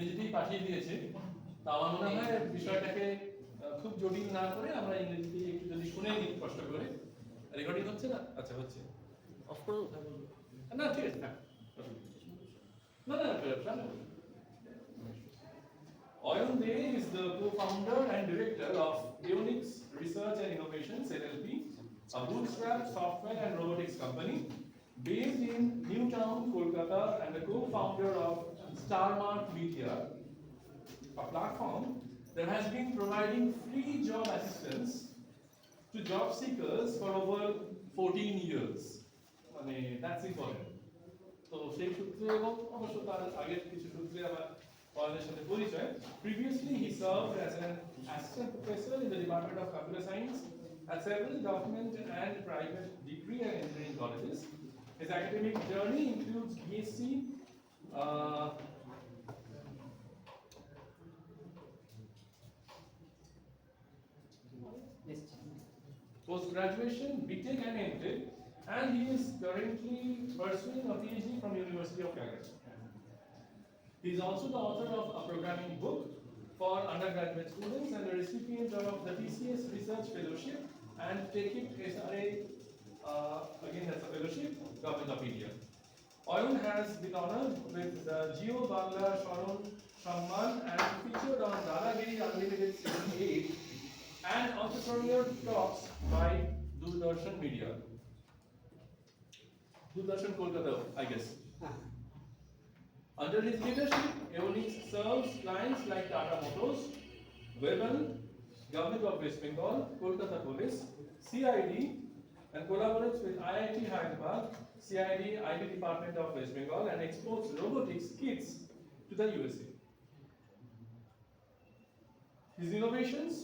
ইংরেজিতেই পাঠিয়ে দিয়েছে। তা আমার মনে হয় বিষয়টাকে খুব জটিল না করে আমরা ইংরেজিতে একটু যদি শুনে নিই কষ্ট করে। রেকর্ডিং হচ্ছে না? আচ্ছা হচ্ছে। অফ করো? না ঠিক আছে, থাক। না না না। Oyun Dey is the co-founder and director of Aeonix Research and Innovations LLP, a bootstrap software and robotics company based in Newtown, Kolkata, and the co-founder of Starmark Media, a platform that has been providing free job assistance to job seekers for over 14 years. I mean, that's important. তো সেই সূত্রে এবং অবশ্য তার আগের কিছু সূত্রে আমার কলেজের সাথে পরিচয়। Previously he served as an assistant professor in the Department of Computer Science at several government and private degree and engineering colleges. His academic journey includes BSc, post-graduation, BTech and MTech, and he is currently pursuing a PhD from University of Calcutta. He is also the author of a programming book for undergraduate students and a recipient of the TCS Research Fellowship and TechIt SRA, again that's a fellowship, Government of India. Oyun has been honored with the Geo Bangla Sharon Samman and featured on Dadagiri Unlimited Season 8 and entrepreneur talks by Doordarshan Media. Doordarshan Kolkata, I guess. Under his leadership, Aeonix serves clients like Tata Motors, Webel, Government of West Bengal, Kolkata Police, CID, and collaborates with IIT Hyderabad, CID, IT Department of West Bengal, and exports robotics kits to the USA. His innovations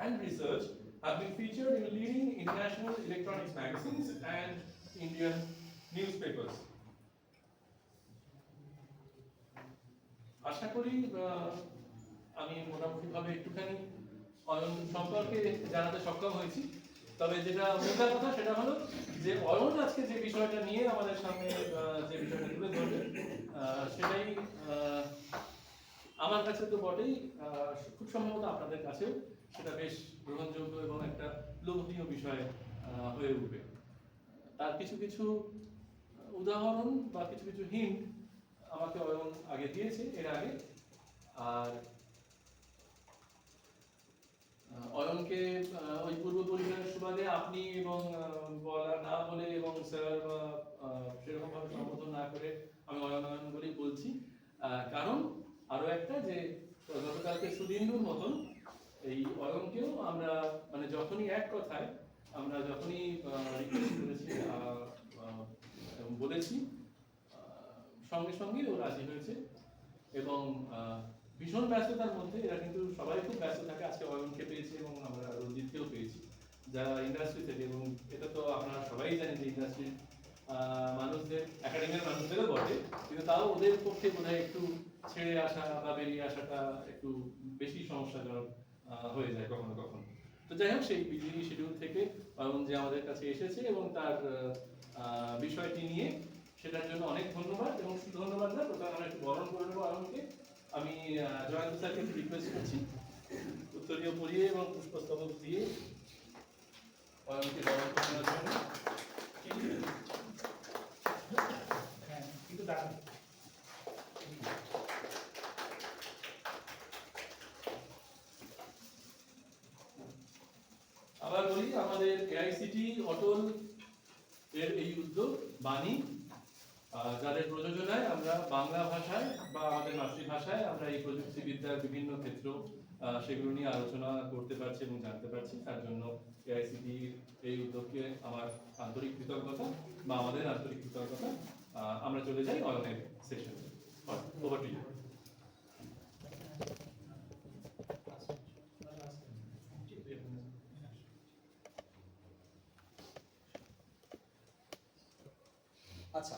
and research have been featured in leading international electronics magazines and Indian newspapers. আশা করি আমি মোটামুটিভাবে একটুখানি অয়ন সম্পর্কে জানাতে সক্ষম হয়েছি। তবে যেটা মোদ্দা কথা সেটা হলো যে অয়ন আজকে যে বিষয়টা নিয়ে আমাদের সামনে যে বিষয়টা তুলে ধরবে সেটাই আমার কাছে তো বটেই, খুব সম্ভবত আপনাদের কাছেও সেটা বেশ গ্রহণযোগ্য এবং একটা লোভনীয় বিষয় হয়ে উঠবে। তার কিছু কিছু উদাহরণ বা কিছু কিছু হিন্ট আমাকে অয়ন আগে দিয়েছে এর আগে। আর অয়নকে ওই পূর্ব পরিচয়ের সুবাদে আপনি এবং বলা না বলে এবং স্যার সেরকম ভাবে সম্বোধন না করে আমি অয়ন অয়ন বলেই বলছি। কারণ আরো একটা যে গতকালকে সুদিন্দুর মতন এই অয়নকেও আমরা মানে যখনই এক কথায় আমরা যখনই রিকোয়েস্ট করেছি এবং বলেছি সঙ্গে সঙ্গে ও রাজি হয়েছে এবং ভীষণ ব্যস্ততার মধ্যে এরা কিন্তু সবাই খুব ব্যস্ত থাকে। আজকে অয়নকে পেয়েছি এবং আমরা রঞ্জিতকেও পেয়েছি যারা ইন্ডাস্ট্রি থেকে, এবং এটা তো আপনারা সবাই জানেন যে ইন্ডাস্ট্রির মানুষদের একাডেমির মানুষদেরও বটে, কিন্তু তাও ওদের পক্ষে বোধহয় একটু ছেড়ে আসা বা বেরিয়ে আসাটা একটু বেশি সমস্যাজনক হয়ে যায় কখনো কখনো। তো যাই হোক, সেই বিজি শিডিউল থেকে অয়ন যে আমাদের কাছে এসেছে এবং তার বিষয়টি নিয়ে সেটার জন্য অনেক ধন্যবাদ। এবং শুধু ধন্যবাদ না, প্রথমে আমরা একটু বরণ করে নেবো অয়নকে। আমি জয়ন্ত স্যারকে একটু রিকোয়েস্ট করছি উত্তরীয় পড়িয়ে এবং পুষ্পস্তবক দিয়ে অয়নকে বরণ করে নেওয়ার জন্য। কিন্তু দাঁড়ান, আবার বলি, আমাদের এআইসিটি অটল এর এই উদ্যোগ বাণী, যাদের প্রযোজনায় আমরা বাংলা ভাষায় বা আমাদের মাতৃভাষায় আমরা এই প্রযুক্তিবিদ্যার বিভিন্ন ক্ষেত্র সেগুলো নিয়ে আলোচনা করতে পারছি এবং জানতে পারছি। তার জন্য এআইসিটির এই উদ্যোগকে আমার আন্তরিক কৃতজ্ঞতা বা আমাদের আন্তরিক কৃতজ্ঞতা। আমরা চলে যাই অয়নের সেশনে। Over to you. আচ্ছা,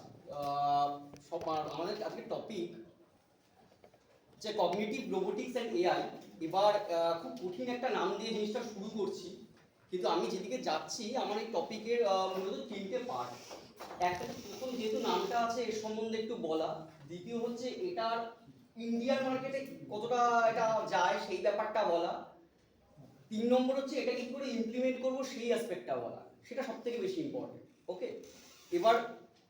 আমাদের আজকের টপিক যে কগনিটিভ রোবোটিক্স অ্যান্ড এআই। এবার খুব কঠিন একটা নাম দিয়ে জিনিসটা শুরু করছি, কিন্তু আমি যেদিকে যাচ্ছি আমার এই টপিকের মূলত তিনটে পার্ট। একটা প্রথম যেহেতু নামটা আছে এর সম্বন্ধে একটু বলা, দ্বিতীয় হচ্ছে এটার ইন্ডিয়ান মার্কেটে কতটা এটা যায় সেই ব্যাপারটা বলা, 3 নম্বর হচ্ছে এটা কি করে ইমপ্লিমেন্ট করব সেই অ্যাসপেক্টটা বলা, সেটা সবথেকে বেশি ইম্পর্টেন্ট। ওকে, এবার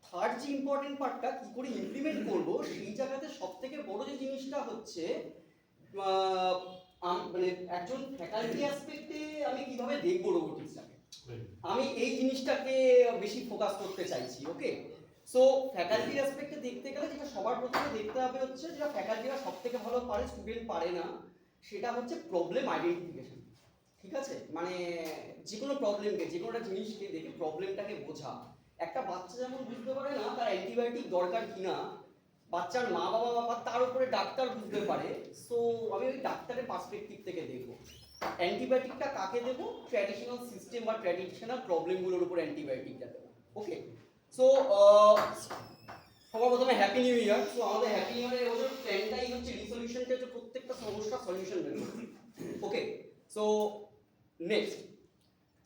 থার্ড যে ইম্পর্টেন্ট পার্টটা কি করে ইমপ্লিমেন্ট করব সেই জায়গাতে সবথেকে বড় যে জিনিসটা হচ্ছে মানে একজন ফ্যাকাল্টি অ্যাসপেক্টে আমি কিভাবে দেখবো রোবোটিক্সটাকে, আমি এই জিনিসটাকে বেশি ফোকাস করতে চাইছি। ওকে, সো ফ্যাকাল্টি অ্যাসপেক্টে দেখতে গেলে যেটা সবার প্রথমে দেখতে হবে হচ্ছে যেটা ফ্যাকাল্টিরা সবথেকে ভালো পারে স্টুডেন্ট পারে না, সেটা হচ্ছে প্রবলেম আইডেন্টিফিকেশন। ঠিক আছে, মানে যে কোনো প্রবলেমকে, যে কোনো একটা জিনিসকে দেখে প্রবলেমটাকে বোঝা। একটা বাচ্চা যেমন বুঝতে পারে না তার অ্যান্টিবায়োটিক দরকার কিনা, বাচ্চার মা বাবা বা তার উপরে ডাক্তার বুঝতে পারে। সো আমি ওই ডাক্তারের পার্সপেক্টিভ থেকে দেখবো অ্যান্টিবায়োটিকটা কাকে দেবো, ট্র্যাডিশনাল সিস্টেম বা ট্র্যাডিশনাল প্রবলেমগুলোর উপর অ্যান্টিবায়োটিকটা দেবো। ওকে, সো সবার প্রথমে হ্যাপি নিউ ইয়ার। সো আমাদের হ্যাপি নিউ ইয়ারের এবছর প্ল্যানটাই হচ্ছে রিসলিউশনটা হচ্ছে প্রত্যেকটা সমস্যার সলিউশন বের করব। ওকে, সো নেক্সট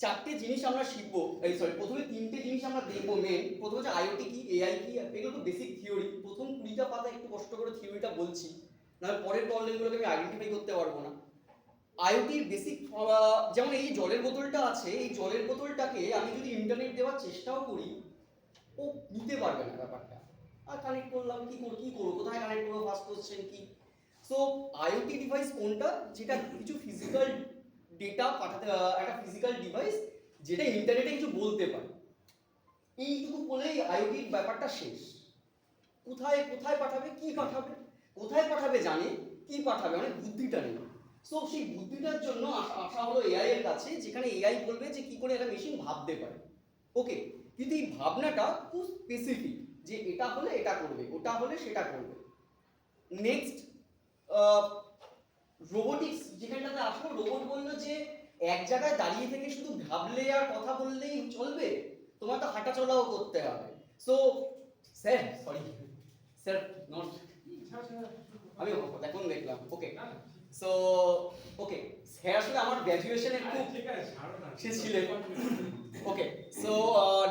4টে জিনিস আমরা শিখবো, এই সরি প্রথমে 3টে জিনিস আমরা দেখবো মেন। প্রথম হচ্ছে আইওটি কি, এআই কি, এগুলো তো বেসিক থিওরি। প্রথম 20টা পাতা একটু কষ্ট করে থিওরিটা বলছি, নাহলে পরের প্রবলেমগুলোকে আমি আইডেন্টিফাই করতে পারবো না। আইওটির বেসিক যেমন এই জলের বোতলটা আছে, এই জলের বোতলটাকে আমি যদি ইন্টারনেট দেওয়ার চেষ্টাও করি ও নিতে পারবে না ব্যাপারটা। আর কানেক্ট করলাম, কি করবো, কোথায় কানেক্ট করবো, ফার্স্ট কোশ্চেন কি। সো আইওটি ডিভাইস কোনটা, যেটা কিছু ফিজিক্যাল ডেটা পাঠাতে, একটা ফিজিক্যাল ডিভাইস যেটা ইন্টারনেটে কিছু বলতে পারে। এইটুকু বলেই আইওটির ব্যাপারটা শেষ। কোথায় কোথায় পাঠাবে, কি পাঠাবে, কোথায় পাঠাবে জানে, কি পাঠাবে মানে বুদ্ধিটা নেই। সো সেই বুদ্ধিটার জন্য আসা হলো এআই এর কাছে, যেখানে এআই বলবে যে কি করে একটা মেশিন ভাবতে পারে। ওকে, কিন্তু এই ভাবনাটা খুব স্পেসিফিক, যে এটা হলে এটা করবে, ওটা হলে সেটা করবে। নেক্সট রোবোটিক্স যেখানটাতে আসলো, রোবট বললো যে এক জায়গায় দাঁড়িয়ে থেকে শুধু ভাবলে আর কথা বললেই চলবে, তোমার তো হাঁটা চলাও করতে হবে। So sir, sorry sir, not আমি এখন দেখলাম। ওকে, সো ওকে স্যার আসলে আমার গ্র্যাজুয়েশনের খুব সে ছিলেন। ওকে, সো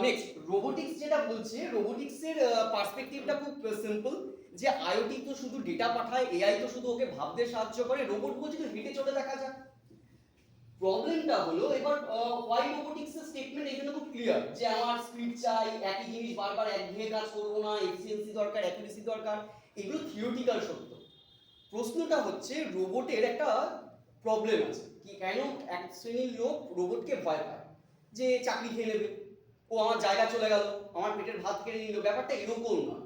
নেক্সট রোবোটিক্স যেটা বলছে, রোবোটিক্সের পার্সপেক্টিভটা খুব সিম্পল, যে আইওটি তো শুধু ডেটা পাঠায়, এআই তো শুধু ওকে ভাবতে সাহায্য করে, রোবট বলছে তো হেঁটে চলে দেখা যাক। প্রবলেমটা হলো এবার হোয়াই রোবোটিক্সের স্টেটমেন্ট এখানে খুব ক্লিয়ার, যে আমার স্পিড চাই, একই জিনিস বারবার একঘেয়ে কাজ করবো না, এফিসিয়েন্সি দরকার, অ্যাকুরেসি দরকার, এগুলো থিওরিটিক্যাল সত্য। প্রশ্নটা হচ্ছে রোবটের একটা প্রবলেম আছে, কি কেন এক শ্রেণীর লোক রোবটকে ভয় পায়, যে চাকরি খেয়ে নেবে, ও আমার জায়গা চলে গেল, আমার পেটের ভাত কেড়ে নিল। ব্যাপারটা এরকম না।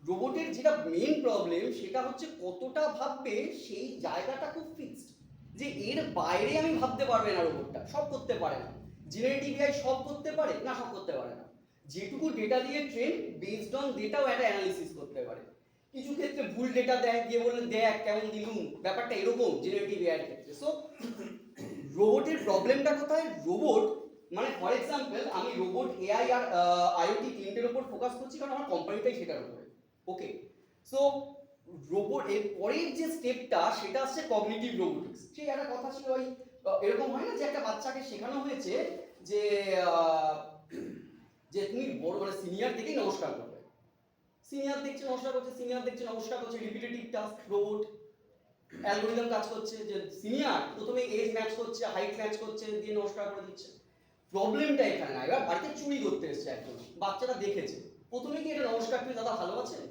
রোবটের যেটা মেইন প্রবলেম সেটা হচ্ছে কতটা ভাববে, সেই জায়গাটা খুব ফিক্সড, যে এর বাইরে আমি ভাবতে পারবে না। রোবটটা সব করতে পারে না। জেনারেটিভ এআই সব করতে পারে না, সব করতে পারে না। যেটুকু ডেটা দিয়ে ট্রেন, বেসড অন ডেটাও একটা অ্যানালিসিস করতে পারে। কিছু ক্ষেত্রে ভুল ডেটা দেয়, দিয়ে বললে দেখ কেমন দিলুম, ব্যাপারটা এরকম জেনারেটিভ এআই এর ক্ষেত্রে। সো রোবটের প্রবলেমটা কোথায়, রোবট মানে ফর এক্সাম্পল আমি রোবট, এআই আর আইওটি তিনটের উপর ফোকাস করছি, কারণ আমার কোম্পানিটাই সেটার উপরে। ওকে, সো রোবট এর পরের যে স্টেপটা সেটা হচ্ছে কগনিটিভ রোবোটিক্স। সেই একটা কথা ছিল, ওই এরকম হয় না যে একটা বাচ্চাকে শেখানো হয়েছে যে যে তুমি বড় মানে সিনিয়র দেখেই নমস্কার করবে, সিনিয়র দেখছে নমস্কার করছে, সিনিয়র দেখছে নমস্কার করছে, রিপিটেটিভ টাস্ক। রোবট অ্যালগরিদম কাজ করছে, যে সিনিয়র প্রথমে এজ ম্যাচ করছে, হাইট ম্যাচ করছে, দিয়ে নমস্কার করে দিচ্ছে। প্রবলেমটা এখানে না। এবার বাড়িতে চুরি করতে এসছে একজন, বাচ্চাটা দেখেছে, প্রথমে কি এটা নমস্কার করে দাদা ভালো আছেন,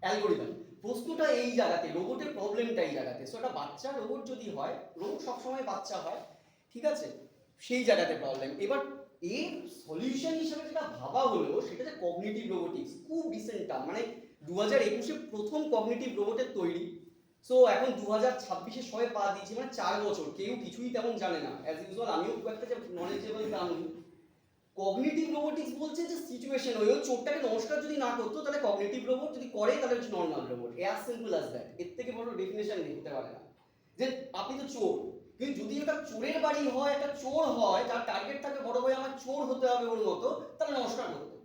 অ্যালগরিদম। প্রশ্নটা এই জায়গাতে, রোবটের প্রবলেমটা এই জায়গাতে। সো একটা বাচ্চা রোবট যদি হয়, রোবট সবসময় বাচ্চা হয়, ঠিক আছে, সেই জায়গাতে প্রবলেম। এবার এর সলিউশন হিসেবে যেটা ভাবা হলো সেটা হচ্ছে কগনিটিভ রোবোটিক্স। খুব রিসেন্ট, মানে 2021-এ প্রথম কগনিটিভ রোবটের তৈরি। সো এখন 2026-এ সবে পা দিয়েছি, মানে 4 বছর কেউ কিছুই তেমন জানে না। অ্যাজ ইউজুয়াল আমিও খুব একটা যে নলেজেবল তা নই। কগনিটিভ রোবোটিক্স বলছে যে সিচুয়েশন, ওই চোরটাকে নমস্কার যদি না করতো তাহলে কগনিটিভ রোবট, যদি করে তাহলে হচ্ছে normal robot. As simple as that. এর থেকে বড় ডেফিনেশন হতে পারে না। যে আপনি তো চোর, কিন্তু যদি ওটা চোরের বাড়ি হয়, একটা চোর হয় যার টার্গেট থাকে বড় ভাই আমার চোর হতে হবে ওর মতো, তাহলে নমস্কার করতো,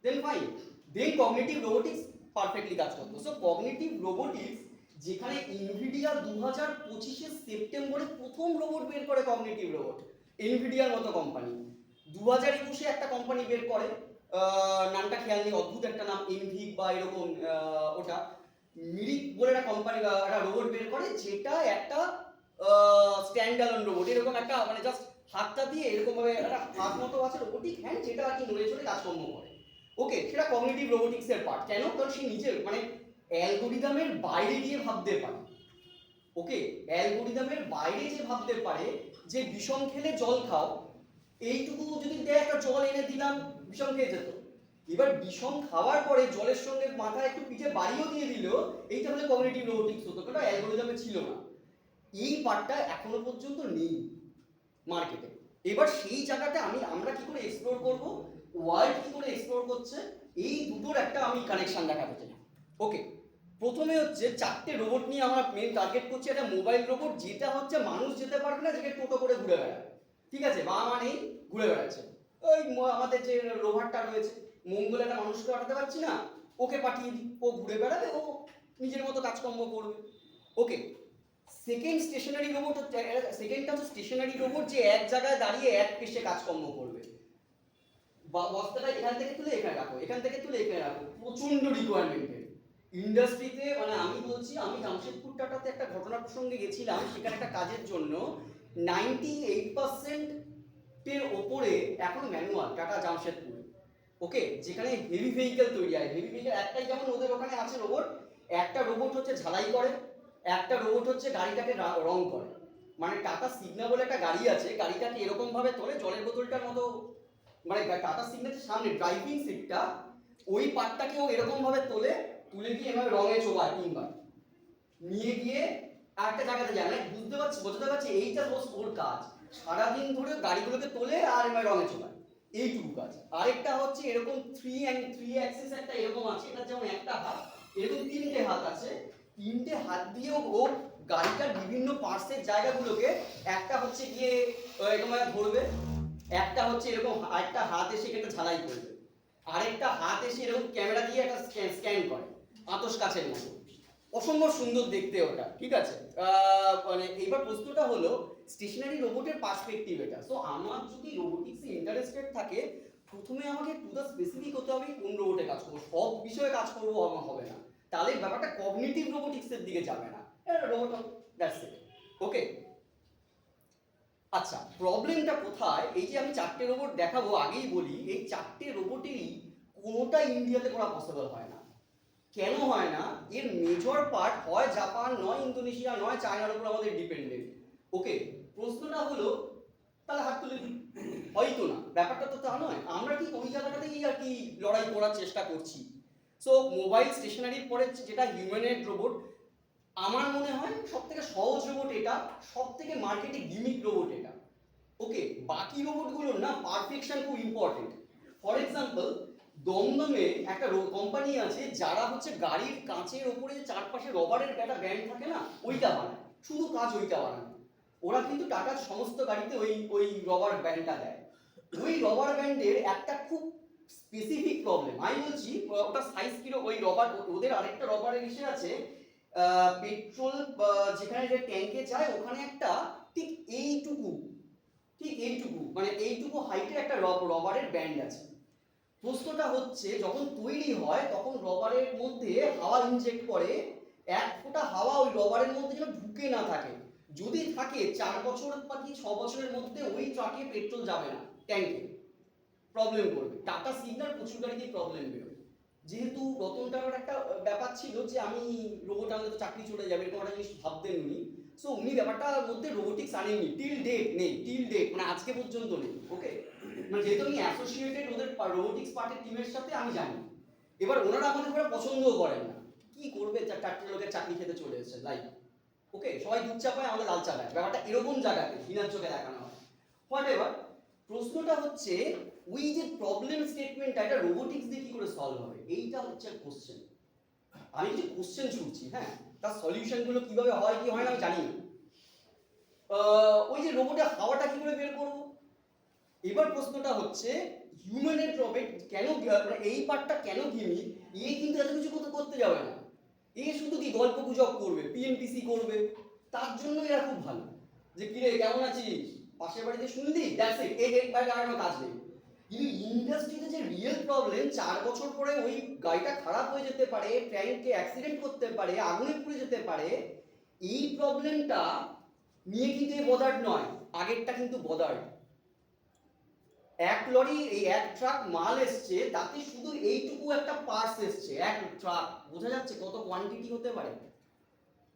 দেন ফাইন, দেন কগনিটিভ রোবোটিক্স পারফেক্টলি কাজ করতো। সো কগনিটিভ রোবোটিক্স, যেখানে এনভিডিয়া 2025-এর সেপ্টেম্বরে প্রথম রোবট বের করে, কগনিটিভ রোবট, এনভিডিয়ার মতো কোম্পানি 2021-এ একটা কোম্পানি বের করে নামটা খেয়াল নেই, অদ্ভুত একটা নাম, এনভিক বা এরকম, ওটা মিরিক বলে একটা কোম্পানি একটা রোবট বের করে, যেটা একটা স্ট্যান্ড অ্যালোন রোবট, এরকম একটা মানে জাস্ট হাতটা দিয়ে এরকম ভাবে একটা হাত মতো আছে রোবোটিক হ্যান্ড, যেটা আর কি নড়ে চড়ে কাজকর্ম করে। ওকে, সেটা কগনিটিভ রোবোটিক্স এর পার্ট। কেন? কারণ সে নিজের মানে অ্যালগোরিদমের বাইরে গিয়ে ভাবতে পারে। ওকে, অ্যালগোরিদমের বাইরে যে ভাবতে পারে যে বিষম খেলে জল খাও, এইটুকু যদি দেয় একটা জল এনে দিলাম, বিষম খেয়ে যেত। এবার বিষম খাওয়ার পরে জলের সঙ্গে মাথায় একটু পিঠে বাড়িও দিয়ে দিল, এইটা হলে কগনিটিভ রোবোটিক্স হতো, কারণ অ্যালগোরিদমে ছিল না। এই পার্টটা এখনো পর্যন্ত নেই মার্কেটে। এবার সেই জায়গাটা আমরা কি করে এক্সপ্লোর করব, ওয়ার্ল্ড কি করে এক্সপ্লোর করছে, এই দুটোর একটা আমি কানেকশন দেখাতে চাই। ওকে, প্রথমে হচ্ছে 4টে রোবট নিয়ে আমরা মেন টার্গেট করছি। একটা মোবাইল রোবট, যেটা হচ্ছে মানুষ যেতে পারবে না, যেটা টোটো করে ঘুরে বেড়ায়, ঠিক আছে, বা নেই ঘুরে বেড়াচ্ছে। ওই আমাদের যে রোভারটা রয়েছে, মঙ্গলে একটা মানুষকে পাঠাতে পারছি না, ওকে পাঠিয়ে দিই, ও ঘুরে বেড়াবে, ও নিজের মতো কাজকর্ম করবে। ওকে, সেকেন্ড স্টেশনারি রোবট হচ্ছে, সেকেন্ডটা হচ্ছে স্টেশনারি রোবট, যে এক জায়গায় দাঁড়িয়ে এক পেশে কাজকর্ম করবে। বস্তাটা এখান থেকে তুলে এখানে রাখো, এখান থেকে তুলে এখানে রাখো, প্রচন্ড রিকোয়ারমেন্টের ইন্ডাস্ট্রিতে। মানে আমি বলছি, আমি জামশেদপুর টাটাতে একটা ঘটনা প্রসঙ্গে গেছিলাম, সেখানে একটা কাজের জন্য 98% এর ওপরে এখন ম্যানুয়াল টাটা জামশেদপুরে। ওকে, যেখানে হেভি ভেহিকেল তৈরি হয়, হেভি ভেহিকেল একটাই, যেমন ওদের ওখানে আছে রোবট, একটা রোবট হচ্ছে ঝালাই করে, একটা রোবট হচ্ছে গাড়িটাকে রং করে। মানে টাটা সিগনা বলে একটা গাড়ি আছে, গাড়িটাকে এরকম ভাবে তোলে জলের বোতলটার মতো, মানে টাটা সিগনালের সামনে ড্রাইভিং সিটটা, ওই পার্টটাকেও এরকম ভাবে তোলে, তুলে গিয়ে এভাবে রঙে চোবায় 3 বার, নিয়ে গিয়ে একটা জায়গাতে যায়। মানে বোঝাতে পারছি এইটা ওর কাজ, সারাদিন ধরে গাড়িগুলোকে তোলে আর এভাবে রঙে চোবায়, এইটুকু কাজ। আরেকটা হচ্ছে এরকম 3 অ্যাক্সিস একটা এরকম আছে, এটা যেমন একটা হাত, এরকম 3টে হাত আছে, 3টে হাত দিয়েও ও গাড়িটার বিভিন্ন পার্টসের জায়গাগুলোকে, একটা হচ্ছে গিয়ে এরকম ধরবে, একটা হচ্ছে এরকম একটা হাত এসে একটা ঝালাই করবে, আরেকটা হাত এসে এরকম ক্যামেরা দিয়ে একটা স্ক্যান করে আতশ কাছের মতো। অসম্ভব সুন্দর দেখতে ওটা, ঠিক আছে। মানে এইবার প্রশ্নটা হলো স্টেশনারি রোবটের পার্সপেক্টিভ এটা। সো আমার যদি রোবোটিক্সে ইন্টারেস্টেড থাকে, প্রথমে আমাকে টু দ্য স্পেসিফিক হতে হবে কোন রোবটে কাজ করবো, সব বিষয়ে কাজ করবো আমার হবে না, তাহলে ব্যাপারটা কগনিটিভ রোবোটিক্সের দিকে যাবে না, রোবট, দ্যাটস ইট। ওকে, আচ্ছা, প্রবলেমটা কোথায়? এই যে আমি 4টে রোবট দেখাবো, আগেই বলি এই 4টে রোবটেরই কোনোটা ইন্ডিয়াতে করা পসিবল হয় না। কেন হয় না? এর মেজর পার্ট হয় জাপান, নয় ইন্দোনেশিয়া, নয় চায়নার উপর আমাদের ডিপেন্ডেন্ট। ওকে, প্রশ্নটা হলো তাহলে হাত তুলে দিই, হয়তো না, ব্যাপারটা তো তা নয়। আমরা কি ওই জায়গাটাতেই আর কি লড়াই করার চেষ্টা করছি। সো মোবাইল স্টেশনারির পরে যেটা হিউম্যানয়েড রোবট, আমার মনে হয় সব থেকে সহজ রোবট এটা, সব থেকে মার্কেটে গিমিক রোবট এটা। ওকে, বাকি রোবটগুলোর না পারফেকশন খুব ইম্পর্টেন্ট। ফর এক্সাম্পল, দমদমে একটা কোম্পানি আছে, যারা হচ্ছে গাড়ির কাঁচের ওপরে যে চারপাশে রবারের একটা ব্যান্ড থাকে না, ওইটা বানায়, শুধু কাজ ওইটা বানায়। ওরা কিন্তু টাটার সমস্ত গাড়িতে ওই ওই রবার ব্যান্ডটা দেয়। ওই রবার ব্যান্ডের একটা খুব স্পেসিফিক প্রবলেম, আমি বলছি ওটা সাইজ কিলো, ওই রবার, ওদের আরেকটা রবারের এসে আছে, পেট্রোল যেখানে যে ট্যাঙ্কে যায় ওখানে একটা ঠিক এইটুকু, মানে এইটুকু হাইটের একটা রবারের ব্যান্ড আছে। প্রশ্নটা হচ্ছে যখন তৈরি হয় তখন রবারের মধ্যে হাওয়া ইনজেক্ট করে, 1 ফোঁটা হাওয়া ওই রবারের মধ্যে যেন ঢুকে না থাকে। যদি থাকে 4 বছর বা কি 6 বছরের মধ্যে ওই ট্রাকে পেট্রোল যাবে না, ট্যাঙ্কে প্রবলেম করবে। টাটা সিগনাল প্রচুর গাড়িতে প্রবলেম বেরোবে। যেহেতু রতন টাটার একটা ব্যাপার ছিল যে আমি রোবট আনলে তো চাকরি চলে যাবে, এরকম একটা জিনিস ভাবতেন উনি। সো উনি ব্যাপারটার মধ্যে রোবোটিক্স আনেননি, টিল ডেট নেই, মানে আজকে পর্যন্ত নেই। ওকে, মানে যেহেতু আমি অ্যাসোসিয়েটেড ওদের রোবোটিক্স পার্টের টিমের সাথে, আমি জানি। এবার ওনারা আমাদের পুরো পছন্দও করেন না, কি করবে, 4টে লোকের চাকরি খেতে চলে এসেছে লাইক। ওকে, সবাই দুধ চা পায়, আমাদের লাল চা দেয়, ব্যাপারটা এরকম জায়গাতে ঘৃণার চোখে দেখানো হয়। হোয়াট এভার, প্রশ্নটা হচ্ছে ওই যে প্রবলেম স্টেটমেন্টটা, এটা রোবোটিক্স দিয়ে কি করে সলভ হবে, এইটা হচ্ছে কোশ্চেন। আমি কিছু কোশ্চেন ছুটছি, হ্যাঁ, তার সলিউশনগুলো কিভাবে হয় কি হয় না আমি জানি না। ওই যে রোবটের হাওয়াটা কি করে বের করবো, এবার প্রশ্নটা হচ্ছে হিউম্যানের রোবট কেন, মানে এই পার্টটা কেন গিমি, কিন্তু এত কিছু করতে যাবে না, শুধু কি গল্প গুজব করবে, পিএনপিসি করবে, তার জন্য এরা খুব ভালো। যে কিরে কেমন আছিস, পাশের বাড়িতে শুনলি, দ্যাটস ইট, এই বাইরে আর কোনো কাজ নেই। কিন্তু ইন্ডাস্ট্রিতে যে রিয়েল প্রবলেম, 4 বছর পরে ওই গাড়িটা খারাপ হয়ে যেতে পারে, ট্যাঙ্কে অ্যাক্সিডেন্ট করতে পারে, আগুনে পুড়ে যেতে পারে, এই প্রবলেমটা নিয়ে কিন্তু বদার্ড নয়, আগেরটা কিন্তু বদার্ড। এক লরি এই এক ট্রাক মাল এসছে, তাতে শুধু এইটুকু একটা পার্টস এসছে, এক ট্রাক, বোঝা যাচ্ছে কত কোয়ান্টিটি হতে পারে।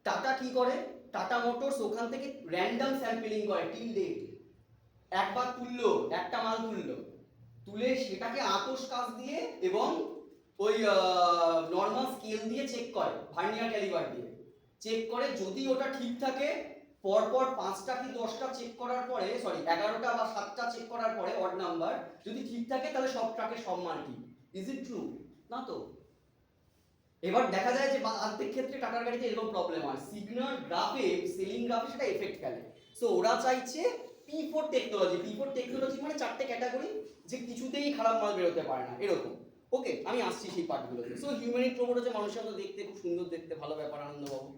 টাটা কি করে, টাটা মোটরস ওখান থেকে র্যান্ডম স্যাম্পলিং করে টিল ডেট, একবার তুললো, একটা মাল তুললো, তুলে সেটাকে আতশ কাঁচ দিয়ে এবং ওই নর্মাল স্কেল দিয়ে চেক করে, ভার্নিয়ার ক্যালিপার দিয়ে চেক করে, যদি ওটা ঠিক থাকে পরপর 5টা কি 10টা চেক করার পরে, সরি 11টা বা 7টা চেক করার পরে অড নাম্বার যদি ঠিক থাকে তাহলে সব ট্রাকের সব মাল ঠিক। Is it true? না তো। এবার দেখা যায় যে অর্ধেক ক্ষেত্রে টাটার গাড়িতে এরকম প্রবলেম হয়, সিগন্যাল গ্রাফে, সেলিং গ্রাফে সেটা এফেক্ট ফেলে। সো ওরা চাইছে P4 টেকনোলজি। P4 টেকনোলজি মানে 4টে ক্যাটাগরি, যে কিছুতেই খারাপ মাল বেরোতে পারে না, এরকম। ওকে, আমি আসছি সেই পার্টগুলোতে। সো হিউম্যানিক রোবট হচ্ছে মানুষের মতো দেখতে, খুব সুন্দর দেখতে, ভালো ব্যাপার, আনন্দ পাবো।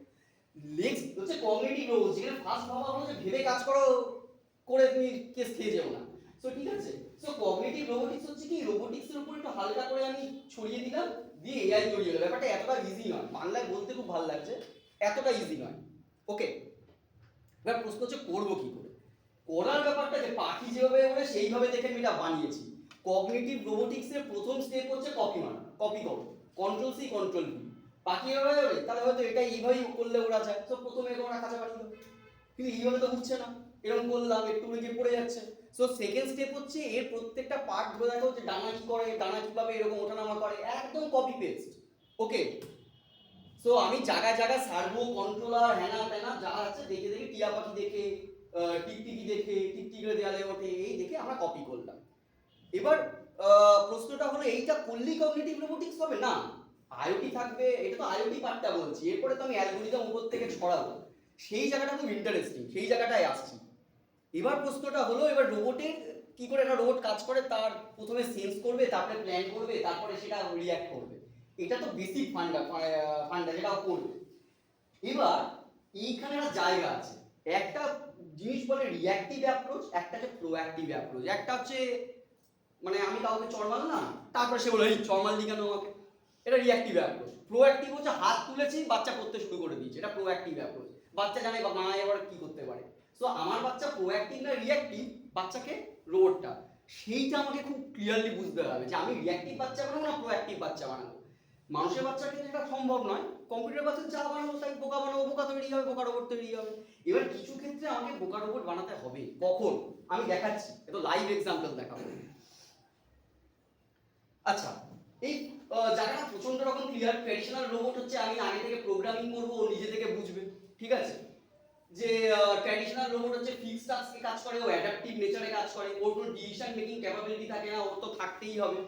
নেক্সট হচ্ছে কগনিটিভ রোবট, যেখানে ফার্স্ট ভাবা হলো যে ভেবে কাজ করো, করে তুমি কেস খেয়ে যাও না। সো ঠিক আছে, সো কগনিটিভ রোবোটিক্স হচ্ছে কি, রোবোটিক্সের উপর একটু হালকা করে আমি ছড়িয়ে দিলাম, দিয়ে এআই তৈরি হলো। ব্যাপারটা এতটা ইজি নয়, বাংলায় বলতে খুব ভালো লাগছে, এতটা ইজি নয়। ওকে, এবার প্রশ্ন হচ্ছে করবো কি করে। করার ব্যাপারটা যে পাখি যেভাবে ওড়ে সেইভাবে দেখে আমি এটা বানিয়েছি। কগনিটিভ রোবোটিক্সের প্রথম স্টেপ হচ্ছে কপি মারা, কপি করো, কন্ট্রোল সি কন্ট্রোল ভি। পাখি এভাবে ওড়ে, তাহলে হয়তো এটা এইভাবেই করলে ওরা যায়, তো প্রথমে ওরা কাঁচা বানিয়ে দেবে, কিন্তু এইভাবে তো উঠছে না, এরকম করলাম একটু উড়ে গিয়ে পড়ে যাচ্ছে। সো সেকেন্ড স্টেপ হচ্ছে এর প্রত্যেকটা পার্ট ধরে দেখো যে ডানা কি করে, ডানা কিভাবে এরকম ওঠানামা করে, একদম কপি পেস্ট। ওকে, সো আমি জায়গায় জায়গায় সার্ভো কন্ট্রোলার হ্যানা ত্যানা যা আছে দেখে দেখে, টিয়া পাখি দেখে, টিকটিকি দেখে, টিকটিকির দেয়ালে ওঠে, এই দেখে আমরা কপি করলাম। এবার প্রশ্নটা হলো এইটা করলেই কগনিটিভ রোবোটিক্স হবে না, আইওটি থাকবে, এটা তো আইওটি পার্টটা বলছি, এরপরে তো আমি অ্যালগরিদম উপর থেকে ছড়াবো, সেই জায়গাটা খুব ইন্টারেস্টিং, সেই জায়গাটায় আসছি। এবার প্রশ্নটা হলো, এবার রোবটের কি করে একটা রোবট কাজ করে, তার প্রথমে সেন্স করবে, তারপরে প্ল্যান করবে, তারপরে সেটা রিঅ্যাক্ট করবে, এটা তো বেসিক ফান্ডা যেটা করবে। এবার এইখানে একটা জায়গা আছে, একটা জিনিস বলে রিঅ্যাক্টিভ অ্যাপ্রোচ, একটা হচ্ছে প্রোঅ্যাক্টিভ অ্যাপ্রোচ। একটা হচ্ছে মানে আমি কাউকে চড় মারলাম, তারপরে সে বলে এই চড় মারলি কেন আমাকে, এটা রিঅ্যাক্টিভ অ্যাপ্রোচ। প্রোঅ্যাক্টিভ হচ্ছে হাত তুলেছি, বাচ্চা করতে শুরু করে দিয়েছে, এটা প্রোঅ্যাক্টিভ অ্যাপ্রোচ। বাচ্চা জানে মা এবার কি করতে পারে। সো আমার বাচ্চা প্রোঅ্যাক্টিভ না রিঅ্যাক্টিভ, বাচ্চাকে রোবটটা, সেইটা আমাকে খুব ক্লিয়ারলি বুঝতে হবে যে আমি রিঅ্যাক্টিভ বাচ্চা বানাবো না প্রোঅ্যাক্টিভ বাচ্চা বানাবো। মানুষের বাচ্চার ক্ষেত্রে এটা সম্ভব নয়, কম্পিউটার বাচ্চা যা বানাবো তাই বোকা বানাবো, বোকা তৈরি হবে, বোকা রোবট তৈরি হবে। এবার কিছু ক্ষেত্রে আমাকে বোকা রোবট বানাতে হবে, কখন আমি দেখাচ্ছি, এটা লাইভ এক্সাম্পল দেখাবো। আচ্ছা, এই জায়গাটা প্রচন্ড রকম ক্লিয়ার। ট্র্যাডিশনাল রোবট হচ্ছে আমি আগে থেকে প্রোগ্রামিং করবো, ও নিজে থেকে বুঝবে, ঠিক আছে। যে ট্র্যাডিশনাল রোবট হচ্ছে ফিক্সড টাস্কে কাজ করে, ও অ্যাডাপটিভ নেচারে কাজ করে, ওর কোনো ডিসিশন মেকিং ক্যাপাবিলিটি থাকে না, ওর তো থাকতেই হবে।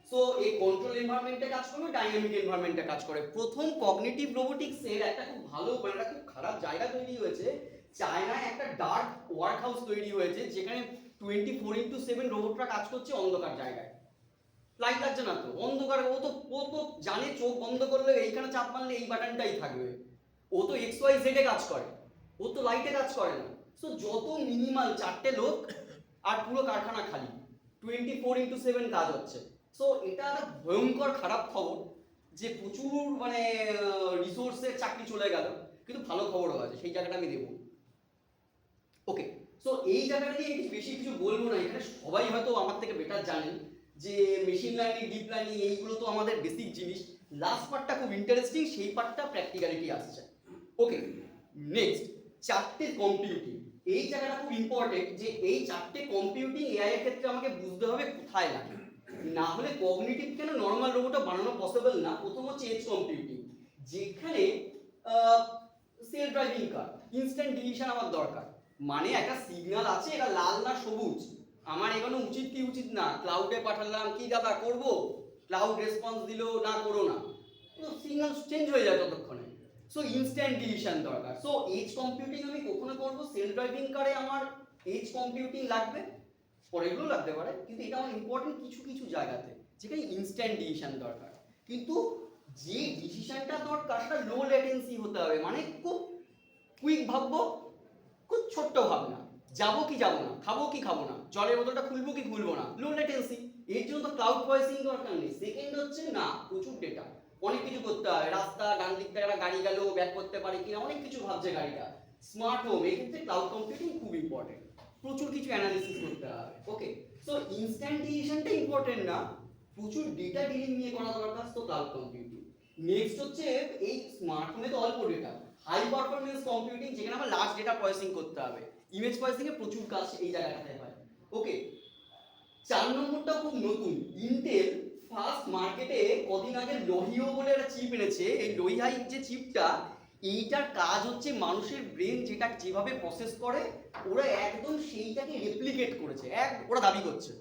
সো এই কন্ট্রোল এনভায়রনমেন্টে কাজ করবে, ডাইনামিক এনভায়রনমেন্টে কাজ করে। প্রথম কগনিটিভ রোবোটিক্সের একটা খুব ভালো, মানে একটা খুব খারাপ জায়গা তৈরি হয়েছে, চায়নায় একটা ডার্ক ওয়ার্ক হাউস তৈরি হয়েছে, যেখানে 24/7 রোবটরা কাজ করছে অন্ধকার জায়গায়। লাইট লাগছে না তো, অন্ধকার, ও তো জানে চোখ বন্ধ করলে এইখানে চাপ মারলে এই বাটনটাই থাকবে, ও তো XYZ এ কাজ করে, ও তো লাইটে কাজ করে না। সো যত মিনিমাল 4টে লোক আর পুরো কারখানা খালি, 24/7 কাজ হচ্ছে। সো এটা একটা ভয়ঙ্কর খারাপ খবর, যে প্রচুর মানে রিসোর্সের চাকরি চলে গেল, কিন্তু ভালো খবরও আছে, সেই জায়গাটা আমি দেবো। ওকে, সো এই জায়গাটা নিয়ে বেশি কিছু বলবো না, এখানে সবাই হয়তো আমার থেকে বেটার জানেন যে মেশিন লার্নিং, ডিপ লার্নিং এইগুলো তো আমাদের বেসিক জিনিস। লাস্ট পার্টটা খুব ইন্টারেস্টিং, সেই পার্টটা প্র্যাকটিক্যালিটি আসছে। ওকে, নেক্সট 4টে কম্পিউটিং, এই জায়গাটা খুব ইম্পর্টেন্ট, যে এই 4টে কম্পিউটিং এআই এর ক্ষেত্রে আমাকে বুঝতে হবে কোথায় লাগে, না হলে কগনিটিভ কেন নর্মাল রোবটটা বানানো পসিবল না। প্রথম হচ্ছে এজ কম্পিউটিং, যেখানে সেলফ ড্রাইভিং কার, ইনস্ট্যান্ট ডিসিশন আমার দরকার, মানে একটা সিগন্যাল আছে, এটা লাল না সবুজ, আমার এগোনো উচিত কি উচিত না, ক্লাউডে পাঠালাম, কি দাদা করবো, ক্লাউড রেসপন্স দিল, না করো না, তো সিগন্যাল চেঞ্জ হয়ে যায় ততক্ষণে। সো ইনস্ট্যান্ট ডিসিশন দরকার। সো এজ কম্পিউটিং আমি কখনো করবো, সেলফ ড্রাইভিং কারে আমার এজ কম্পিউটিং লাগবে, পরেগুলো লাগতে পারে, কিন্তু এটা আমার ইম্পর্টেন্ট কিছু কিছু জায়গাতে, যেখানে ইনস্ট্যান্ট ডিসিশন দরকার। কিন্তু যে ডিসিশনটা দরকার সেটা লো লেটেন্সি হতে হবে, মানে খুব কুইক ভাববো, খুব ছোট্ট ভাবনা, যাবো কি যাবো না, খাবো কি খাবো না, জলের বোতলটা খুলবো কি খুলবো না, লো লেটেন্সি। এর জন্য তো ক্লাউড ভয়েসিং দরকার নেই। সেকেন্ড হচ্ছে না প্রচুর ডেটা, অনেক কিছু করতে হয়, রাস্তা ডান দিক থেকে একটা গাড়ি গেল ব্যাক করতে পারে কিনা, অনেক কিছু ভাবছে গাড়িটা। স্মার্ট হোম, এক্ষেত্রে ক্লাউড কম্পিউটিং খুব ইম্পর্টেন্ট, প্রচুর কিছু অ্যানালিসিস করতে হবে। ওকে, সো ইনস্ট্যান্ট ডিসিশনটা ইম্পর্টেন্ট না, প্রচুর ডেটা ডিলিং নিয়ে করা দরকার, তো ক্লাউড কম্পিউটিং। নেক্সট হচ্ছে এই স্মার্ট হোমে তো অল্প ডেটা, হাই পারফরমেন্স কম্পিউটিং, যেখানে আমার লার্জ ডেটা প্রসেসিং করতে হবে, ইমেজ প্রসেসিং এ প্রচুর কাজ এই জায়গাটাতে হয়। ওকে, 4 নম্বরটা খুব নতুন, ইন্টেল ফার্স্ট মার্কেটে কদিন আগে লোহিও বলে একটা চিপ এনেছে। এই লোহিয়াই যে চিপটা, এইটার কাজ হচ্ছে মানুষের ব্রেন যেটা যেভাবে প্রসেস করে, ওরা একদম সেইটাকে রেপ্লিকেট করেছে, ওরা দাবি করছে।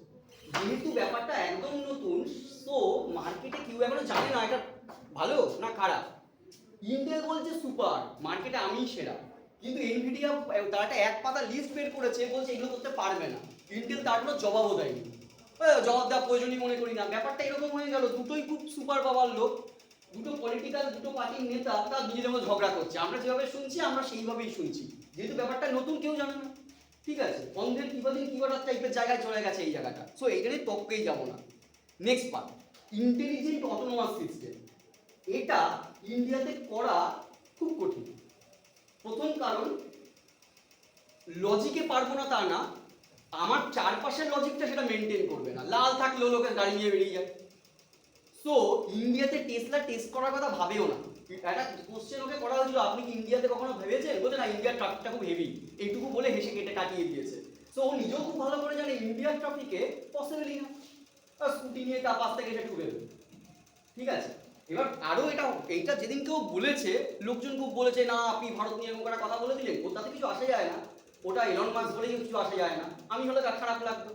যেহেতু ব্যাপারটা একদম নতুন, তো মার্কেটে কেউ এখনো জানে না এটা ভালো না খারাপ। ইন্টেল বলছে সুপার, মার্কেটে আমিই সেরা, কিন্তু এনভিডিয়া তার এক পাতা লিস্ট বের করেছে, বলছে এগুলো করতে পারবে না। ইন্টেল তার কোনো জবাবও দেয়নি, জবাব দেওয়া প্রয়োজনই মনে করি না। ব্যাপারটা এরকম হয়ে গেল, দুটোই খুব সুপার পাওয়ার লোক, দুটো পলিটিক্যাল, দুটো পার্টির নেতা, তারা নিজেদের মধ্যে ঝগড়া করছে। আমরা যেভাবে শুনছি আমরা সেইভাবেই শুনছি, যেহেতু ব্যাপারটা নতুন কেউ জানে না। ঠিক আছে, অন্ধের কিবাদিন কিবাটার টাইপের জায়গায় চলে গেছে এই জায়গাটা। সো এইখানে তককেই যাবো না। Next part, intelligent autonomous system. এটা ইন্ডিয়াতে করা খুব কঠিন। প্রথম কারণ, লজিকে পারবো না তা না, আমার চারপাশের লজিকটা সেটা মেনটেন করবে না, লাল থাকলেও লোকের গাড়ি নিয়ে বেরিয়ে যায়। সো ইন্ডিয়াতে টেসলা টেস্ট করার কথা ভাবেও না। একটা কোশ্চেন ওকে করা হয়েছিল, আপনি কি ইন্ডিয়াতে কখনো ভেবেছেন? বলছে না, ইন্ডিয়ার ট্রাফিকটা খুব হেভি, এইটুকু বলে হেসে কেটে কাটিয়ে দিয়েছে। সো ও নিজেও খুব ভালো করে জানে ইন্ডিয়ার ট্রাফিকে পসিবলই না, স্কুটি নিয়ে তা পাশ থেকে এসে ঠুকে দেবে। ঠিক আছে, এবার আরো এইটা যেদিন কেউ বলেছে, লোকজন খুব বলেছে না আপনি ভারত নিয়ে এরকম একটা কথা বলে দিলেন, ওর তাতে কিছু আসে যায় না, ওটা এলন মাস্ক বলেই কিছু আসে যায় না, আমি হলে তার খারাপ লাগতো।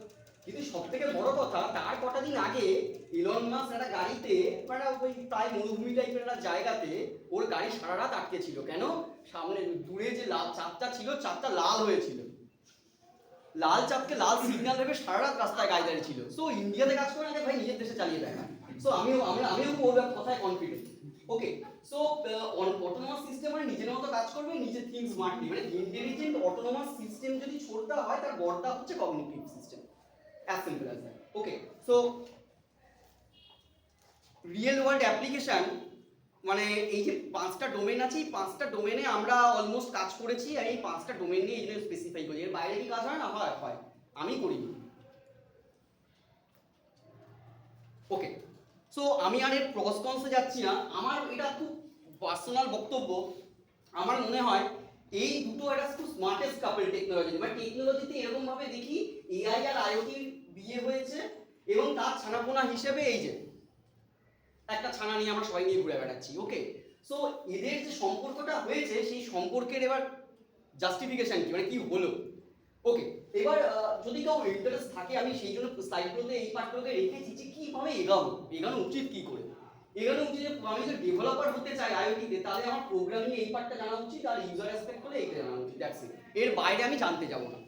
কিন্তু সব থেকে বড় কথা, তার কটা দিন আগে এলন মাস্ক একটা গাড়িতে, মানে ওই প্রায় মরুভূমি টাইপের একটা জায়গাতে ওর গাড়ি সারা রাত আটকে ছিল। কেন? সামনে দূরে যে লাল চাপটা ছিল, চাপটা লাল হয়েছিল, লাল চাপকে লাল সিগন্যাল ভেবে সারা রাত রাস্তায় গাড়ি দাঁড়িয়ে ছিল। সো ইন্ডিয়াতে কাজ করে না, ভাই নিজের দেশে চালিয়ে দেখা। সো আমিও ওর কথায় কনফিডেন্ট। ওকে, সো অটোনোমাস সিস্টেম মানে নিজের মতো কাজ করবে, নিজে থিঙ্ক স্মার্টলি, মানে ইন্টেলিজেন্ট অটোনোমাস সিস্টেম যদি ছোড়তে হয়, তার গড়টা হচ্ছে cognitive system, as simple as that. Okay, so real world application, মানে এই যে 5টা ডোমেন আছে, এই 5টা ডোমেনে আমরা অলমোস্ট কাজ করেছি, আর এই 5টা ডোমেন নিয়ে এই জন্য স্পেসিফাই করি। এর বাইরে কি কাজ হয় না? হয়, আমি করিনি। ওকে, সো আমি আর এর প্রস কনসে যাচ্ছি না, আমার এটা খুব পার্সোনাল বক্তব্য। আমার মনে হয় এই দুটো একটা খুব স্মার্টেস্ট কাপল টেকনোলজি, মানে টেকনোলজিতে এরকম ভাবে দেখি এআই আর আইওটির বিয়ে হয়েছে, এবং তার ছানাপোনা হিসেবে এই যে একটা ছানা নিয়ে আমরা সবাই নিয়ে ঘুরে বেড়াচ্ছি। ওকে, সো এদের যে সম্পর্কটা হয়েছে, সেই সম্পর্কের এবার জাস্টিফিকেশন কি, মানে কি হলো। ওকে, এবার যদি কেউ ইন্টারেস্ট থাকে, আমি সেই জন্য স্লাইডগুলোতে এই পার্টগুলোকে রেখেছি যে কীভাবে এগানো উচিত, কি করে এগানো উচিত। আমি যদি ডেভেলপার হতে চাই আইওটিতে, তাহলে আমার প্রোগ্রামিং এই পার্টটা জানা উচিত, আর ইউজার অ্যাসপেক্ট হলে এইটা জানা উচিত, দ্যাটস ইট। এর বাইরে আমি জানতে যাব না।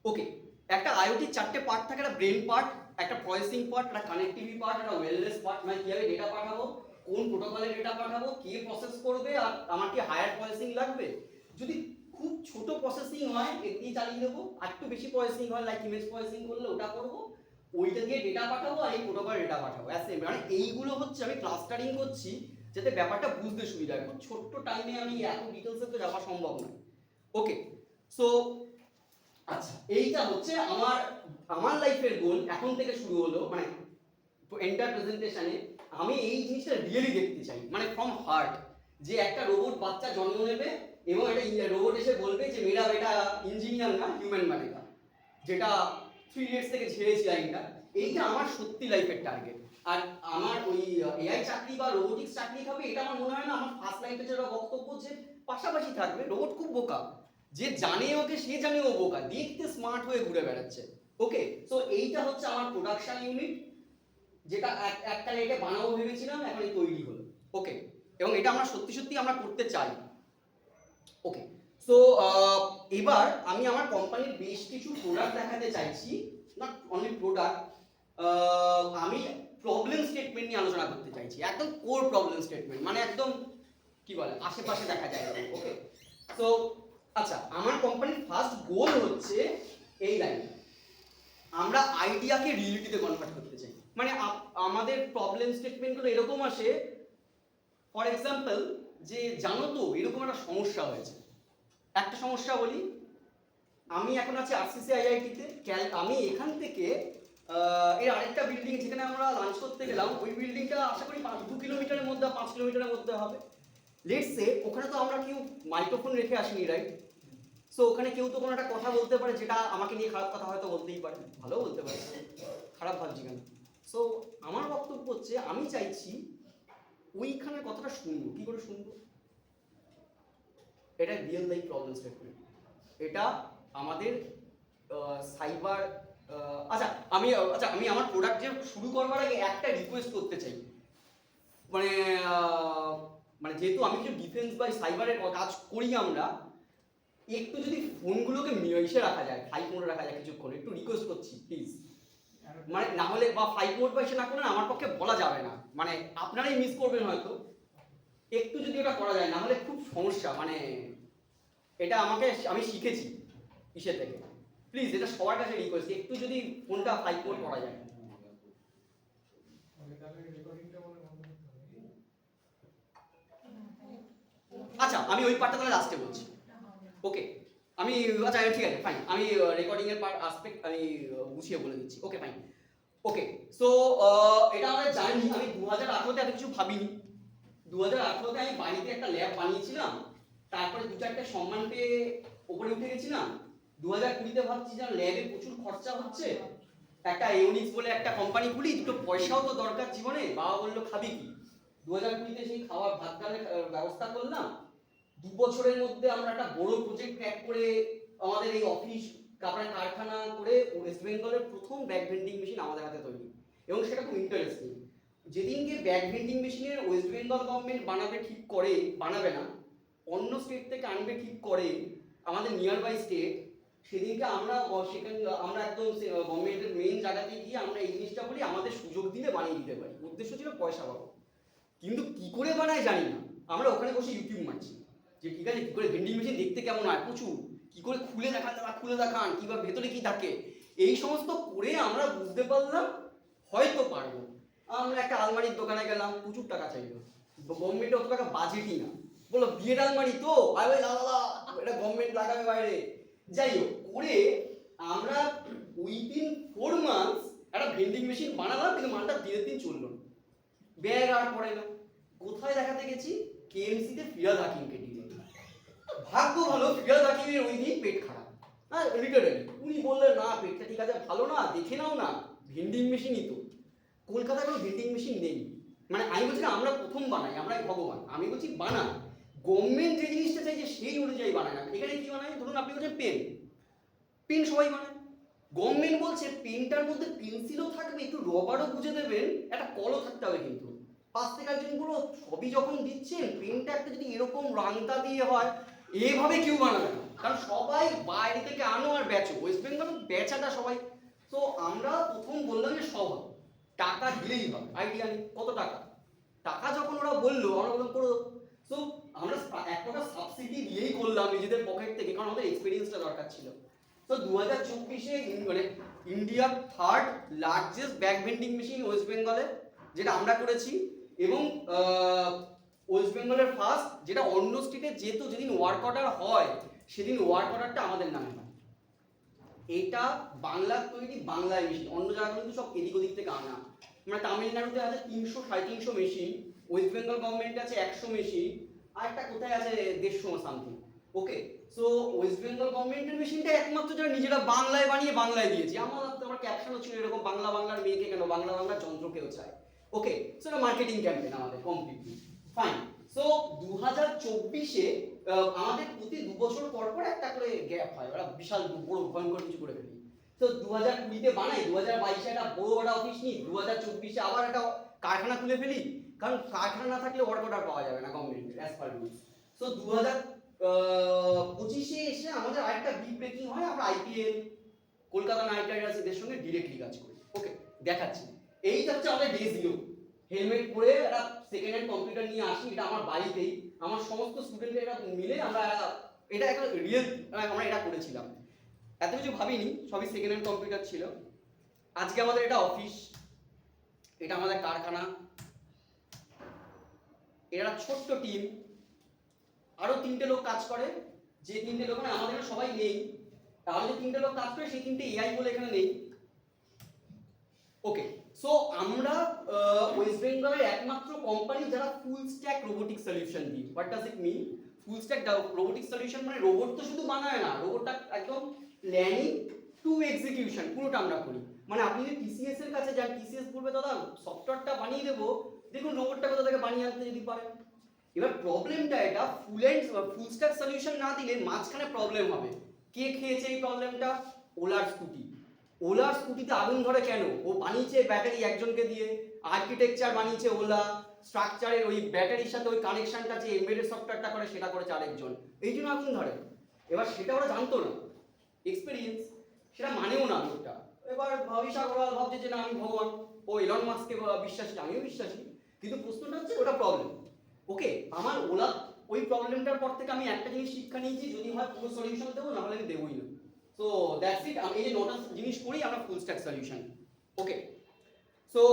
ওকে, একটা আইওটির 4টে পার্ট থাকে, একটা ব্রেন পার্ট, একটা প্রসেসিং পার্ট, একটা কানেক্টিভিটি পার্ট, একটা ওয়েলনেস পার্ট, মানে কিভাবে ডেটা পাঠাবো, কোন প্রোটোকলে ডেটা পাঠাবো, কে প্রসেস করবে, আর আমার কি হায়ার প্রসেসিং লাগবে। যদি খুব ছোট প্রসেসিং হয় এটি চালিয়ে দেবো, আর একটু বেশি প্রসেসিং হয় লাইক ইমেজ প্রসেসিং করলে ওটা করবো, ওইটা দিয়ে ডেটা পাঠাবো, আর এই প্রোটোকলে ডেটা পাঠাবো। মানে এইগুলো হচ্ছে আমি ক্লাস্টারিং করছি, যাতে ব্যাপারটা বুঝতে সুবিধা হয়। খুব ছোট্ট টাইমে আমি এত ডিটেলসে তো যাওয়া সম্ভব নয়। ওকে, সো আচ্ছা, এইটা হচ্ছে আমার লাইফের গোল, এখন থেকে শুরু হলো, মানে এন্টার প্রেজেন্টেশনে আমি এই জিনিসটা রিয়েলি দেখতে চাই, মানে ফ্রম হার্ট, যে একটা রোবট বাচ্চা জন্ম নেবে এবং একটা রোবট এসে বলবে যে মেরা বেটা ইঞ্জিনিয়ার না হিউম্যান বানেগা, যেটা 3 Idiots থেকে ঝেড়েছি লাইনটা। এইটা আমার সত্যি লাইফের টার্গেট। আর আমার ওই এআই চাকরি বা রোবোটিক্স চাকরি হবে, এটা আমার মনে হয় না। আমার ফার্স্ট লাইফে যেটা বক্তব্য, যে পাশাপাশি থাকবে। রোবট খুব বোকা, যে জানে ওকে সে জানে ও বোকা, দেখতে স্মার্ট হয়ে ঘুরে বেড়াচ্ছে। ওকে, সো এইটা হচ্ছে আমার প্রোডাকশন ইউনিট, যেটা একটা রেটে বানাবো ভেবেছিলাম, এখন তৈরি হলো। ওকে, এবং এটা আমরা সত্যি আমরা করতে চাই। ওকে, সো এবার আমি আমার কোম্পানির বেশ কিছু প্রোডাক্ট দেখাতে চাইছি, নট অনলি প্রোডাক্ট। আমি প্রবলেম স্টেটমেন্ট নিয়ে আলোচনা করতে চাইছি, একদম কোর প্রবলেম স্টেটমেন্ট, মানে একদম কি বলে আশেপাশে দেখা যায়। ওকে, সো আচ্ছা, আমার কোম্পানির ফার্স্ট গোল হচ্ছে এই লাইন, আমরা আইডিয়াকে রিয়েলিটিতে কনভার্ট করতে চাই। মানে আমাদের প্রবলেম স্টেটমেন্টগুলো এরকম আসে, ফর এক্সাম্পল, যে জানো তো এরকম একটা সমস্যা হয়েছে। একটা সমস্যা বলি, আমি এখন আছি আরসিসি আইআইটিতে, আমি এখান থেকে এর আরেকটা বিল্ডিং যেখানে আমরা লাঞ্চ করতে গেলাম, ওই বিল্ডিংটা আশা করি 2 কিলোমিটারের মধ্যে, 5 কিলোমিটারের মধ্যে হবে। লেটস সে ওখানে তো আমরা কেউ মাইক্রোফোন রেখে আসিনি, রাইট? সো ওখানে কেউ তো কোনো একটা কথা বলতে পারে, যেটা আমাকে নিয়ে খারাপ কথা হয়তো বলতেই পারে, ভালো বলতে পারে, খারাপ ভাবছি কেন? সো আমার বক্তব্য হচ্ছে, আমি চাইছি ওইখানে কথাটা শুনবো। কি করে শুনবো? এটা রিয়েল লাইফ প্রবলেম স্টেটমেন্ট। এটা আমাদের সাইবার আমি আমার প্রোডাক্ট যে শুরু করবার আগে একটা রিকোয়েস্ট করতে চাই। মানে যেহেতু আমি কিছু ডিফেন্স বা সাইবারের কাজ করি, আমরা একটু যদি ফোনগুলোকে ইসে রাখা যায়, ফ্লাইট মোডে রাখা যায় কিছুক্ষণ, একটু রিকোয়েস্ট করছি প্লিজ। মানে না হলে বা ফ্লাইট মোড বা ইসে না করলে আমার পক্ষে বলা যাবে না, মানে আপনারাই মিস করবেন হয়তো। একটু যদি এটা করা যায়, না হলে খুব সমস্যা। মানে এটা আমি শিখেছি ইসে থেকে। প্লিজ এটা সবার কাছে রিকোয়েস্ট, একটু যদি ফোনটা ফ্লাইট মোড করা যায়। আচ্ছা, আমি ওই পার্টটা তাহলে লাস্টে বলছি। ওকে, আচ্ছা ঠিক আছে, ফাইন। আমি রেকর্ডিং এর পার্ট আসপেক্ট আমি গুছিয়ে বলে দিচ্ছি। ওকে, ফাইন। ওকে, সো এটা আমরা জানি, আমি 2018তে এত কিছু ভাবিনি। 2018তে আমি বাড়িতে একটা ল্যাব বানিয়েছিলাম, তারপরে 2-4টে সম্মান পেয়ে উপরে উঠে গেছিলাম। 2020তে ভাবছি যে ল্যাবে প্রচুর খরচা হচ্ছে, একটা ইউনিক্স বলে একটা কোম্পানি খুলি, দুটো পয়সাও তো দরকার জীবনে। বাবা বললো খাবি কি? 2020তে সেই খাওয়ার ভাত ডালের ব্যবস্থা করলাম। 2 বছরের মধ্যে আমরা একটা বড় প্রজেক্ট ক্র্যাক করে আমাদের এই অফিস কাপড়ের কারখানা করে ওয়েস্ট বেঙ্গলের প্রথম ব্যাগ ভেন্ডিং মেশিন আমাদের হাতে তৈরি। এবং সেটা খুব ইন্টারেস্টিং, যেদিনকে ব্যাগ ভেন্ডিং মেশিনের ওয়েস্ট বেঙ্গল গভর্নমেন্ট বানাবে না, অন্য স্টেট থেকে আনবে ঠিক করে, আমাদের নিয়ার বাই স্টেট, সেদিনকে আমরা একদম গভর্নমেন্টের মেইন জায়গাতে গিয়ে আমরা এই জিনিসটা বলি, আমাদের সুযোগ দিলে বানিয়ে দিতে পারি। উদ্দেশ্য ছিল পয়সা পাবো, কিন্তু কি করে বানায় জানি না। আমরা ওখানে বসে ইউটিউব মারছি যে ঠিক আছে, কি করে ভেন্ডিং মেশিন দেখতে কেমন হয়, প্রচুর, কি করে খুলে দেখান কিংবা ভেতরে কি থাকে, এই সমস্ত করে আমরা বুঝতে পারলাম হয়তো পারবো। আমরা একটা আলমারির দোকানে গেলাম, প্রচুর টাকা চাইলো, গভর্নমেন্টে অত টাকা বাজেটই না। বললো বিয়ের আলমারি তো, এটা গভর্নমেন্ট লাগাবে বাইরে। যাই হোক করে আমরা উইদিন 4 মান্থস একটা ভেন্ডিং মেশিন বানালাম, কিন্তু মালটা দিনের দিন চললো না, ব্যাগ আর পড়ে না। কোথায় দেখাতে গেছি? কেএমসিতে ফিরাদ হাকিমকে দিয়ে। ভাগ্য ভালো, ফিরাদ হাকিমের ওই দিন পেট খারাপ, হ্যাঁ লিটারেলি। উনি বললেন না পেটটা ঠিক আছে, ভালো না, দেখে নাও না, ভেন্ডিং মেশিনই তো। কলকাতায় কোনো ভেন্ডিং মেশিন নেই। মানে আমি বলছি না আমরা প্রথম বানাই, আমরাই ভগবান। আমি বলছি বানাই, গভর্নমেন্ট যে জিনিসটা চাইছে সেই অনুযায়ী বানায় না। এখানে কি বানায়? ধরুন আপনি বলছেন পেন সবাই বানায়। গভর্নমেন্ট বলছে পেনটার মধ্যে পেন্সিলও থাকবে, একটু রবারও বুঝে দেবেন, একটা কলও থাকতে হবে। কিন্তু পাশ থেকে একজন বলল সবই যখন দিচ্ছেন, পেনটা একটা যদি এরকম রাংতা দিয়ে হয়, এইভাবে কেউ বানাবে না, কারণ সবাই বাইরে থেকে আনো আর বেচো। ওয়েস্ট বেঙ্গল বেচাটা সবাই। তো আমরা প্রথম বললাম যে সব হবে, টাকা দিলেই হবে। আইডিয়া নেই কত টাকা। টাকা যখন ওরা বললো, আমরা বললাম করো। তো আমরা এক টাকা সাবসিডি দিয়েই করলাম নিজেদের পকেট থেকে, কারণ আমাদের এক্সপিরিয়েন্সটা দরকার ছিল। তো 2024-এ মানে ইন্ডিয়ার 3rd largest bag vending machine West বেঙ্গলে, যেটা আমরা করেছি। এবং ওয়েস্ট বেঙ্গলের ফার্স্ট, যেটা অন্য স্টেটে যেহেতু যেদিন ওয়ার্ক অর্ডার হয় সেদিন ওয়ার্ক অর্ডারটা আমাদের নামে হয়। এটা বাংলার তৈরি, বাংলায় মেশিন, অন্য জায়গাগুলো কিন্তু সব এদিক ওদিক থেকে আনা। মানে তামিলনাড়ুতে আছে 300-350 মেশিন, ওয়েস্ট বেঙ্গল গভর্নমেন্টে আছে 100 মেশিন, আর একটা কোথায় আছে 150 সামথিং। ওকে, সো ওয়েস্ট বেঙ্গল গভর্নমেন্টের মেশিনটা একমাত্র যারা নিজেরা বাংলায় বানিয়ে বাংলায় দিয়েছি। আমার ক্যাপশনও ছিল এরকম, বাংলার মেয়েকে কেন, বাংলার যন্ত্রকেও চায়। ওকে, সো এটা মার্কেটিং ক্যাম্পেইন আমাদের কমপ্লিটলি ফাইন। সো 2024-এ আমাদের প্রতি 2 বছর পর পর একটা করে গ্যাপ হয়, ওরা বিশাল বড় ভয়ঙ্কর কিছু করে ফেলি। তো 2020-তে বানাই, 2022-এ একটা বড় একটা অফিস নিই, 2024-এ আবার একটা কারখানা খুলে ফেলি, কারণ কারখানা না থাকলে ওয়ার্ক অর্ডার পাওয়া যাবে না government as per rules. So 2025-এ এসে আমাদের আরেকটা বিগ ব্রেকিং হয়, আমরা আইপিএল কলকাতা নাইট রাইডার্সের সঙ্গে ডিরেক্টলি কাজ করি। ওকে, দেখাচ্ছি। এইটা হচ্ছে আমাদের ডে 0। হেলমেট পরে একটা সেকেন্ড হ্যান্ড কম্পিউটার নিয়ে আসি, এটা আমার বাড়িতেই, আমার সমস্ত স্টুডেন্টরা এটা মিলে আমরা এটা একটা রিয়েল, আমরা এটা করেছিলাম। এত কিছু ভাবিনি, সবই সেকেন্ড হ্যান্ড কম্পিউটার ছিল। আজকে আমাদের এটা অফিস, এটা আমাদের কারখানা, এটা ছোট্ট টিম, আরো 3টে লোক কাজ করে। যে 3টে লোক, মানে আমাদের এখানে সবাই নেই, তাহলে যে 3টে লোক কাজ করে সেই 3টে এআই বলে এখানে নেই। ওকে, সো আমরা ওয়েস্ট বেঙ্গলের একমাত্র কোম্পানি যারা ফুল স্ট্যাক রোবোটিক সলিউশন দিই। What does it mean? Full stack robotic solution মানে রোবট তো শুধু বানায় না, রোবটটা একদম প্ল্যানিং টু এক্সিকিউশন পুরোটা আমরা করি। মানে আপনি যদি টিসিএস এর কাছে যান, টিসিএস বলবে দাদা সফটওয়্যারটা বানিয়ে দেবো, দেখুন রোবটটা কোথা থেকে বানিয়ে আনতে যদি পারেন। এবার প্রবলেমটা এটা, ফুল স্ট্যাক সলিউশন না দিলে মাঝখানে প্রবলেম হবে। কে খেয়েছে এই প্রবলেমটা? ওলার স্কুটি। ওলার স্কুটিতে আগুন ধরে কেন? ও বানিয়েছে ব্যাটারি একজনকে দিয়ে, আর্কিটেকচার বানিয়েছে ওলা, স্ট্রাকচারের ওই ব্যাটারির সাথে ওই কানেকশনটা যে এমবেডেড সফটওয়্যারটা করে সেটা করেছে আরেকজন, এই জন্য আগুন ধরে। এবার সেটা ওরা জানতো না, এক্সপেরিয়েন্স, সেটা মানেও না লোকটা। এবার ভবিষ্যৎ আগরওয়াল ভাবছে যে না আমি ভগবান, ও এলন মাস্ককে বিশ্বাসী, আমিও বিশ্বাসী, কিন্তু প্রশ্নটা হচ্ছে ওটা প্রবলেম। ওকে, আমার ওলা ওই প্রবলেমটার পর থেকে আমি একটা জিনিস শিক্ষা নিয়েছি, যদি হয় পুরো সলিউশন দেবো, না হলে আমি দেবোই না। So that's it. আমি এই যে 9টা জিনিস করি আমরা ফুল স্ট্যাক সলিউশন। ওকে, সো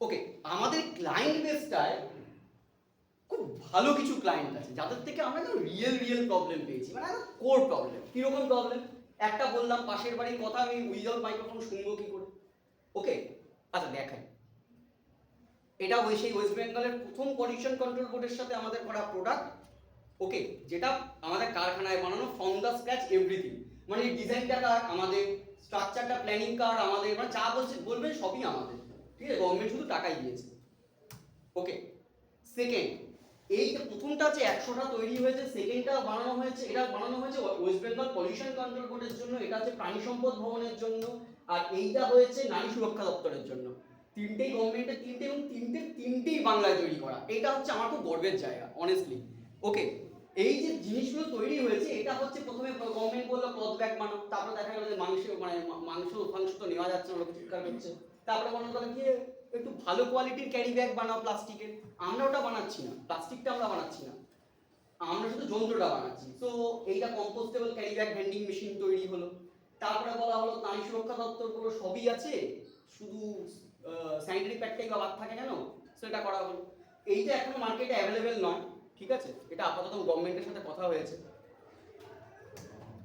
ওকে, আমাদের ক্লায়েন্ট বেসটায় খুব ভালো কিছু ক্লায়েন্ট আছে যাদের থেকে আমরা রিয়েল প্রবলেম পেয়েছি, মানে কোর প্রবলেম। কিরকম প্রবলেম? একটা বললাম পাশের বাড়ির কথা, আমি উইদাউট মাইক্রোফোন শুনবো কি করে? ওকে, আচ্ছা দেখাই। এটা সেই ওয়েস্ট বেঙ্গলের প্রথম পলিউশন কন্ট্রোল বোর্ডের সাথে আমাদের করা প্রোডাক্ট। ওকে, যেটা আমাদের কারখানায় বানানো ফ্রম দ্য স্ক্র্যাচ এভরিথিং, মানে ডিজাইনটা আমাদের, স্ট্রাকচারটা প্ল্যানিং কার আমাদের, মানে যা বলবেন সবই আমাদের, ঠিক আছে? গভর্নমেন্ট শুধু টাকাই দিয়েছে। ওকে, সেকেন্ড, এই যে প্রথমটা আছে 100টা তৈরি হয়েছে, সেকেন্ডটা বানানো হয়েছে, এটা বানানো হয়েছে ওয়েস্ট বেঙ্গল পলিউশন কন্ট্রোল বোর্ডের জন্য, এটা হচ্ছে প্রাণী সম্পদ ভবনের জন্য, আর এইটা হয়েছে নারী সুরক্ষা দপ্তরের জন্য। তিনটেই গভর্নমেন্টের, তিনটে, এবং তিনটেই বাংলায় তৈরি করা। এটা হচ্ছে আমার খুব গর্বের জায়গা অনেস্টলি। ওকে, এই যে জিনিসগুলো তৈরি হয়েছে, এটা হচ্ছে প্রথমে গভর্নমেন্ট বললো ক্লথ ব্যাগ বানাও, তারপরে দেখা গেল যে মাংস তো নেওয়া যাচ্ছে না, লোক চিৎকার করছে। তারপরে মনে করেন কি একটু ভালো কোয়ালিটির ক্যারি ব্যাগ বানাও প্লাস্টিকের, আমরা ওটা বানাচ্ছি না, প্লাস্টিকটা আমরা বানাচ্ছি না, আমরা শুধু যন্ত্রটা বানাচ্ছি। তো এইটা compostable carry bag vending machine তৈরি হলো। তারপরে বলা হলো নারী সুরক্ষা দপ্তর গুলো সবই আছে, শুধু স্যানিটারি প্যাডটাই বা বাদ থাকে কেন, সেটা করা হলো। এইটা এখনো মার্কেটে অ্যাভেলেবেল নয়, ঠিক আছে? এটা আপাতত গভর্নমেন্টের সাথে কথা হয়েছে।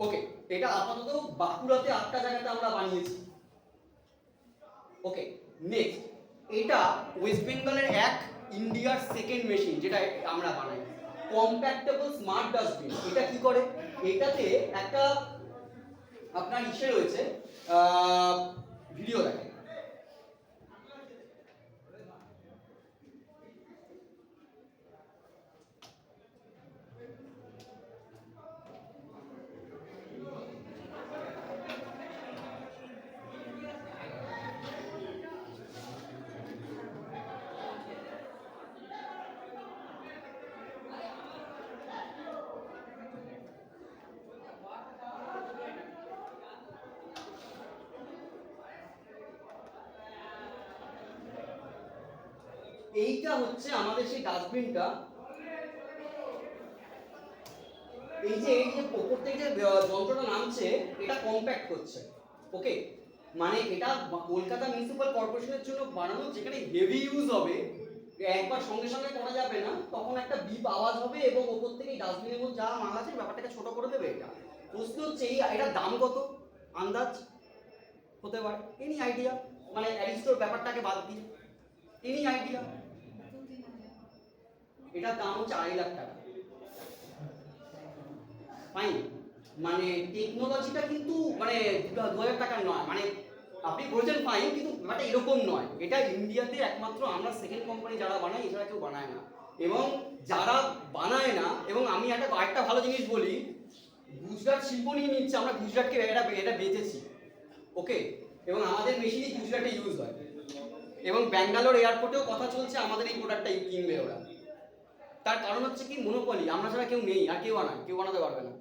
ওকে, এটা আপাতত বাঁকুড়াতে 8টা জায়গাতে আমরা বানিয়েছি। ওকে, নেক্সট, এটা ওয়েস্ট বেঙ্গলের ইন্ডিয়ার সেকেন্ড মেশিন যেটা আমরা বানাই, কম্প্যাক্টেবল স্মার্ট ডাস্টবিন। এটা কি করে? এটাতে একটা আপনার ইসে রয়েছে, ভিডিও দেখেন। এইটা হচ্ছে আমাদের সেই ডাস্টবিনটা। এই যে উপর থেকে যে যন্ত্রটা নামছে, এটা কম্প্যাক্ট করছে। ওকে, মানে এটা কলকাতা মিউনিসিপাল কর্পোরেশনের জন্য বানানো, যেখানে হেভি ইউজ হবে, একবার সঙ্গে সঙ্গে করা যাবে না, তখন একটা বিপ আওয়াজ হবে এবং ওপর থেকে ডাস্টবিনের মধ্যে যা মাল আছে ব্যাপারটাকে ছোট করে দেবে। এটা প্রশ্ন হচ্ছে এটার দাম কত আন্দাজ হতে পারে? Any idea? মানে অ্যারিস্টোর ব্যাপারটাকে বাদ দিয়ে এনি আইডিয়া? এটার দাম হচ্ছে 2.5 লাখ টাকা। ফাইন, মানে টেকনোলজিটা কিন্তু মানে 2000 টাকার নয়, মানে আপনি বলছেন ফাইন, কিন্তু ব্যাপারটা এরকম নয়। এটা ইন্ডিয়াতে একমাত্র আমরা সেকেন্ড কোম্পানি যারা বানাই, এছাড়া কেউ বানায় না। এবং যারা বানায় না, এবং আমি একটা ভালো জিনিস বলি, গুজরাট শিল্প নিয়ে নিচ্ছে, আমরা গুজরাটকে এটা বেচেছি। ওকে, এবং আমাদের মেশিনই গুজরাটে ইউজ হয়, এবং ব্যাঙ্গালোর এয়ারপোর্টেও কথা চলছে আমাদের এই প্রোডাক্টটা কিনবে ওরা। তার কারণ হচ্ছে কি, মনোপলি, আমরা ছাড়া কেউ নেই, আর কেউ বানায়, কেউ বানাতে পারবে না,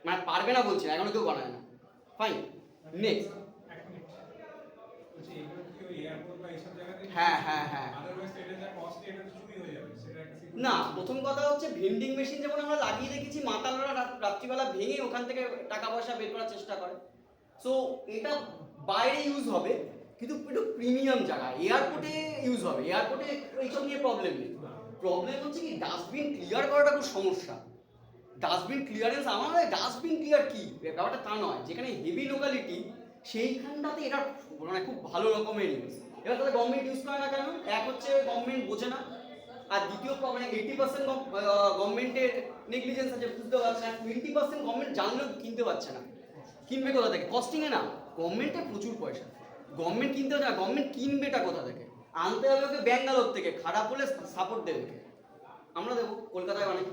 মানে পারবে না বলছি না, এখনো কেউ বানায় না। Fine, next. হ্যাঁ, না, প্রথম কথা হচ্ছে ভেন্ডিং মেশিন যেমন আমরা লাগিয়ে রেখেছি, মাতালরা রাত্রিবেলা ভেঙে ওখান থেকে টাকা পয়সা বের করার চেষ্টা করে। সো এটা বাইরে ইউজ হবে, কিন্তু একটু প্রিমিয়াম জায়গা, এয়ারপোর্টে ইউজ হবে। এয়ারপোর্টে এইসব নিয়ে প্রবলেম নেই। প্রবলেম হচ্ছে কি ডাস্টবিন ক্লিয়ার করাটা খুব সমস্যা। ডাস্টবিন ক্লিয়ারেন্স, আমার ডাস্টবিন ক্লিয়ার কি ব্যাপারটা তা নয়, যেখানে হেভি লোকালিটি সেইখানটাতে এটা মানে খুব ভালো রকমের ইউজ। এবার তাহলে গভর্নমেন্ট ইউজ করে না কেন? এক হচ্ছে গভর্নমেন্ট বোঝে না, আর দ্বিতীয় মানে 80% গভর্নমেন্টের নেগলিজেন্স আছে, বুঝতে পারছে না। 20% গভর্নমেন্ট জানলেও কিনতে পারছে না। কিনবে কোথা থেকে? কস্টিংয়ে না, গভর্নমেন্টের প্রচুর পয়সা, গভর্নমেন্ট কিনতে হচ্ছে না, গভর্নমেন্ট কিনবেটা কোথা থেকে? আনতে হবে ওকে ব্যাঙ্গালোর থেকে, খারাপ হলে সাপোর্ট দেবে কে? আমরা দেবো, কলকাতায় বানাই।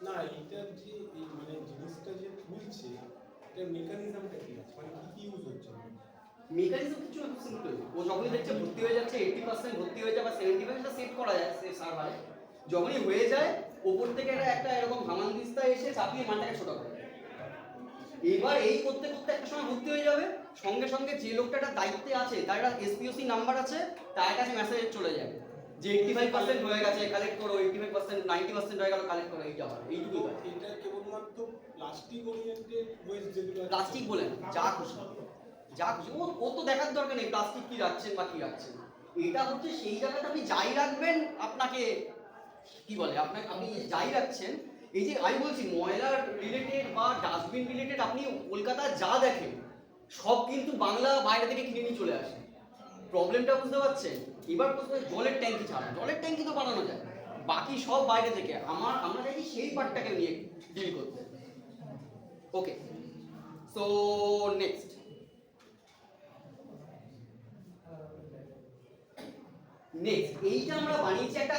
না, এটা যে এই মানে জিনিসটা যে খুলছে, এটার মেকানিজমটা কি আছে, মানে কি ইউজ হচ্ছে? মেকানিজম কিছু না, খুব সিম্পল। ও যখনই দেখছে ভর্তি হয়ে যাচ্ছে, 80% ভর্তি হয়ে যায় বা 70% সেট করা যায় সে সার্ভারে, যখনই হয়ে যায় ওপর থেকে একটা এরকম হামানদিস্তা এসে চাপিয়ে মানটাকে ছোট করে দেয়। এবার এই করতে করতে একটা সময় ভর্তি হয়ে যাবে, সঙ্গে সঙ্গে যে লোকটা একটা দায়িত্বে আছে তার একটা এসপিওসি নাম্বার আছে, তার কাছে মেসেজ চলে যাবে যে 85% হয়ে গেছে, কালেক্ট করো। 85% 90% হয়ে গেল, কালেক্ট করো। এইটা হবে, এইটুকু কাজ। এটা কেবলমাত্র প্লাস্টিক ওরিয়েন্টেড ওয়েস্ট যেগুলো আছে, প্লাস্টিক বলে না, যা খুশি যা খুশি, ও তো দেখার দরকার নেই প্লাস্টিক কি রাখছেন বা কি রাখছেন। এটা হচ্ছে সেই জায়গাটা আপনি যাই রাখবেন, আপনাকে কি বলে, আপনাকে আপনি যাই রাখছেন, এই যে আমি বলছি ময়লার রিলেটেড বা ডাস্টবিন রিলেটেড আপনি কলকাতায় যা দেখেন সব কিন্তু বাংলা বাইরে থেকে কিনে নিয়ে চলে আসে। প্রবলেমটা বুঝতে পারছেন? এবার প্রশ্ন জলের ট্যাঙ্কি ছাড়া, জলের ট্যাঙ্কি তো বানানো যায়, বাকি সব বাইরে থেকে। আমরা চাইছি সেই পার্টটাকে নিয়ে ডিল করতে। ওকে, সো নেক্সট, এইটা আমরা বানিয়েছি একটা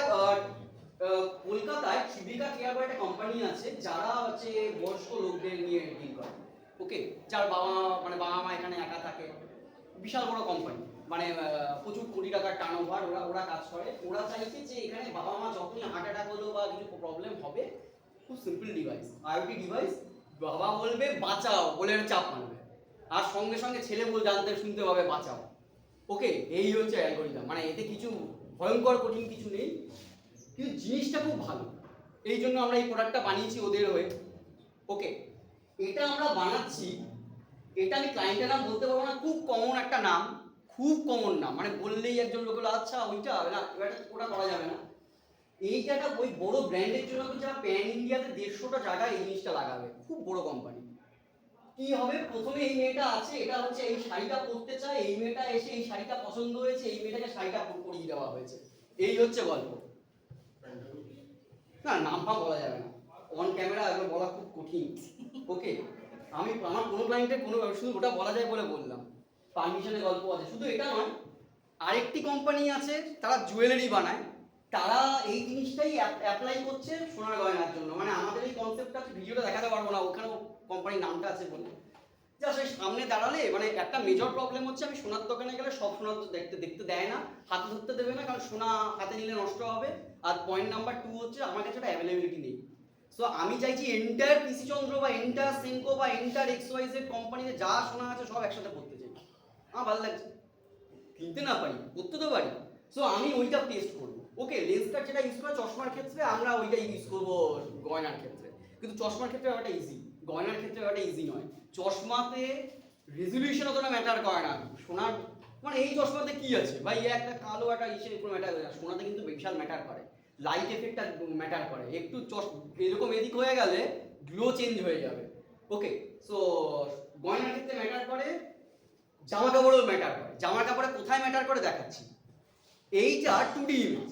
কলকাতায় শিবিকা কেয়ার বলে একটা কোম্পানি আছে, যারা হচ্ছে বয়স্ক লোকদের নিয়ে ডিল করে। ওকে, যার বাবা মা এখানে একা থাকে, বিশাল বড় কোম্পানি, মানে প্রচুর কোটি টাকার টার্নওভার। ওরা কাজ করে। ওরা চাইছে যে এখানে বাবা মা যখনই হার্ট অ্যাটাক হলো বা কিছু প্রবলেম হবে, খুব সিম্পল ডিভাইস, আইওটি ডিভাইস, বাবা বলবে বাঁচাও বলে চাপ মারবে, আর সঙ্গে সঙ্গে ছেলে জানতে শুনতে হবে বাঁচাও। ওকে, এই হচ্ছে অ্যালগরিদম। মানে এতে কিছু ভয়ঙ্কর কঠিন কিছু নেই, কিন্তু জিনিসটা খুব ভালো। এই জন্য আমরা এই প্রোডাক্টটা বানিয়েছি ওদের হয়ে। ওকে, এটা আমরা বানাচ্ছি, এটা আমি ক্লায়েন্টের নাম বলতে পারবো না, খুব কমন একটা নাম, খুব কমন নাম, মানে বললেই একজন লোক হলো আচ্ছা ওইটা হবে না, ওটা করা যাবে না। এইটা একটা ওই বড় ব্র্যান্ডের জন্য, যারা প্যান ইন্ডিয়াতে 150টা জায়গায় এই জিনিসটা লাগাবে, খুব বড় কোম্পানি। কি হবে, প্রথমে এই মেয়েটা আছে, এটা হচ্ছে এই শাড়িটা পরতে চায়, এই মেয়েটা এসে এই শাড়িটা পছন্দ হয়েছে, এই মেয়েটাকে শাড়িটা পরিয়ে দেওয়া হয়েছে, এই হচ্ছে গল্প। না, নামটা বলা যাবে না অন ক্যামেরা, এগুলো বলা খুব কঠিন। ওকে, আমার কোনো ক্লায়েন্টের কোনো, শুধু ওটা বলা যায় বলে বললাম, পারমিশনের গল্প আছে। শুধু এটা নয়, আরেকটি কোম্পানি আছে, তারা জুয়েলারি বানায়, তারা এই জিনিসটাই অ্যাপ্লাই করছে সোনার গয়নার জন্য। মানে আমাদের এই কনসেপ্টটা, ভিডিওটা দেখাতে পারবো না, ওখানেও কোম্পানির নামটা আছে বলে, যে আসলে সামনে দাঁড়ালে মানে একটা মেজর প্রবলেম হচ্ছে, আমি সোনার দোকানে গেলে সব সোনার দেখতে দেয় না, হাতে ধরতে দেবে না, কারণ সোনা হাতে নিলে নষ্ট হবে। আর পয়েন্ট নাম্বার 2 হচ্ছে আমার কাছে একটা অ্যাভেলেবিলিটি নেই। সো আমি চাইছি এন্টায়ার পিসি চন্দ্র বা এন্টায়ার সেনকো বা এন্টায়ার এক্সওয়াইজেড কোম্পানিতে যা সোনা আছে সব একসাথে করতে চাই। আমার ভালো লাগছে, কিনতে না পারি, করতে তো পারি। সো আমি ওইটা টেস্ট করবো। ওকে, লেন্সটা যেটা ইউজ করে চশমার ক্ষেত্রে, আমরা ওইটা ইউজ করবো গয়নার ক্ষেত্রে। কিন্তু চশমার ক্ষেত্রে ব্যাপারটা ইজি, গয়নার ক্ষেত্রে ব্যাপারটা ইজি নয়। চশমাতে রেজলিউশন অতটা ম্যাটার করে না। সোনার মানে এই চশমাতে কি আছে ভাই, একটা কালো একটা ইসের কোনো ম্যাটার করে না, সোনাতে কিন্তু বিশাল ম্যাটার করে, লাইট এফেক্টটা ম্যাটার করে। একটু এরকম এদিক হয়ে গেলে গ্লো চেঞ্জ হয়ে যাবে। ওকে, সো গয়নার ক্ষেত্রে ম্যাটার করে, জামা কাপড়েও ম্যাটার করে। জামা কাপড়ে কোথায় ম্যাটার করে দেখাচ্ছি, এইটা 2D ইমেজ।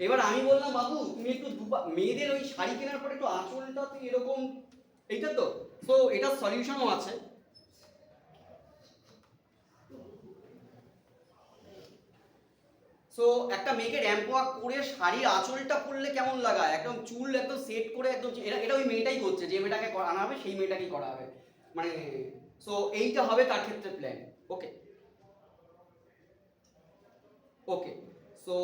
এবার আমি বললাম বাবু তুমি একটু মেয়েদের ওই শাড়ি কেনার পরে একটু আঁচলটা এরকম, এইটা তো, তো এটার সলিউশনও আছে। সো একটা মেয়েকে র্যাম্প ওয়াক করে শাড়ির আঁচলটা পরলে কেমন লাগায়, একদম চুল একদম সেট করে একদম, এটা ওই মেয়েটাই করছে, যে মেয়েটাকে আনা হবে সেই মেয়েটাকেই করা হবে। মানে সো এইটা হবে তার ক্ষেত্রে প্ল্যান। ওকে, ওকে, সো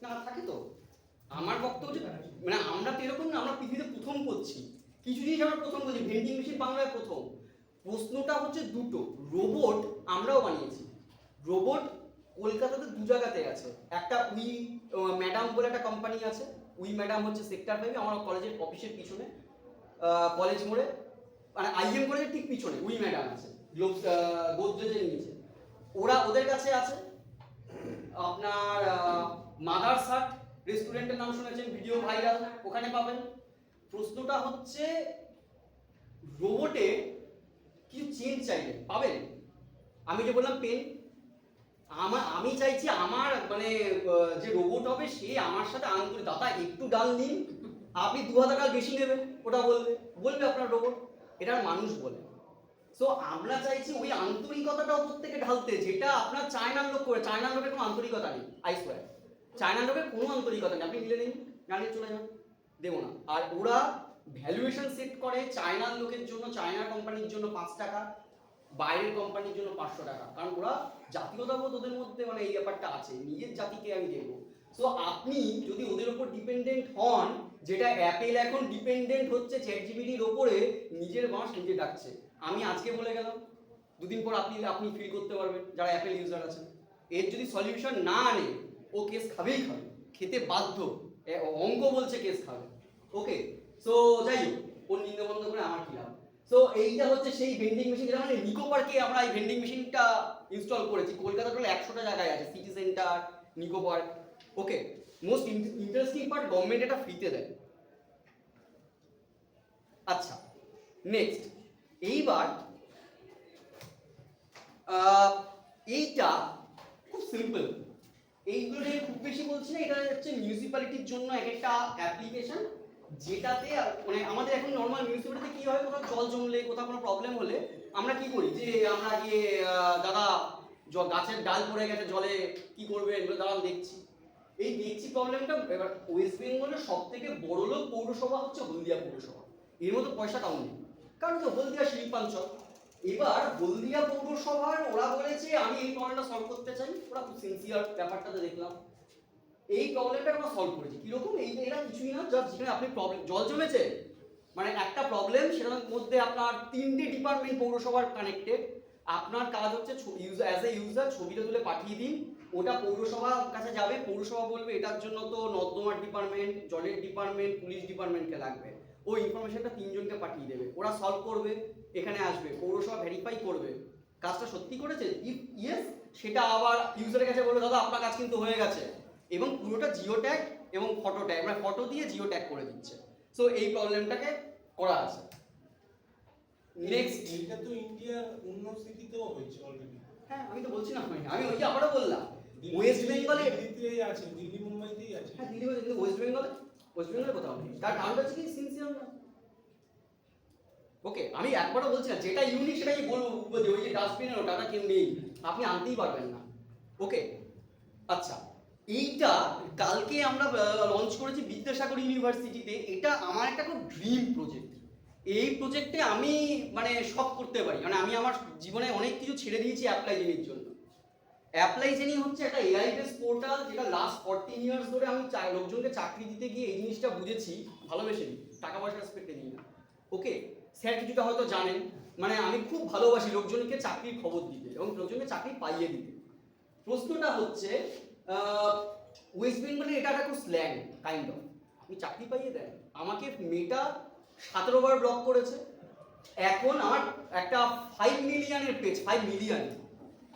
না থাকে তো। আমার বক্তব্য মানে আমরা তো এরকম না, আমরা পৃথিবীতে প্রথম করছি, কিছু জিনিস জিনিস আমরা প্রথম বলছি, ভেন্ডিং মেশিন বাংলায় প্রথম। প্রশ্নটা হচ্ছে দুটো, রোবট আমরাও বানিয়েছি। রোবট কলকাতাতে দু জায়গাতে আছে, একটা উই ম্যাডাম বলে একটা কোম্পানি আছে, উই ম্যাডাম হচ্ছে সেক্টর 5 আমার কলেজের অফিসের পিছনে, কলেজ মোড়ে, মানে আইএম কলেজের ঠিক পিছনে উই ম্যাডাম আছে, গোদরেজের নিচে। ওদের কাছে আছে। আপনার মাদার সার্ট রেস্টুরেন্টের নাম শুনেছেন, ভিডিও ভাইরাল, ওখানে পাবেন। প্রশ্নটা হচ্ছে রোবটে কিছু চেঞ্জ চাইলে পাবেন। আমি যে বললাম পেন, আমি চাইছি আমার মানে যে রোবট হবে সে আমার সাথে আন্তরিক, দাদা একটু ডাল নিন, আপনি 2000 টাকা বেশি নেবেন, ওটা বলবে আপনার রোবট, এটা মানুষ বলে। সো আমরা চাইছি ওই আন্তরিকতাটা ওপর থেকে ঢালতে, যেটা আপনার চায়নার লোক করে। চায়নার লোকের কোনো আন্তরিকতা নেই, আই সোয়ার, চায়নার লোকের কোনো আন্তরিকতা নেই। আপনি নিলে নিন, জানিয়ে চলে যান, দেবো না। আর ওরা ভ্যালুয়েশন সেট করে চায়নার লোকের জন্য, চায়নার কোম্পানির জন্য 5 টাকা, বাইরের কোম্পানির জন্য 500 টাকা, কারণ ওরা জাতীয়তাবোধ ওদের মধ্যে, মানে এই ব্যাপারটা আছে, নিজের জাতিকে আমি দেখবো। সো আপনি যদি ওদের উপর ডিপেন্ডেন্ট হন, যেটা অ্যাপেল এখন ডিপেন্ডেন্ট হচ্ছে চ্যাটজিপিটির ওপরে, নিজের বাঁশ নিজে ডাকছে। আমি আজকে বলে গেলাম, দুদিন পর আপনি ফিল করতে পারবেন যারা অ্যাপেল ইউজার আছেন। এর যদি সলিউশন না আনে, ও কেস খাবেই খাবে, খেতে বাধ্য, অঙ্ক বলছে কেস খাবে। ওকে, সো যাই হোক, ওর নিন্দে বন্ধ করে আমার কি লাভ। সো এইটা হচ্ছে সেই ভেন্ডিং মেশিন, যেটা মানে নিকো পার্কে আমরা এই ভেন্ডিং মেশিনটা ইনস্টল করেছি। কলকাতা টোটাল 100টা জায়গায় আছে, সিটি সেন্টার, নিকো পার্ক। ওকে, মোস্ট ইন্টারেস্টিং পার্ট, গভর্নমেন্ট এটা ফ্রিতে দেয়। আচ্ছা, নেক্সট, এইবার এইটা খুব সিম্পল, এইগুলো নিয়ে খুব বেশি বলছি না। এটা হচ্ছে মিউনিসিপ্যালিটির জন্য একটা অ্যাপ্লিকেশন, যেটাতে মানে আমাদের এখন নর্মাল মিউনিসিপ্যালিটিতে কি হয়, কোথাও জল জমলে, কোথাও কোনো প্রবলেম হলে আমরা কি করি, যে আমরা গিয়ে দাদা গাছের ডাল পড়ে গেছে জলে, কি করবে, এগুলো দাঁড়ান দেখছি। এই দেখছি প্রবলেমটা, এবার ওয়েস্ট বেঙ্গলের সব থেকে বড় লোক পৌরসভা হচ্ছে হলদিয়া পৌরসভা। এর মতো পয়সা কাউ নেই, কারণ তো হলদিয়া শিল্পাঞ্চল। এবার হলদিয়া পৌরসভার ওরা বলেছে আমি এই প্রবলেমটা সলভ করতে চাই, ওরা খুব সিনসিয়ার ব্যাপারটাতে দেখলাম। এই প্রবলেমটা আমরা সলভ করেছি কিরকম, এরা কিছুই না, জাস্ট যেখানে আপনি প্রবলেম, জল জমেছে মানে একটা প্রবলেম, সেটার মধ্যে আপনার 3টে ডিপার্টমেন্ট পৌরসভার কানেক্টেড। আপনার কাজ হচ্ছে অ্যাজ এ ইউজার ছবিটা তুলে পাঠিয়ে দিন, ওটা পৌরসভার কাছে যাবে, পৌরসভা বলবে এটার জন্য তো নর্দমার ডিপার্টমেন্ট, জলের ডিপার্টমেন্ট, পুলিশ ডিপার্টমেন্টকে লাগবে, ওই ইনফরমেশনটা 3জনকে পাঠিয়ে দেবে, ওরা সলভ করবে, এখানে আসবে, পৌরসভা ভেরিফাই করবে কাজটা সত্যি করেছে, ইফ ইয়েস সেটা আবার ইউজারের কাছে বলবে দাদা আপনার কাজ কিন্তু হয়ে গেছে, এবং পুরোটা জিও ট্যাগ এবং ফটো ট্যাগ, মানে ফটো দিয়ে জিও ট্যাগ করে দিচ্ছে। সো এই প্রবলেমটাকে করা আছে। নেক্সট, এটা তো ইন্ডিয়ার অন্য সিটিতেও হয়েছে অলরেডি। হ্যাঁ আমি তো বলছি না হয়নি, আমি ওই যে আবারও বললাম ওয়েস্ট বেঙ্গলে, দিল্লিতেই আছে, দিল্লি মুম্বাইতেই আছে। হ্যাঁ দিল্লি কিন্তু ওয়েস্ট বেঙ্গলে কোথাও নেই, তার কারণটা হচ্ছে কি সিনসিয়ার না। ওকে, আমি একবারও বলছি না, যেটা ইউনিক সেটাই বলবো, যে ওই যে ডাস্টবিনের ওটা কেউ নেই, আপনি আনতেই পারবেন না। ওকে, আচ্ছা, এইটা কালকে আমরা লঞ্চ করেছি বিদ্যাসাগর ইউনিভার্সিটিতে। এটা আমার একটা খুব ড্রিম প্রজেক্ট। এই প্রজেক্টে আমি মানে সব করতে পারি, মানে আমি আমার জীবনে অনেক কিছু ছেড়ে দিয়েছি অ্যাপ্লাই জেনির জন্য। অ্যাপ্লাই জেনি হচ্ছে একটা এআই বেস পোর্টাল, যেটা লাস্ট 14 ইয়ার্স ধরে আমি লোকজনকে চাকরি দিতে গিয়ে এই জিনিসটা বুঝেছি, ভালোবেসে দিই, টাকা পয়সা রেসপেক্টে দিই না। ওকে, স্যার কিছুটা হয়তো জানেন, মানে আমি খুব ভালোবাসি লোকজনকে চাকরির খবর দিতে এবং লোকজনকে চাকরি পাইয়ে দিতে। প্রশ্নটা হচ্ছে ওয়েস্ট বেঙ্গলে এটা একটা খুব স্ল্যাং কাইন্ড অফ, আপনি চাকরি পাইয়ে দেন। আমাকে মেটা 17 বার ব্লক করেছে, এখন আমার একটা 5 মিলিয়নের পেজ, 5 মিলিয়ন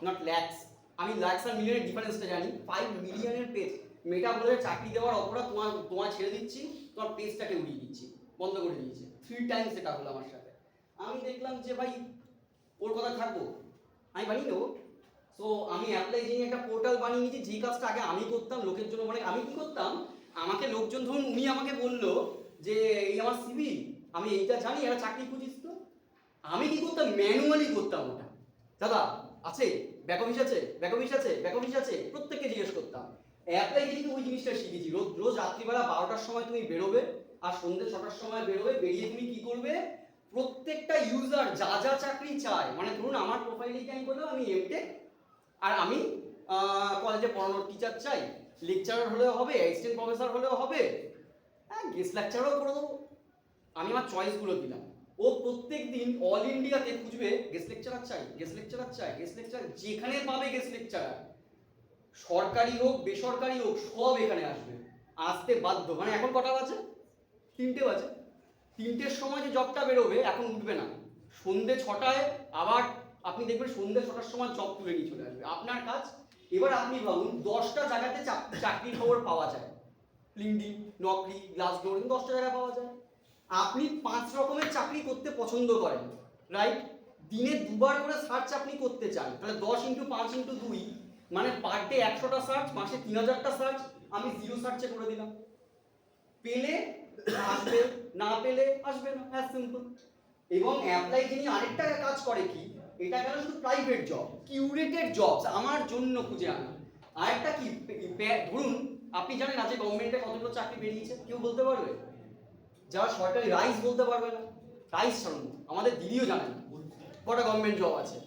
নট ল্যাক্স, আমি ল্যাক্স আর মিলিয়নের ডিফারেন্সটা জানি, 5 মিলিয়নের পেজ মেটা বলে চাকরি দেওয়ার অপরাধ, তোমার ছেড়ে দিচ্ছি, তোমার পেজটাকে উড়িয়ে দিচ্ছি, বন্ধ করে দিয়েছে। 3 টাইমস এটা হলো আমার সাথে। আমি দেখলাম যে ভাই ওর কথা থাকবো, আমি বানিয়ে নেবো। সো আমি অ্যাপ্লাই জেনে একটা পোর্টাল বানিয়ে নিয়েছি, যে কাজটা আগে আমি করতাম লোকের জন্য। মানে আমি কি করতাম, আমাকে লোকজন ধরুন উনি আমাকে বললো যে এই আমার সিভি, আমি এইটা জানি, একটা চাকরি খুঁজিস তো, আমি কি করতাম, ম্যানুয়ালি করতাম ওটা, দাদা আছে ব্যাক অফিস আছে, ব্যাক অফিস আছে, ব্যাক অফিস আছে, প্রত্যেককে জিজ্ঞেস করতাম। অ্যাপ্লাই জেনে ওই জিনিসটা শিখেছি। রোজ রাত্রিবেলা 12টার সময় তুমি বেরোবে আর সন্ধ্যে 6টার সময় বেরোবে, বেরিয়ে তুমি কি করবে, প্রত্যেকটা ইউজার যা যা চাকরি চায়, মানে ধরুন আমার প্রোফাইলে কি আমি বললাম আমি এমটেক, আর আমি কলেজে পড়ানোর টিচার চাই, লেকচারার হলেও হবে, অ্যাসিস্ট্যান্ট প্রফেসর হলেও হবে, হ্যাঁ গেস্ট লেকচারও করে দেবো। আমি আমার চয়েসগুলো দিলাম। ও প্রত্যেকদিন অল ইন্ডিয়াতে খুঁজবে গেস্ট লেকচারার চাই, গেস্ট লেকচারার চাই, গেস্ট লেকচারার, যেখানে পাবে গেস্ট লেকচারার, সরকারি হোক বেসরকারি হোক সব এখানে আসবে, আসতে বাধ্য। মানে এখন কটা বাজে? 3টে বাজে। 3টের সময় যে জবটা বেরোবে এখন উঠবে না, সন্ধ্যে 6টায় আবার আপনি দেখবেন সন্ধ্যে 6টার সময় জব তুলে নিয়ে চলে আসবে। আপনার কাজ, এবার আপনি ভাবুন 10টা জায়গাতে চাকরির খবর পাওয়া যায়, লিঙ্কডইন, নকরি, গ্লাসডোর, 10টা জায়গায় পাওয়া যায়। আপনি 5 রকমের চাকরি করতে পছন্দ করেন, রাইট? দিনে 2বার করে সার্চ আপনি করতে চান, তাহলে 10 × 5 × 2 মানে পার ডে 100টা সার্চ, মাসে 3000টা সার্চ আমি জিরো সার্চে করে দিলাম। পেলে আসবে, না পেলে আসবে না, অ্যাজ সিম্পল। এবং অ্যাপ্লাই যিনি আরেকটা কাজ করে কি, এটা গেল শুধু প্রাইভেট জব, কিউরেটেড জবস আমার জন্য খুঁজে আনা। আরেকটা কি, ধরুন আপনি জানেন আজকে গভর্নমেন্টে কতগুলো চাকরি বেরিয়েছে, কেউ বলতে পারবে? যারা সরকারি রাইস বলতে পারবে না, রাইস ছাড়ুন, আমাদের দিদিও জানেন না কটা গভর্নমেন্ট জব আছে,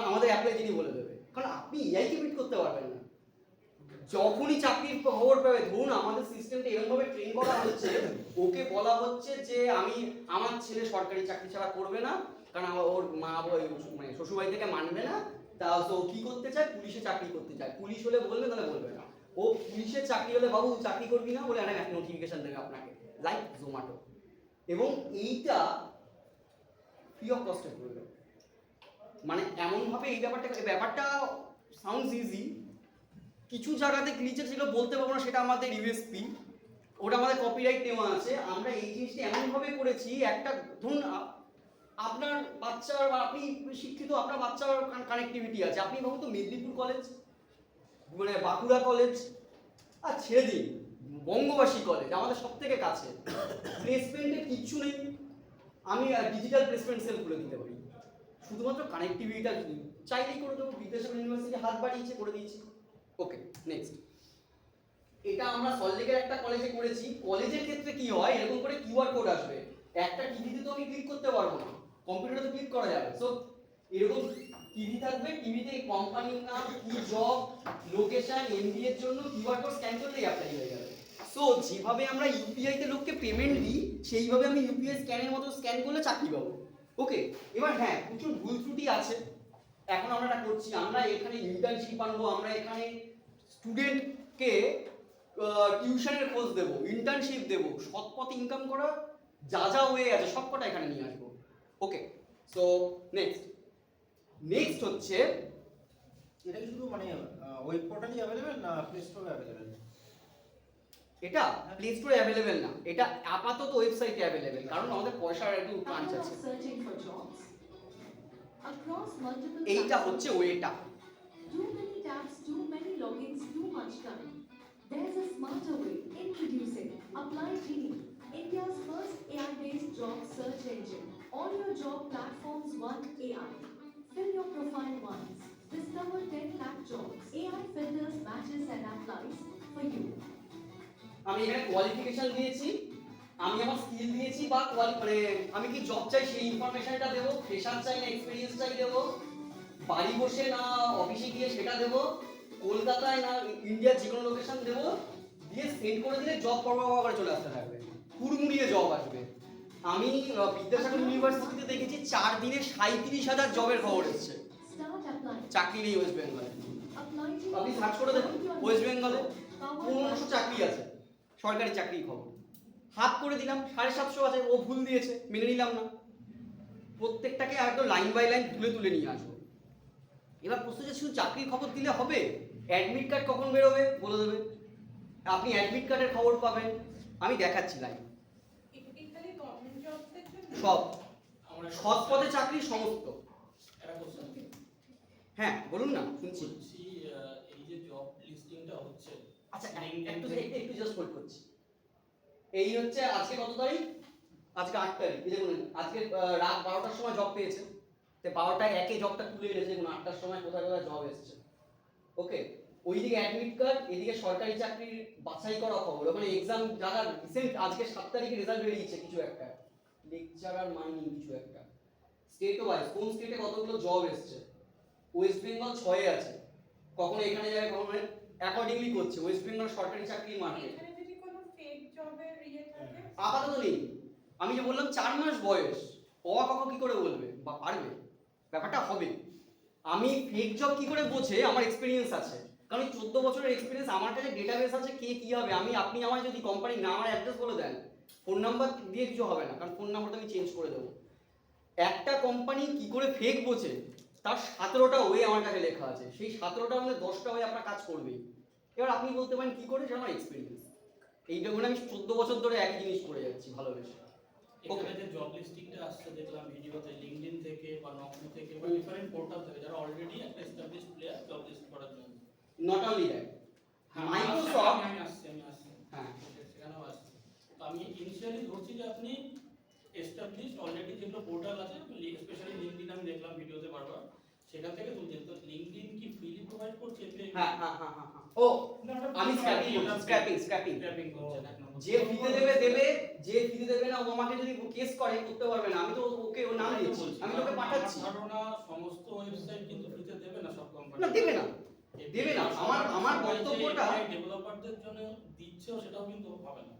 আমাদের অ্যাপ্লাই যিনি বলে দেবে, কারণ আপনি এআইকে মিট করতে পারবেন না। যখনই চাকরির খবর পাবে, ধরুন আমাদের সিস্টেমটা এরকমভাবে ট্রেন করা হচ্ছে, ওকে বলা হচ্ছে যে আমার ছেলে সরকারি চাকরি ছাড়া করবে না, কারণ ওর মা মানে শ্বশুরবাড়ি থেকে মানবে না, তা ও কি করতে চায়, পুলিশে চাকরি করতে চায়। পুলিশ হলে বলবে, তাহলে বলবে না। ও পুলিশের চাকরি হলে বাবু চাকরি করবি না বলে একটা নোটিফিকেশন দেবে আপনাকে, লাইক জোম্যাটো। এবং এইটা ফ্রি অফ কস্টে করবে, মানে এমনভাবে এই ব্যাপারটা সাউন্ডস ইজি, কিছু জায়গাতে গ্লিচে ছিল বলতে পারবো না, সেটা আমাদের ইউএসপি, ওটা আমাদের কপিরাইট নেওয়া আছে। আমরা এই জিনিসটা এমনভাবে করেছি, একটা ধরুন আপনার বাচ্চার বা আপনি শিক্ষিত, আপনার বাচ্চার কানেক্টিভিটি আছে, আপনি ভাবুন তো মেদিনীপুর কলেজ, মানে বাঁকুড়া কলেজ, আর ছেড়ে দিন বঙ্গবাসী কলেজ আমাদের সব থেকে কাছে, প্লেসমেন্টে কিচ্ছু নেই, আমি ডিজিটাল প্লেসমেন্ট সেল খুলে দিতে পারি, শুধুমাত্র কানেক্টিভিটিটা চাইলেই করে দেবো। বিদ্যাসাগর ইউনিভার্সিটি হাত বাড়িয়েছে, করে দিয়েছি। ওকে, নেক্সট। এটা আমরা সল্টলেকের একটা কলেজে করেছি। কলেজের ক্ষেত্রে কি হয়, এরকম করে কিউআর কোড আসবে, একটা টিভিতে তো আমি ক্লিক করতে পারবো না, কম্পিউটারে তো ক্লিক করা যাবে। সো এরকম টিভি থাকবে, টিভিতে কোম্পানির নাম, কি জব, লোকেশন, এমবি এর জন্য কিউআর কোড স্ক্যান করলেই অ্যাপ্লাই হয়ে যাবে। সো যেভাবে আমরা ইউপিআই তে লোককে পেমেন্ট দিই, সেইভাবে আমি ইউপিআই স্ক্যানের মতো স্ক্যান করলে চাকরি পাবো। ওকে, এবার হ্যাঁ প্রচুর ভুল ত্রুটি আছে, এখন আমরা এটা করছি, আমরা এখানে ইন্টার্নশিপ আনবো, আমরা এখানে স্টুডেন্টকে টিউশনের খোঁজ দেবো, ইন্টার্নশিপ দেবো, সৎ পথে ইনকাম করা যা যা হয়ে আছে সবকটা এখানে নিয়ে আসবো। ওকে, সো নেক্সট হচ্ছে, এটা কি শুধু মানে ওয়েব পোর্টালই অ্যাভেলেবেল না প্লে স্টোরে অ্যাভেলেবেল? এটা প্লে স্টোরে অ্যাভেলেবেল না, এটা আপাতত ওয়েবসাইটে অ্যাভেলেবেল, কারণ আমাদের পয়সার একটু ক্রাঞ্চ আছে। এইটা হচ্ছে ওয়েটা। Too many tabs, too many logins, too much time. There's a smarter way. Introducing Apply Genie, India's first AI-based job search engine. All your job platforms, one AI. Fill your profile once. Discover 10 lakh jobs. AI filters, matches and applies for you. আমি এখানে qualification দিয়েছি, আমি আমার skill দিয়েছি, বা মানে আমি কি জব চাই সেই ইনফরমেশনটা দেবো, ফ্রেশার চাই না এক্সপেরিয়েন্স চাই দেবো, বাড়ি বসে না অফিসে গিয়ে সেটা দেবো, কলকাতায় না ইন্ডিয়ার যে কোনো লোকেশন দেবো, দিয়ে সেন্ড করে দিলে জব পরপর করে চলে আসতে থাকবে, হুড়মুড়িয়ে জব আসবে। আমি বিদ্যাসাগর ইউনিভার্সিটিতে দেখেছি 4 দিনে 37,000 জবের খবর এসেছে, Start applying. চাকরি নেই ওয়েস্ট বেঙ্গলে। Apply Genie. আপনি সার্চ করে দেখুন, ওয়েস্ট বেঙ্গলে 1500 চাকরি আছে, সরকারি চাকরির খবর। হাত করে দিলাম, 750 আছে, ও ভুল দিয়েছে, মেনে নিলাম না, প্রত্যেকটাকে একদম লাইন বাই লাইন তুলে তুলে নিয়ে আসবো। এবার প্রশ্ন যে শুধু চাকরির খবর দিলে হবে, অ্যাডমিট কার্ড কখন বেরোবে বলে দেবে, আপনি অ্যাডমিট কার্ডের খবর পাবেন, আমি দেখাচ্ছি লাইন, সব সৎ পথে চাকরি সমস্ত। হ্যাঁ বলুন না, শুনছি। এই যে জব লিস্টিংটা হচ্ছে, আচ্ছা একটু জাস্ট হোল্ড করছি। এই হচ্ছে আজকে কত তারিখ, আজকে 8 তারিখ, এই দেখুন আজকে রাত 12টার সময় জব পেয়েছে, তো 12টায় একে জবটা তুলে এনেছে, দেখুন 8টার সময় কোথায় কোথায় জব এসেছে। ওকে, ওইদিকে অ্যাডমিট কার্ড, এদিকে সরকারি চাকরির বাছাই করা খবর, মানে এক্সাম যারা রিসেন্ট আজকে 7 তারিখে রেজাল্ট বেরিয়েছে, কিছু একটা লেকচারার মাইনিং কিছু একটা, স্টেট ওয়াইজ কোন স্টেটে কতগুলো জব এসেছে। ওয়েস্ট বেঙ্গল 6 আছে, কখনো এখানে যাবে কখনো অ্যাকর্ডিংলি করছে। ওয়েস্ট বেঙ্গল সরকারি চাকরির মার্কেট এখানে যদি কোনো ফেক জবের ইয়ে থাকে আপাতত নেই, আমি যে বললাম 4 মাস বয়স, অবাক কি করে বলবে বা পারবে? ব্যাপারটা হবে। আমি ফেক জব কি করে বোঝে, আমার এক্সপিরিয়েন্স আছে, কারণ 14 বছরের এক্সপিরিয়েন্স, আমার কাছে ডেটাবেস আছে কে কি হবে। আপনি আমায় যদি কোম্পানি নাম আর অ্যাড্রেস বলে দেন, ফোন নাম্বার দিয়ে কিছু হবে না, কারণ ফোন নাম্বারটা আমি চেঞ্জ করে দেবো। একটা কোম্পানি কি করে ফেক বোঝে তার 17টা ওয়ে আমার কাছে লেখা আছে, সেই 17টা মানে 10টা ওয়ে আপনার কাজ করবেই। এবার আপনি বলতে পারেন কি করে, যে আমার এক্সপিরিয়েন্স, এইটা মানে আমি 14 বছর ধরে একই জিনিস করে যাচ্ছি ভালোবেসে। এখানে যে জব লিস্টিংটা আসছে দেখলাম ভিডিওতে, লিংকডইন থেকে বা নকরি থেকে বা ডিফারেন্ট পোর্টাল থেকে, যারা অলরেডি একটা এস্টাবলিশড প্লেয়ার জব লিস্ট করার জন্য। নট অনলি দ্যাট, মাইক্রোসফট, আমি আসছি হ্যাঁ সেখানেও আসছি। তো আমি ইনিশিয়ালি ধরছি যে আপনি এস্টাবলিশড অলরেডি যেগুলো পোর্টাল আছে, স্পেশালি লিংকডইন আমি দেখলাম ভিডিওতে বারবার, সেখান থেকে তুলছেন। তো লিংকডইন কি ফ্রিলি প্রোভাইড করছে? হ্যাঁ। ও আমি স্ক্র্যাপিং করছেন এক নম্বর। যে ফিতে দেবে, যে ফিতে দেবে না ও আমাকে যদি কেস করে করতে পারবে না, আমি তো ওকে ও নাম দিচ্ছি, আমি তোকে পাঠাচ্ছি। আমার ধারণা সমস্ত ওয়েবসাইট কিন্তু ফ্রিতে দেবে না, সব কোম্পানি না দেবে না, দেবে না। আমার বক্তব্যটা ডেভেলপারদের জন্য দিচ্ছেও সেটাও কিন্তু হবে না।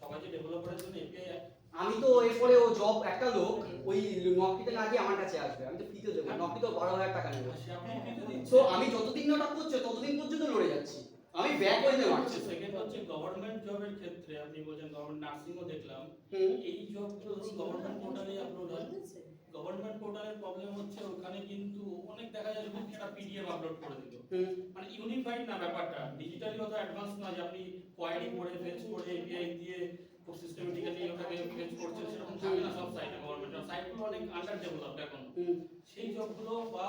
সবাই যে ডেভেলপারের জন্য এপিআই, আমি তো এরপরে ও জব একটা লোক ওই নকরিতে না গিয়ে আমার কাছে আসবে, আমি তো ফিতে দেবো, নকরি তো 12,000 টাকা নেবে। সে আপনি ফ্রিতে দিচ্ছেন। সো আমি যতদিন না ওটা করছে ততদিন পর্যন্ত লড়ে যাচ্ছি, আমি ব্যাক হয়ে যেতে পারছি। সেকেন্ড হচ্ছে গভর্নমেন্ট জবের ক্ষেত্রে আপনি বলছেন, গভর্নমেন্ট নার্সিংও দেখলাম, এই জবগুলো ধরুন গভর্নমেন্ট পোর্টালে আপলোড হয়। গভর্নমেন্ট পোর্টালের প্রবলেম হচ্ছে ওখানে কিন্তু অনেক দেখা যায় যে একটা পিডিএফ আপলোড করে দিল, মানে ইউনিফাইড না ব্যাপারটা, ডিজিটালি অত অ্যাডভান্স নয় যে আপনি কোয়ারি করে ফেচ করে এপিআই দিয়ে খুব সিস্টেমেটিক্যালি ওটাকে ফেচ করছেন, সেরকম থাকে না সব সাইটে। গভর্নমেন্টের সাইটগুলো অনেক আন্ডার ডেভেলপড এখন। সেই জবগুলো বা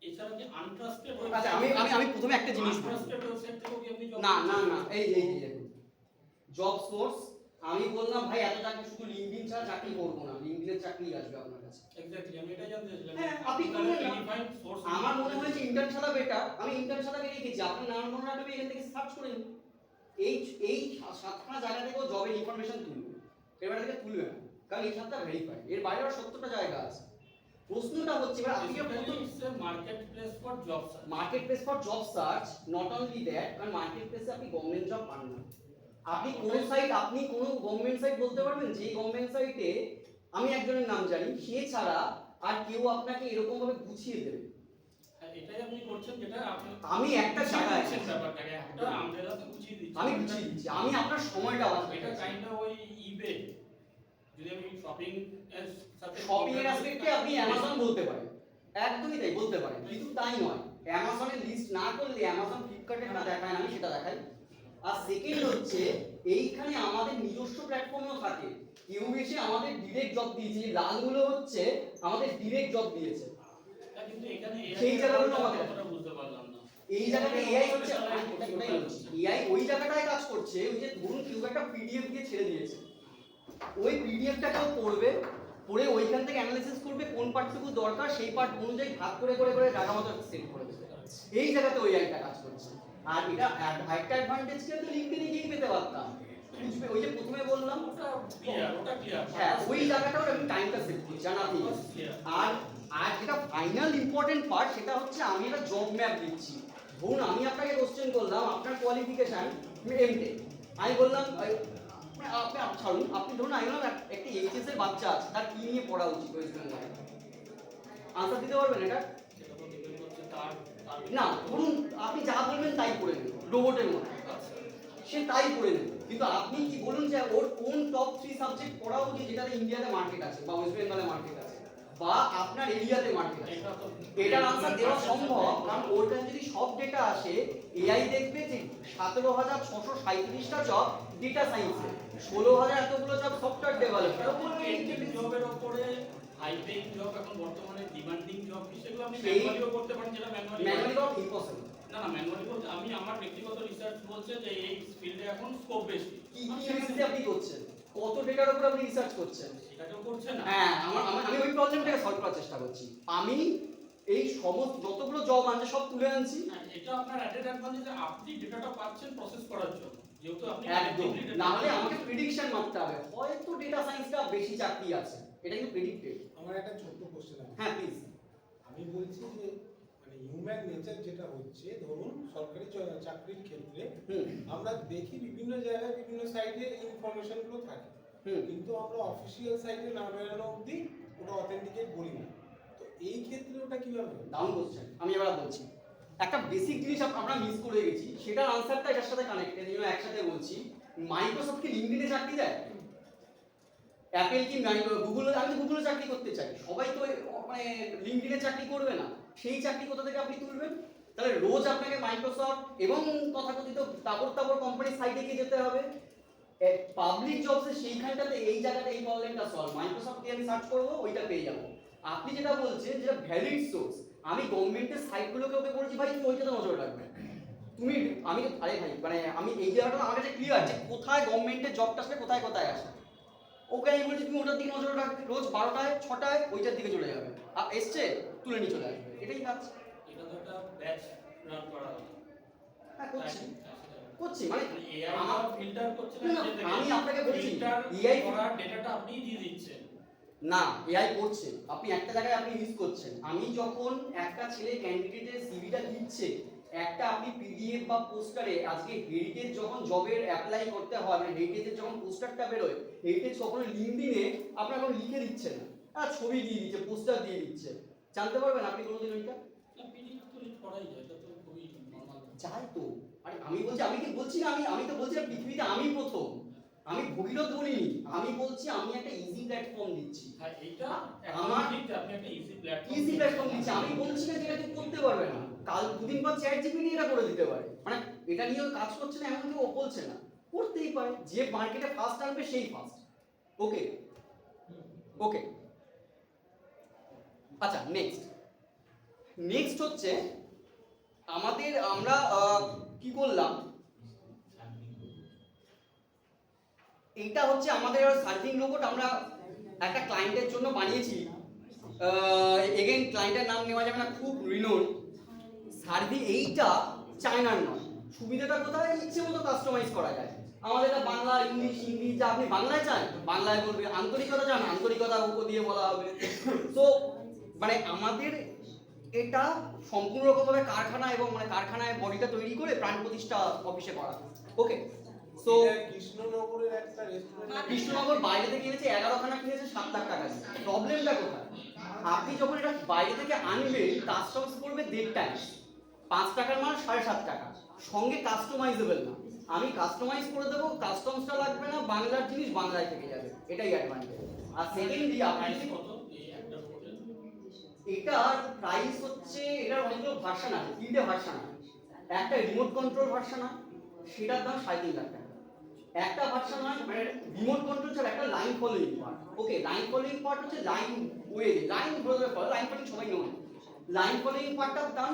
এছাড়া কি আনট্রাস্টেড আচ্ছা আমি প্রথমে একটা জিনিস বলি। আনট্রাস্টেড ওয়েবসাইট থেকেও কি আপনি job না করতে এই দেখুন, জব সোর্স, আমি বললাম ভাই এত চাকরি শুধু লিংকডইন ছাড়া চাকরি করবো না, লিংকডইনের চাকরি আসবে আপনার কাছে। এক্স্যাক্টলি, আমি এটাই জানতে চাইছিলাম। হ্যাঁ, আপনি করবেন না। Unified source আমার মনে হয়েছে ইন্টার্ন ছাড়া বেটার, আমি ইন্টার্ন ছাড়াকে রেখেছি, আপনি নাম মনে রাখবে এখান থেকে সার্চ করে নিন। এই 7টা জায়গা থেকেও জবের ইনফরমেশন তুলবে, এবার থেকে তুলবে না, কারণ এই 7টা ভেরিফাইড, এর বাইরে আর 70টা জায়গা আছে। প্রশ্নটা হচ্ছে এবার আপনি marketplace for job search. Market place for job search, not only that, কারণ মার্কেট প্লেসে আপনি গভর্নমেন্ট জব পান না। আপনি কোন সাইট, আপনি কোন গভর্নমেন্ট সাইট বলতে পারবেন যে গভর্নমেন্ট সাইটে আমি একজনের নাম জানি, সে ছাড়া আর কেউ আপনাকে এরকম ভাবে গুছিয়ে দেবে? হ্যাঁ, এটাই আপনি করছেন, যেটা আপনি আমি একটা জায়গায় দিচ্ছেন ব্যাপারটাকে একটা আমরেলাতে গুছিয়ে দিচ্ছেন। আমি গুছিয়ে দিচ্ছি, আমি আপনার সময়টা বাঁচাতে এটা চাইছি। কাইন্ড অফ ওই ইবে, যদি আমি শপিং এর সাথে শপিং এর অ্যাসপেক্টে আপনি অ্যামাজন বলতে পারেন, একদমই তাই বলতে পারেন, কিন্তু তাই নয়। অ্যামাজনের লিস্ট না করলে অ্যামাজন ফ্লিপকার্টে না দেখায় না, আমি সেটা দেখাই। আর সেকেন্ড হচ্ছে এইখানে আমাদের নিজস্ব প্ল্যাটফর্মও থাকে, কেউ এসে আমাদের ডিরেক্ট জব দিয়েছে, যে লালগুলো হচ্ছে আমাদের ডিরেক্ট জব দিয়েছে। কিন্তু এখানে সেই জায়গাগুলো আমাদের কথাটা বুঝতে পারলাম না। এই জায়গাটা এআই হচ্ছে, ওটাই বলছি, এআই ওই জায়গাটায় কাজ করছে। ওই যে ধরুন কেউ একটা পিডিএফ দিয়ে ছেড়ে দিয়েছে, ওই পিডিএফটা কেউ পড়বে, পড়ে ওইখান থেকে অ্যানালাইসিস করবে কোন পার্টটুকু দরকার, সেই পার্ট অনুযায়ী ভাগ করে জায়গা মতো সেট করে দেবে। এই জায়গাতে ওই আইটা কাজ করছে। আর এটা একটা অ্যাডভান্টেজ কি হতো, লিংকডইনে গিয়ে পেতে পারতাম, বুঝবে ওই যে প্রথমে বললাম, ওটা ক্লিয়ার। হ্যাঁ ওই জায়গাটাও আমি টাইমটা সেভ করছি, জানাতে। আর আর যেটা ফাইনাল ইম্পর্টেন্ট পার্ট, সেটা হচ্ছে আমি একটা জব ম্যাপ দিচ্ছি। ধরুন আমি আপনাকে কোশ্চেন করলাম আপনার কোয়ালিফিকেশন এমটেক, আমি বললাম আপনি ছাড়ুন, আপনি ধরুন আমি বললাম একটা এইচএস এর বাচ্চা আছে, তার কি নিয়ে পড়া উচিত ওয়েস্ট বেঙ্গলে, আনসার দিতে পারবেন এটা? সেটা তো ডিপেন্ড করছে তার না, ধরুন আপনি যা বলবেন তাই করে নেবেন, রোবটের মতো সে তাই করে নেবে। কিন্তু আপনি কি বলুন যে ওর কোন টপ 3 সাবজেক্ট পড়া উচিত যেটাতে ইন্ডিয়াতে মার্কেট আছে বা ওয়েস্ট বেঙ্গলে মার্কেট আছে বা আপনার এরিয়াতে মার্কেট আছে, এটার আনসার দেওয়া সম্ভব। কারণ ওটা যদি সব ডেটা আসে, এআই দেখবে যে 17,637টা জব ডেটা সায়েন্সে, 16,000 এতগুলো জব সফটওয়্যার ডেভেলপার। জবের উপরে হাই পেইং জব এখন বর্তমানে ডিমান্ডিং জব, সেগুলো আপনি সেই- ম্যানুয়ালিও করতে পারেন, যেটা ম্যানুয়ালি ম্যানুয়ালি করা ইম্পসিবল। না ম্যানুয়ালি বলতে আমি আমার ব্যক্তিগত রিসার্চ বলছে যে এই ফিল্ডে এখন স্কোপ বেশি। কি বেসিসে আপনি করছেন, কত ডেটার উপর আপনি রিসার্চ করছেন? সেটাকেও করছে না। হ্যাঁ, আমি ওই প্রবলেমটাকে সলভ করার চেষ্টা করছি। আমি এই সমস্ত যতগুলো জব আছে সব তুলে আনছি। হ্যাঁ, এটা আপনার অ্যাডেড অ্যাডভান্টেজ যে আপনি ডেটাটা পাচ্ছেন প্রসেস করার জন্য, যেহেতু আপনি একদম, actively data না হলে পাচ্ছেন। আমাকে প্রেডিকশন মারতে হবে, হয়তো ডেটা সায়েন্সটা বেশি চাকরি আছে, এটা কিন্তু প্রেডিক্টেড। আমার একটা ছোট্ট কোশ্চেন আছে। হ্যাঁ প্লিজ। আমি বলছি যে মানে হিউম্যান নেচার যেটা হচ্ছে, ধরুন সরকারি চাকরির ক্ষেত্রে আমরা দেখি বিভিন্ন জায়গায় বিভিন্ন সাইটে ইনফরমেশন গুলো থাকে, কিন্তু আমরা অফিসিয়াল সাইটে না বেরোনো অবধি ওটা অথেন্টিকেট বলি না। তো এই ক্ষেত্রে ওটা কিভাবে হবে? ডাউন কোশ্চেন আমি এবার বলছি। একটা বেসিক জিনিস আমরা মিস করে গেছি, সেটার আনসারটা এটার সাথে কানেক্টেড, এই জন্য একসাথে বলছি। মাইক্রোসফট কি লিঙ্কডইনে চাকরি দেয়? অ্যাপেল কি গুগলে? আমি তো গুগলে চাকরি করতে চাই, সবাই তো মানে লিঙ্কডইনে চাকরি করবে না। সেই চাকরি কোথা থেকে আপনি তুলবেন? তাহলে রোজ আপনাকে মাইক্রোসফট এবং তথাকথিত তাবড় কোম্পানির সাইটে গিয়ে যেতে হবে। পাবলিক জবসে সেইখানটাতে এই জায়গাটা এই প্রবলেমটা সলভ, মাইক্রোসফট দিয়ে আমি সার্চ করবো, ওইটা পেয়ে যাবো। আপনি যেটা বলছেন যেটা ভ্যালিড সোর্স, আমি গভর্নমেন্টের সাইটগুলোকে ওকে বলছি ভাই তুমি ওইটাতে নজর রাখবে। তুমি আমি আরে ভাই মানে আমি এই জায়গাটা আমার কাছে ক্লিয়ার যে কোথায় গভর্নমেন্টের জবটা আসলে কোথায় কোথায় আসে। ওকে আমি বলছি তুমি ওটার দিকে নজর রাখবে, রোজ 12টায় 6টায় ওইটার দিকে চলে যাবে, আর এসছে তুলে নিয়ে চলে আসবে, এটাই কাজ। এটা তো একটা ব্যাচ রান করা হবে। হ্যাঁ করছি মানে এআই ফিল্টার করছে না, আমি আপনাকে বলছি এআই করার ডেটাটা আপনিই দিয়ে দিচ্ছেন না, এআই করছে। আপনি একটা জায়গায় আপনি মিস করছেন। আমি যখন একটা ছেলে ক্যান্ডিডেটের সিভিটা দিচ্ছে, একটা আপনি পিডিএফ বা পোস্টারে, আজকে হেরিটেজ যখন জবের অ্যাপ্লাই করতে হয়, মানে হেরিটেজের যখন পোস্টারটা বেরোয়, হেরিটেজ কখনো লিঙ্কডইনে আপনার এখন লিখে দিচ্ছে না, ছবি দিয়ে দিচ্ছে, পোস্টার দিয়ে দিচ্ছে। জানতে পারবেন আপনি কোনোদিন ওইটা? পিডিএফ তো করাই যায়, এটা তো খুবই নরমাল। যাই তো, আরে আমি বলছি, আমি কি বলছি না, আমি তো বলছি না পৃথিবীতে আমি প্রথম, আমি ভগীরথ বলিনি, আমি বলছি আমি একটা ইজি প্ল্যাটফর্ম দিচ্ছি। হ্যাঁ এইটা আমার ঠিক, আপনি একটা ইজি প্ল্যাটফর্ম দিচ্ছি। আমি বলছি না যে এটা কেউ করতে পারবে না, কাল দুদিন পর চ্যাট জিপিটি এটা করে দিতে পারে, মানে এটা নিয়ে কাজ করছে না এমন কেউ বলছে না, করতেই পারে। যে মার্কেটে ফার্স্ট আনবে সেই ফার্স্ট। ওকে ওকে আচ্ছা, নেক্সট হচ্ছে আমাদের, আমরা কি করলাম, এইটা হচ্ছে আমাদের সার্ভিং রোবট আমরা একটা ক্লায়েন্টের জন্য বানিয়েছি। এগেইন ক্লায়েন্টের নাম নেওয়া যাবে না, খুব রিনোন সার্ভিং। এইটা চায়নার নয়। সুবিধাটা কোথায়? ইচ্ছে মতো কাস্টমাইজ করা যায়। আমাদের এটা বাংলা, ইংলিশ, হিন্দি, যা আপনি বাংলায় চান বাংলায় বলবে, আন্তরিকতা চান আন্তরিকতা ওকে দিয়ে বলা হবে। তো মানে আমাদের এটা সম্পূর্ণ রকমভাবে কারখানা এবং মানে কারখানায় বডিটা তৈরি করে প্রাণ প্রতিষ্ঠা অফিসে করা। ওকে সো কৃষ্ণনগরের একটা রেস্টুরেন্ট, কৃষ্ণনগর বাইরে থেকে কিনেছে 11খানা, কিনেছে 7 লাখ টাকা দিয়ে। প্রবলেমটা কোথায়? আপনি যখন এটা বাইরে থেকে আনবেন কাস্টমস করবে 1.5 টাকা, 5 টাকার মাল 7.5 টাকা, সঙ্গে কাস্টমাইজেবল না। আমি কাস্টমাইজ করে দেবো, কাস্টমসটা লাগবে না, বাংলার জিনিস বাংলায় থেকে যাবে, এটাই অ্যাডভান্টেজ। আর সেকেন্ডলি আপনি কত এই একটা হোটেল? এটার প্রাইস হচ্ছে, এটার অনেকগুলো ভার্সন আছে, 3টে ভার্সন আছে। একটা রিমোট কন্ট্রোল ভার্সন আছে, সেটার দাম 3.5 লাখ টাকা। একটা ভার্সন হয় মানে রিমোট কন্ট্রোল ছাড়া একটা লাইন ফলোইং পার্ট। ওকে, লাইন ফলোইং পার্ট হচ্ছে লাইন ওয়ে, লাইন বলতে পারো, লাইন ফলোইং সবাই নয়। লাইন ফলোইং পার্টটার দাম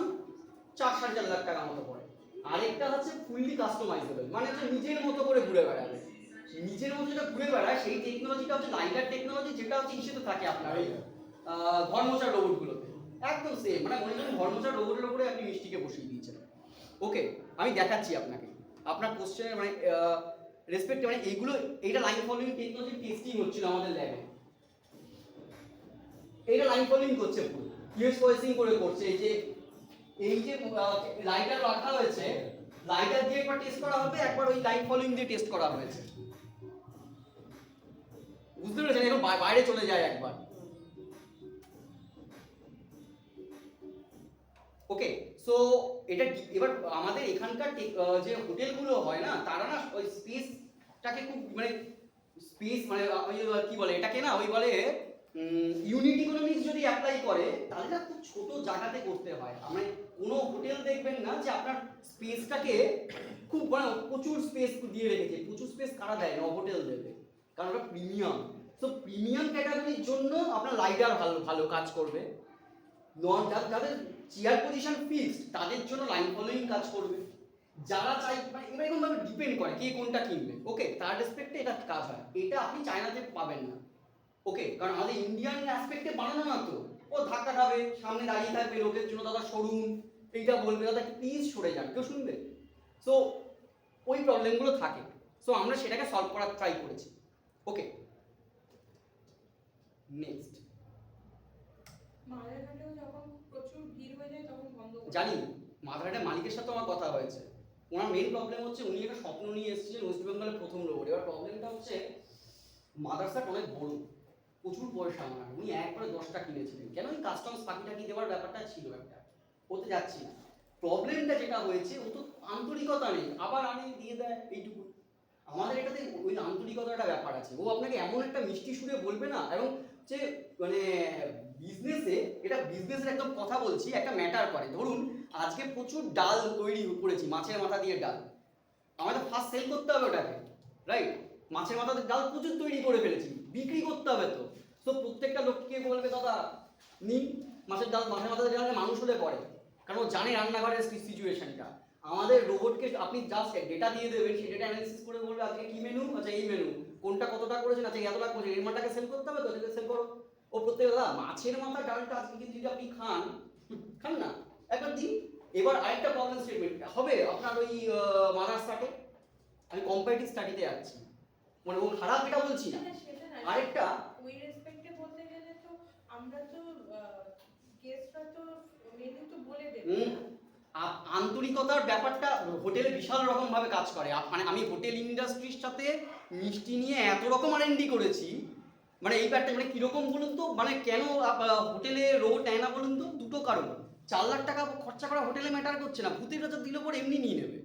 4-4.5 লাখ টাকা মতো পড়ে। আরেকটা হচ্ছে ফুললি কাস্টমাইজেবল, মানে হচ্ছে নিজের মতো করে ঘুরে বেড়াবে, নিজের মতো যেটা ঘুরে বেড়ায় সেই টেকনোলজিটা হচ্ছে লাইটার টেকনোলজি, যেটা হচ্ছে ইস্যুতে থাকে আপনার এই ঘর মোছার রোবটগুলোতে। একদম সেম, মানে মনে করেন ঘর মোছার রোবটের উপরে আপনি মিষ্টিকে বসিয়ে দিয়েছেন। ওকে, আমি দেখাচ্ছি আপনাকে, আপনার কোশ্চেনের মানে রেসপেক্ট, মানে এইগুলো, এইটা লাইন ফলোইং টেকনোলজি টেস্টিং হচ্ছিল আমাদের ল্যাবে। এইটা লাইন ফলোইং করছে, পুরো ইউএস ভয়েসিং করে করছে। এই যে লাইটার রাখা হয়েছে, লাইটার দিয়ে একবার টেস্ট করা হবে, একবার ওই লাইন ফলোইং দিয়ে টেস্ট করা হয়েছে। বুঝতে পেরেছেন? এখন বাইরে চলে যায় একবার। ওকে সো এটা এবার আমাদের এখানকার যে হোটেলগুলো হয় না, তারা না ওই স্পেসটাকে খুব মানে স্পেস মানে ওই কি বলে এটাকে না, ওই বলে ইউনিট ইকোনমিক্স যদি অ্যাপ্লাই করে তাহলে না খুব ছোট জায়গাতে করতে হয়। মানে কোনো হোটেল দেখবেন না যে আপনার স্পেসটাকে খুব মানে প্রচুর স্পেস দিয়ে রেখেছে। প্রচুর স্পেস কারা দেয়? হোটেল দেবে, কারণ ওটা প্রিমিয়াম। তো প্রিমিয়াম ক্যাটাগরির জন্য আপনার লাইটার ভালো কাজ করবে। যাদের চেয়ার পজিশন ফিক্সড তাদের জন্য লাইন ফলোইং কাজ করবে। যারা চাই মানে এবার এরকম ভাবে ডিপেন্ড করে কে কোনটা কিনবে। ওকে, তার রেসপেক্টে এটা কাজ হয়। এটা আপনি চায়নাতে পাবেন না। ওকে, কারণ আমাদের ইন্ডিয়ান অ্যাসপেক্টে বানানো না তো, ও ধাক্কা খাবে, সামনে দাঁড়িয়ে থাকবে, লোকের জন্য দাদা সরুন, এইটা বলবে দাদা প্লিজ সরে যান, কেউ শুনবে? সো ওই প্রবলেমগুলো থাকে। সো আমরা সেটাকে সলভ করার ট্রাই করেছি। ওকে, নেক্সট। মাঝেরঘাটেও যখন প্রচুর ভিড় হয়ে যায় তখন বন্ধ করে জানি, মাদারহাটের মালিকের সাথে আমার কথা হয়েছে। ওনার মেইন প্রবলেম হচ্ছে উনি একটা স্বপ্ন নিয়ে এসেছিলেন ওয়েস্ট বেঙ্গলের প্রথম রোবট। এবার প্রবলেমটা হচ্ছে মাদারসাট অনেক বড়, প্রচুর পয়সা আমার, উনি একবারে 10টা কিনেছিলেন, কেন ওই কাস্টমস ফাঁকি দেওয়ার ব্যাপারটা ছিল একটা, ওতে যাচ্ছি না। প্রবলেমটা যেটা হয়েছে, ও তো আন্তরিকতা নেই, আবার আমি দিয়ে দেয় এইটুকু। আমাদের এটাতে ওই আন্তরিকতার একটা ব্যাপার আছে, ও আপনাকে এমন একটা মিষ্টি সুরে বলবে না, এবং যে মানে বিজনেসে, এটা বিজনেসের একদম কথা বলছি, একটা ম্যাটার করে। ধরুন আজকে প্রচুর ডাল তৈরি করেছি, মাছের মাথা দিয়ে ডাল, আমাদের ফার্স্ট সেল করতে হবে ওটাকে, রাইট? মাছের মাথা দিয়ে ডাল প্রচুর তৈরি করে ফেলেছি, বিক্রি করতে হবে তো। তো প্রত্যেকটা লোককে বলবে দাদা নিন মাছের ডাল, মাছের মাথা দিয়ে ডাল, মানুষ হলে পড়ে, কারণ ও জানে রান্নাঘরের সিচুয়েশনটা। আমাদের রোবটকে আপনি জাস্ট ডেটা দিয়ে দেবেন, সেই ডেটা অ্যানালিসিস করে বলবে আজকে কি মেনু, আচ্ছা এই মেনু, কোনটা কতটা করেছেন, আচ্ছা এত লাখ করেছেন, এই মালটাকে সেল করতে হবে তো, এটাকে সেল করো। ও প্রত্যেক দাদা মাছের মাথা ডালটা আজকে কিন্তু যদি আপনি খান না একবার দিন। এবার আরেকটা প্রবলেম স্টেটমেন্ট হবে আপনার ওই মাদার স্টার্টে, আমি কম্পারেটিভ স্টাডিতে যাচ্ছি, মানে ও খারাপ এটা বলছি না। সেটা না, আরেকটা ওই রেসপেক্টে বলতে গেলে তো আমরা তো গেস্টরা তো মেনু তো বলে দেবে। আন্তরিকতার ব্যাপারটা হোটেলে বিশাল রকম ভাবে কাজ করে। মানে আমি হোটেল ইন্ডাস্ট্রির সাথে মিষ্টি নিয়ে এত রকম R&D করেছি, মানে এই ব্যাপারটা মানে কিরকম বলুন তো, মানে কেন হোটেলে রোবট নেয় না বলুন তো? দুটো কারণ। 4 লাখ টাকা খরচা করা হোটেলে ম্যাটার করছে না, ভূতের কাছে দিলে পর এমনি নিয়ে নেবে।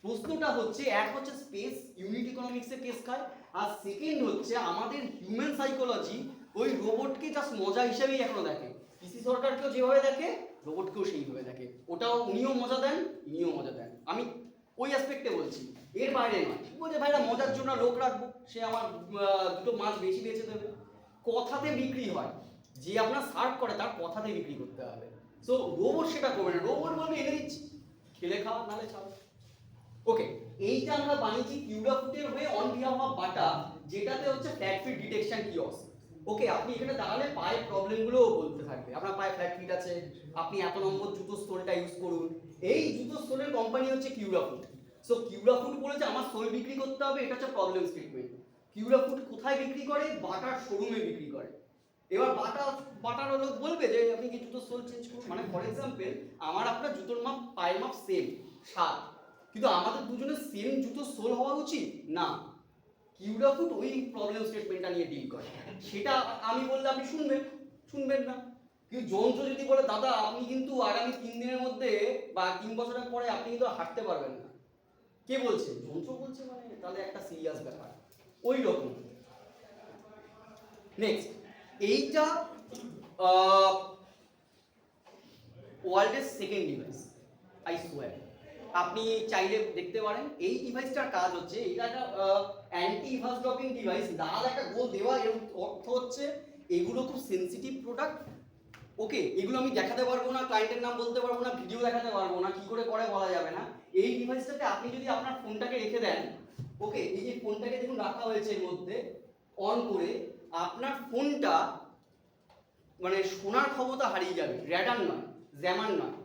প্রশ্নটা হচ্ছে, এক হচ্ছে স্পেস, ইউনিট ইকোনমিক্সে কেস খায়, আর সেকেন্ড হচ্ছে আমাদের হিউম্যান সাইকোলজি ওই রোবটকে জাস্ট মজা হিসেবেই এখনো দেখে। পিসি সরকারকেও যেভাবে দেখে, রোবটকেও সেইভাবে দেখে। ওটাও উনিও মজা দেন, ইনিও মজা দেন, আমি ওই অ্যাসপেক্টে বলছি, এর বাইরে নয়। বলছে ভাইরা মজার জন্য লোক রাখবো, সে আমার দুটো মাছ বেশি বেচে দেবে। কথাতে বিক্রি হয়, যে আপনার সার্ভ করে তার কথাতে বিক্রি করতে হবে। সো রোবট সেটা করবে না, রোবট বলবে এনে দিচ্ছি, খেলে খাওয়া নালে ছাড়ো। ওকে, এইটা আমরা বানিয়েছি কিউরা ফুটের হয়ে অন বিহাফ অফ বাটা, যেটাতে হচ্ছে ফ্ল্যাট ফিট ডিটেকশন কিওস্ক। ওকে, আপনি এখানে দাঁড়ালে পায়ের প্রবলেমগুলোও বলতে থাকবে, আপনার পায়ে ফ্ল্যাট ফিট আছে, আপনি এত নম্বর জুতো সোলটা ইউজ করুন। এই জুতো সোলের কোম্পানি হচ্ছে কিউরা ফুট। সো কিউরা ফুট বলেছে আমার সোল বিক্রি করতে হবে, এটা হচ্ছে প্রবলেম স্টেটমেন্ট। কিউরা ফুট কোথায় বিক্রি করে? বাটার শোরুমে বিক্রি করে। এবার বাটার লোক বলবে যে আপনি কি জুতো সোল চেঞ্জ করুন, মানে ফর এক্সাম্পল আমার আপনার জুতোর মাপ, পায়ের মাপ সেম 7, কিন্তু আমাদের দুজনের সেম জুতো সোল হওয়া উচিত না। কিউরা ফুট ওই প্রবলেম স্টেটমেন্টটা নিয়ে ডিল করে, সেটা আমি বললে আপনি শুনবেন না। কিন্তু যন্ত্র যদি বলে দাদা আপনি কিন্তু আগামী 3 দিনের মধ্যে বা 3 বছরের পরে আপনি কিন্তু হাঁটতে পারবেন না, কে বলছে? যন্ত্র বলছে, মানে তাহলে একটা সিরিয়াস ব্যাপার। ওই রকম। নেক্সট, এইটা ওয়ার্ল্ডের সেকেন্ড ডিভাইস, আই সোয়ার। আপনি চাইলে দেখতে পারেন। এই ডিভাইসটার কাজ হচ্ছে, এটা একটা অ্যান্টি ইভাসড্রপিং ডিভাইস। লাল একটা গোল দেওয়া, এর অর্থ হচ্ছে এগুলো খুব সেনসিটিভ প্রোডাক্ট। ওকে, এগুলো আমি দেখাতে পারবো না, ক্লায়েন্টের নাম বলতে পারবো না, ভিডিও দেখাতে পারবো না, কি করে বলা যাবে না। এই ডিভাইসটাতে আপনি যদি আপনার ফোনটাকে রেখে দেন, ওকে, এই যে ফোনটাকে দেখুন রাখা হয়েছে এর মধ্যে, অন করে আপনার ফোনটা মানে শোনার ক্ষমতা হারিয়ে যাবে। র্যাডার নয়, জ্যামার নয়।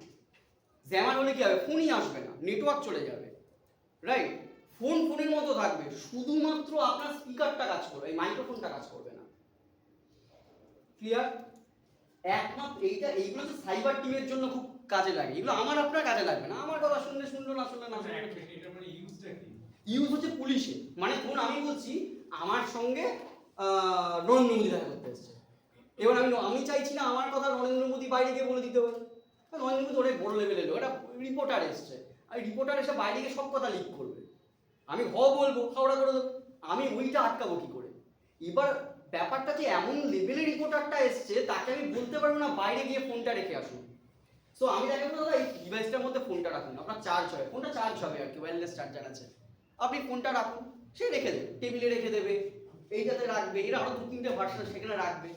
জ্যামার হলে কি হবে? ফোনই আসবে না, নেটওয়ার্ক চলে যাবে, রাইট? ফোনের মতো থাকবে, শুধুমাত্র আপনার স্পিকারটা কাজ করবে, এই মাইক্রোফোনটা কাজ করবে না। ক্লিয়ার? একমাত্র এইগুলো তো সাইবার টিমের জন্য খুব কাজে লাগে, এগুলো আমার আপনার কাজে লাগবে না। আমার কথা শুনলে শুনলো, না শুনলে না শুনলো। এটা মানে ইউজটা কি? ইউজ হচ্ছে পুলিশে, মানে ধরুন আমি বলছি আমার সঙ্গে নরেন্দ্র মোদী দেখা করতে এসেছে, এবার আমি চাইছি না আমার কথা নরেন্দ্র মোদী বাইরে গিয়ে বলে দিতে পারে। নরেন্দ্র মোদী অনেক বড় লেভেলের লোক, একটা রিপোর্টার এসছে, আর রিপোর্টার এসে বাইরে গিয়ে সব কথা লিক করবে, আমি বলবো হাওড়া করে দেবো, আমি ওইটা আটকাবো কি করে? এবার ব্যাপারটা যে এমন লেভেলের রিপোর্টারটা এসছে, তাকে আমি বলতে পারবো না বাইরে গিয়ে ফোনটা রেখে আসুন। সো আমি তাকে বলবো দাদা এই ডিভাইসটার মধ্যে ফোনটা রাখুন, আপনার চার্জ হবে, ফোনটা চার্জ হবে আর কি, ওয়্যারলেস চার্জার আছে, আপনি ফোনটা রাখুন। সে রেখে দেবে, টেবিলে রেখে দেবে, এইটাতে রাখবে, এরা আরো 2-3টে ভার্সন সেখানে রাখবে।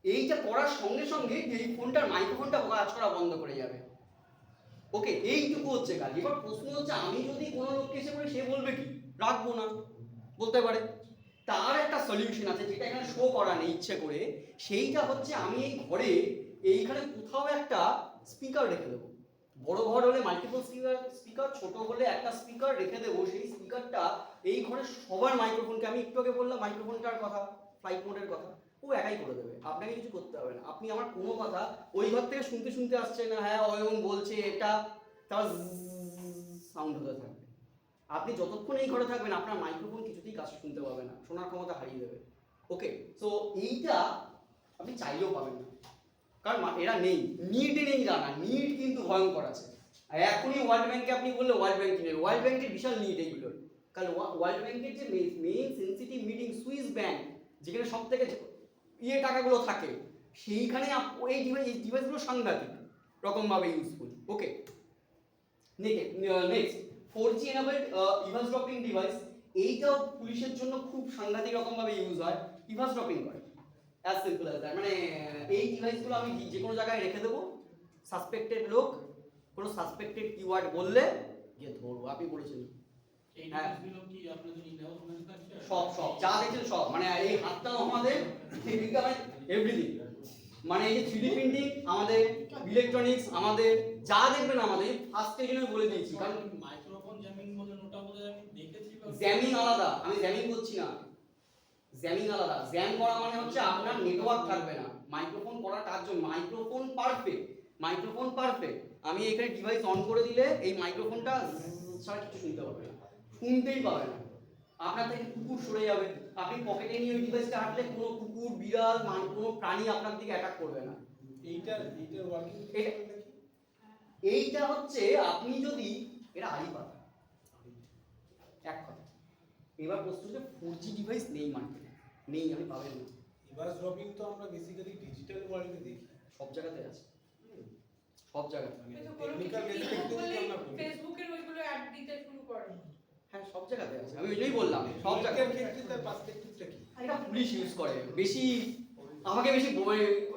এইটা করার সঙ্গে সঙ্গে এই ফোনটার মাইক্রোফোনটা কাজ করা বন্ধ করে যাবে। ওকে, এইটুকু হচ্ছে কাজ। এবার প্রশ্ন হচ্ছে, আমি যদি কোনো লোককে এসে বলি, সে বলবে কি? রাখবো না বলতে পারে। তার একটা সলিউশন আছে, যেটা এখানে শো করা নেই ইচ্ছে করে। সেইটা হচ্ছে আমি এই ঘরে এইখানে কোথাও একটা স্পিকার রেখে দেবো। বড় ঘর হলে মাল্টিপল স্পিকার, ছোট হলে একটা স্পিকার রেখে দেবো। সেই স্পিকারটা এই ঘরে সবার মাইক্রোফোনকে, আমি একটু আগে বললাম মাইক্রোফোনটার কথা, ফ্লাইট মোডের কথা, ও একাই করে দেবে, আপনাকে কিছু করতে হবে না। আপনি আমার কোনো কথা ওই ঘর থেকে শুনতে আসছে না, হ্যাঁ অয়ন বলছে এটা, তার সাউন্ড হতে থাকবে। আপনি যতক্ষণ এই ঘরে থাকবেন আপনার মাইক্রোফোন কিছুতেই কাজ শুনতে পাবে না, শোনার ক্ষমতা হারিয়ে দেবে। ওকে, সো এইটা আপনি চাইলেও পাবেন না, কারণ এরা নেই, নিড নেই জানা, নিড কিন্তু ভয়ঙ্কর আছে। আর এখনই ওয়ার্ল্ড ব্যাংকে আপনি বললে ওয়ার্ল্ড ব্যাংক নেই, ওয়ার্ল্ড ব্যাংকের বিশাল নিড এইগুলো, কারণ ওয়ার্ল্ড ব্যাংকের যে main sensitive meeting Swiss bank, যেখানে সব থেকে টাকাগুলো থাকে, সেইখানে এই ডিভাইসগুলো সাংঘাতিক রকমভাবে useful. Okay, next 4G enabled eavesdropping device, এইটাও পুলিশের জন্য খুব সাংঘাতিক রকমভাবে ইউজ হয়, ইভাসড্রপিং করে, অ্যাজ সিম্পল অ্যাজ দ্যাট। মানে এই ডিভাইসগুলো আমি যে কোনো জায়গায় রেখে দেবো, সাসপেক্টেড লোক কোনো সাসপেক্টেড কিওয়ার্ড বললে গিয়ে ধরবো। আপনি বলেছেন এই হ্যাঁ। ডিভাইসগুলো কি আপনাদের ইন-হাউস ম্যানুফ্যাকচার? সব যা দেখছেন সব, মানে এই হাতটাও আমাদের, এভরিথিং, মানে এই যে 3D প্রিন্টিং আমাদের, ইলেকট্রনিক্স আমাদের, যা দেখবেন আমাদের ফার্স্ট স্টেজে বলে দিয়েছি। কারণ মাইক্রোফোন জ্যামিং বলেন, ওটা বোধহয় আমি দেখেছি বা জ্যামিং আলাদা, আমি জ্যামিং করছি না, জ্যামিং আলাদা। জ্যাম করা মানে হচ্ছে আপনার নেটওয়ার্ক থাকবে না, মাইক্রোফোন করা কাজ, মাইক্রোফোন পারফেক্ট, মাইক্রোফোন পারফেক্ট। আমি এখানে ডিভাইস অন করে দিলে এই মাইক্রোফোনটা ছাড়া কিছু শুনতে পাবে না, শুনতেই পাবে না, আপনার থেকে কুকুর সরে যাবে, আপনি পকেটে নিয়ে ওই ডিভাইসটা হাঁটলে কোনো কুকুর বিড়াল কোনো প্রাণী আপনার দিকে অ্যাটাক করবে না। এইটার ওয়ার্কিং এইটা হচ্ছে আপনি যদি এটা আড়ি পাতা এক কথা। এবার প্রশ্ন হচ্ছে 4G ডিভাইস নেই মার্কেটে, নেই, আমি পাবেন না। ইভাসড্রপিং তো আমরা বেসিক্যালি ডিজিটাল ওয়ার্ল্ডে দেখি, সব জায়গাতে আছে, সব জায়গাতে, কিন্তু কোনো কিছু টেকনিক্যাল রেসপেক্ট বললেই আমরা বলি। ফেসবুকের ওইগুলো অ্যাড দিতে শুরু করে। হ্যাঁ সব জায়গাতে আছে, আমি ওই জন্যই বললাম সব সব জায়গায়। ক্ষেত্রে তার পার্সপেক্টিভটা কি? এটা পুলিশ ইউজ করে বেশি, আমাকে বেশি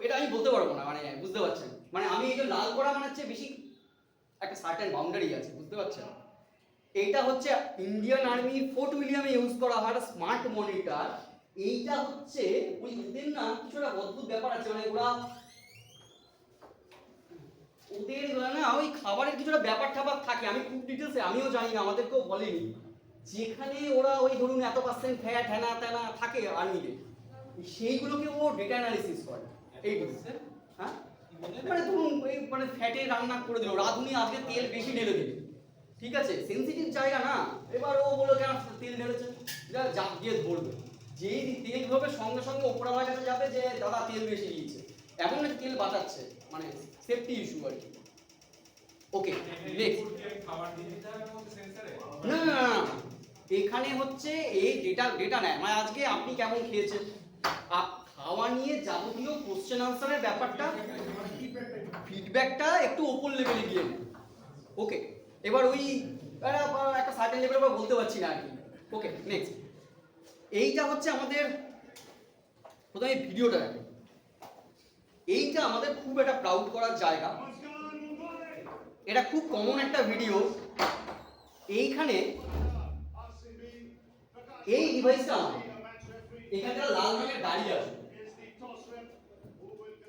এটা আমি বলতে পারবো না, মানে বুঝতে পারছেন, মানে আমি এই যে লাল করা মানে হচ্ছে বেশি একটা সার্টেন বাউন্ডারি আছে, বুঝতে পারছেন। এইটা হচ্ছে ইন্ডিয়ান আর্মি ফোর্ট উইলিয়ামে ইউজ করা হয় স্মার্ট মনিটর। এইটা হচ্ছে ওই ওদের না কিছুটা অদ্ভুত ব্যাপার আছে, মানে ওদের না ওই খাবারের কিছুটা ব্যাপার ঠ্যাপার থাকে, আমি খুব ডিটেলসে আমিও জানি না, আমাদেরকেও বলেনি, যেখানে ওরা ওই ধরুন এত পার্সেন্ট ফ্যাট হ্যানা ত্যানা থাকে আর্মিতে, সেইগুলোকে ও ডেটা অ্যানালিসিস করে। এইগুলো হ্যাঁ, মানে ধরুন ওই মানে ফ্যাটে রান্না করে দিল, রাঁধুনি আজকে তেল বেশি ঢেলে দিল, ঠিক আছে, সেনসিটিভ জায়গা না, এবার ও বললো কেন তেল ঢেলেছে, যা গিয়ে ধরবে, যেই তেল ধরবে সঙ্গে সঙ্গে ওপরওয়ালার কাছে যাবে যে দাদা তেল বেশি দিয়েছে, এমন একটা তেল বাঁচাচ্ছে, মানে সেফটি ইস্যু আর কি। ওকে নেক্সট, না না না, এখানে হচ্ছে এই ডেটা নেয়, মানে আজকে আপনি কেমন খেয়েছেন, খাওয়া নিয়ে যাবতীয় কোশ্চেন আনসারের ব্যাপারটা, ফিডব্যাকটা একটু ওপর লেভেলে গিয়ে নেয়। ওকে, এবার ওই একটা সার্টেন লেভেলে আমরা বলতে পারছি না আর কি। ওকে নেক্সট, এইটা হচ্ছে আমাদের প্রথমে ভিডিওটা দেখো, এইটা আমাদের খুব একটা প্রাউড করার জায়গা, এটা খুব কমন একটা ভিডিও। এইখানে এই ডিভাইসটা আমার, এখানে লাল রঙের গাড়ি আছে,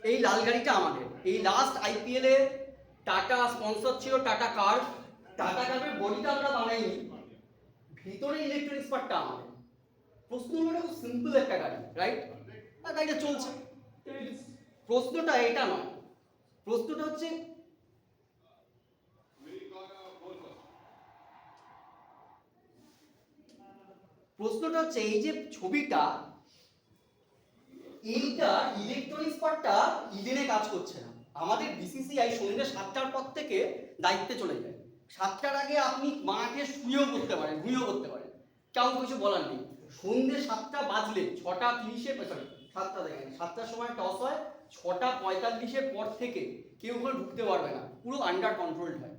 এই লাল গাড়িটা আমাদের, এই লাস্ট আইপিএল এ টাটা স্পন্সর ছিল, টাটা কার, টাটা কারের বডিটা আমরা বানাইনি, ভিতরে ইলেকট্রনিক্স পার্টটা আমাদের। প্রশ্ন হলো খুব সিম্পল একটা গাড়ি, রাইট, আর গাড়িটা চলছে। প্রশ্নটা এটা নয়, প্রশ্নটা হচ্ছে এই যে ছবিটা, এইটা ইলেকট্রনিক্স পার্টটা ইডেনে কাজ করছে না, আমাদের বিসিসিআই সন্ধ্যে 7টার পর থেকে দায়িত্বে চলে যায়, 7টার আগে আপনি মাঠে শুয়েও করতে পারেন, ঘুমিয়েও করতে পারেন, কেউ কিছু বলার নেই। সন্ধ্যে 7টা বাজলে 6:30-এ, সরি 7টা দেখেন, 7টার সময় টস হয়, 6:45-এর পর থেকে কেউ ওখানে ঢুকতে পারবে না, পুরো আন্ডার কন্ট্রোল হয়।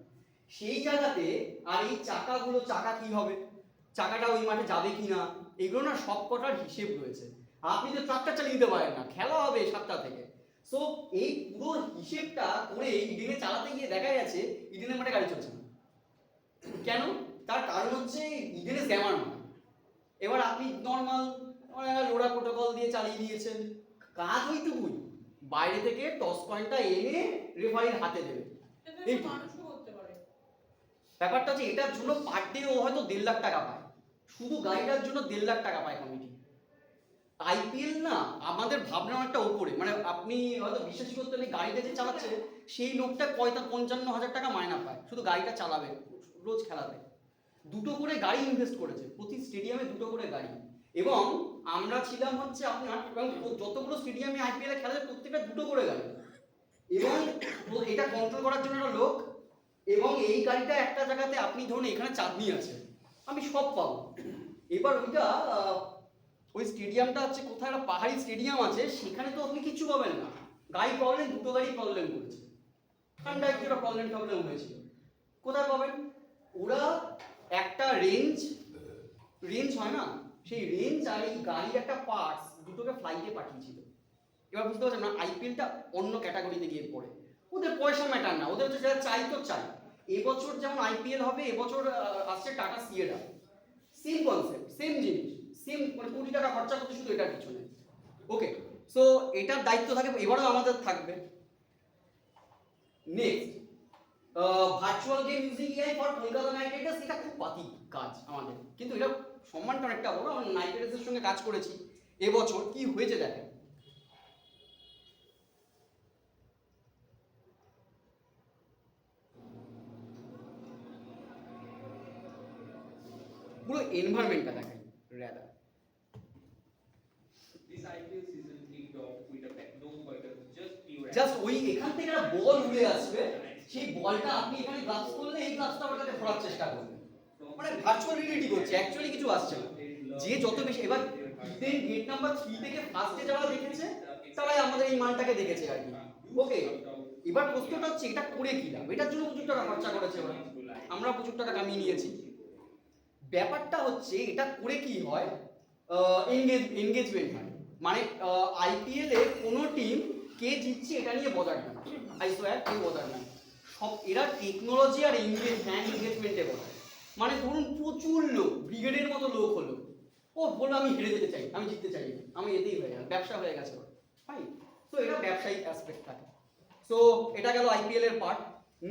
সেই জায়গাতে আর এই চাকা কি হবে, চাকাটা ওই মাঠে যাবে কি না, এগুলো না সব কটার হিসেব রয়েছে। আপনি তো ট্রাক্টর চালিয়ে দিতে পারেন না, খেলা হবে 7টা থেকে। সো এই পুরো হিসেবটা করে ইডেনে চালাতে গিয়ে দেখা গেছে ইডেনের মাঠে গাড়ি চলছে না। কেন? তার কারণ হচ্ছে ইডেনে জ্যামার না। এবার আপনি নর্মাল লোডা প্রোটোকল দিয়ে চালিয়ে দিয়েছেন, কাজ ওইটুকুই, বাইরে থেকে টস পয়েন্টটা এনে রেফারির হাতে দেবে। এটা মানুষও করতে পারে। ব্যাপারটা হচ্ছে এটার জন্য পার ডে ও হয়তো 1.5 লাখ টাকা পায়, শুধু গাড়িটার জন্য 1.5 লাখ টাকা পায় কমিটি। আইপিএল না আমাদের ভাবনা অনেকটা উপরে, মানে আপনি হয়তো বিশ্বাস করতে নেই, গাড়িটা যে চালাচ্ছে সেই লোকটা 55,000 টাকা মায়না পায়, শুধু গাড়িটা চালাবে, রোজ খেলাবে। 2টো করে গাড়ি ইনভেস্ট করেছে, প্রতি স্টেডিয়ামে 2টো করে গাড়ি। এবং আমরা ছিলাম হচ্ছে আপনার, এবং যতগুলো স্টেডিয়ামে আইপিএল এ খেলে প্রত্যেকটা দুটো করে গাড়ি, এবং এটা কন্ট্রোল করার জন্য একটা লোক, এবং এই গাড়িটা একটা জায়গাতে আপনি ধরুন এখানে চাঁদনি আছে, আমি সব পাবো। এবার ওইটা ওই স্টেডিয়ামটা হচ্ছে কোথায় একটা পাহাড়ি স্টেডিয়াম আছে, সেখানে তো আপনি কিচ্ছু পাবেন না, গাড়ি প্রবলেম, দুটো গাড়ি প্রবলেম করেছে, ঠান্ডায় কিছুটা প্রবলেম হয়েছিল, কোথায় পাবেন? ওরা একটা রেঞ্জ হয় না, সেই রেঞ্জ আর এই গাড়ির একটা পার্টস দুটোকে ফ্লাইটে পাঠিয়েছিল। এবার বুঝতে পারছেন না, আইপিএলটা অন্য ক্যাটাগরিতে গিয়ে পড়ে, ওদের পয়সা ম্যাটার না, ওদের তো যেটা চাই তো চাই। এবছর যেমন আইপিএল হবে, এবছর আসছে tata Sierra, same concept, same জিনিস, সেম মানে কোটি টাকা খরচা করতে শুধু এটার পিছনে। ওকে, সো এটার দায়িত্ব থাকে, এবারও আমাদের থাকবে। Next, virtual game using AI for Kolkata night Riders, এটা খুব পাতি কাজ আমাদের, কিন্তু এটা সম্মানটা অনেকটা বড়। আমরা নাইট রাইডার্সের সঙ্গে কাজ করেছি এবছর, কি হয়েছে দেখেন। পুরো এনভায়রনমেন্টটা দেখাই rather. This IPL season kicked off with a no quarter, just pure. Just ওই এখান থেকে একটা বল উড়ে আসবে, সেই বলটা আপনি এখানে গ্লাভস করলে এই গ্লাভসটা আমার কাছে ধরার চেষ্টা করবেন, মানে ভার্চুয়াল রিয়েলিটি করছে, অ্যাকচুয়ালি কিছু আসছে না। যে যত বেশি, এবার গেট নাম্বার 3 থেকে ফার্স্টে যারা দেখেছে তারাই আমাদের এই মানটাকে দেখেছে আর কি। ওকে, এবার প্রশ্নটা হচ্ছে এটা করে কি লাভ? এটার জন্য প্রচুর টাকা খরচা করেছে ওরা, আমরা প্রচুর টাকা কামিয়ে নিয়েছি। ব্যাপারটা হচ্ছে এটা করে কি হয়, এনগেজমেন্ট হয়, মানে আইপিএল এ কোনো টিম কে জিতছে এটা নিয়ে বদার না, আইসোয়ার কেউ বদার না, সব এরা টেকনোলজি আর এনগেজমেন্টে বদার। মানে ধরুন প্রচুর লোক, ব্রিগেডের মতো লোক হলো, ও বললো আমি হেরে যেতে চাই, আমি জিততে চাই না, আমি এতেই হয়ে গেল, ব্যবসা হয়ে গেছে ওর, ফাইন। তো এটা ব্যবসায়িক অ্যাসপেক্ট থাকে। সো এটা গেল আইপিএল এর পার্ট।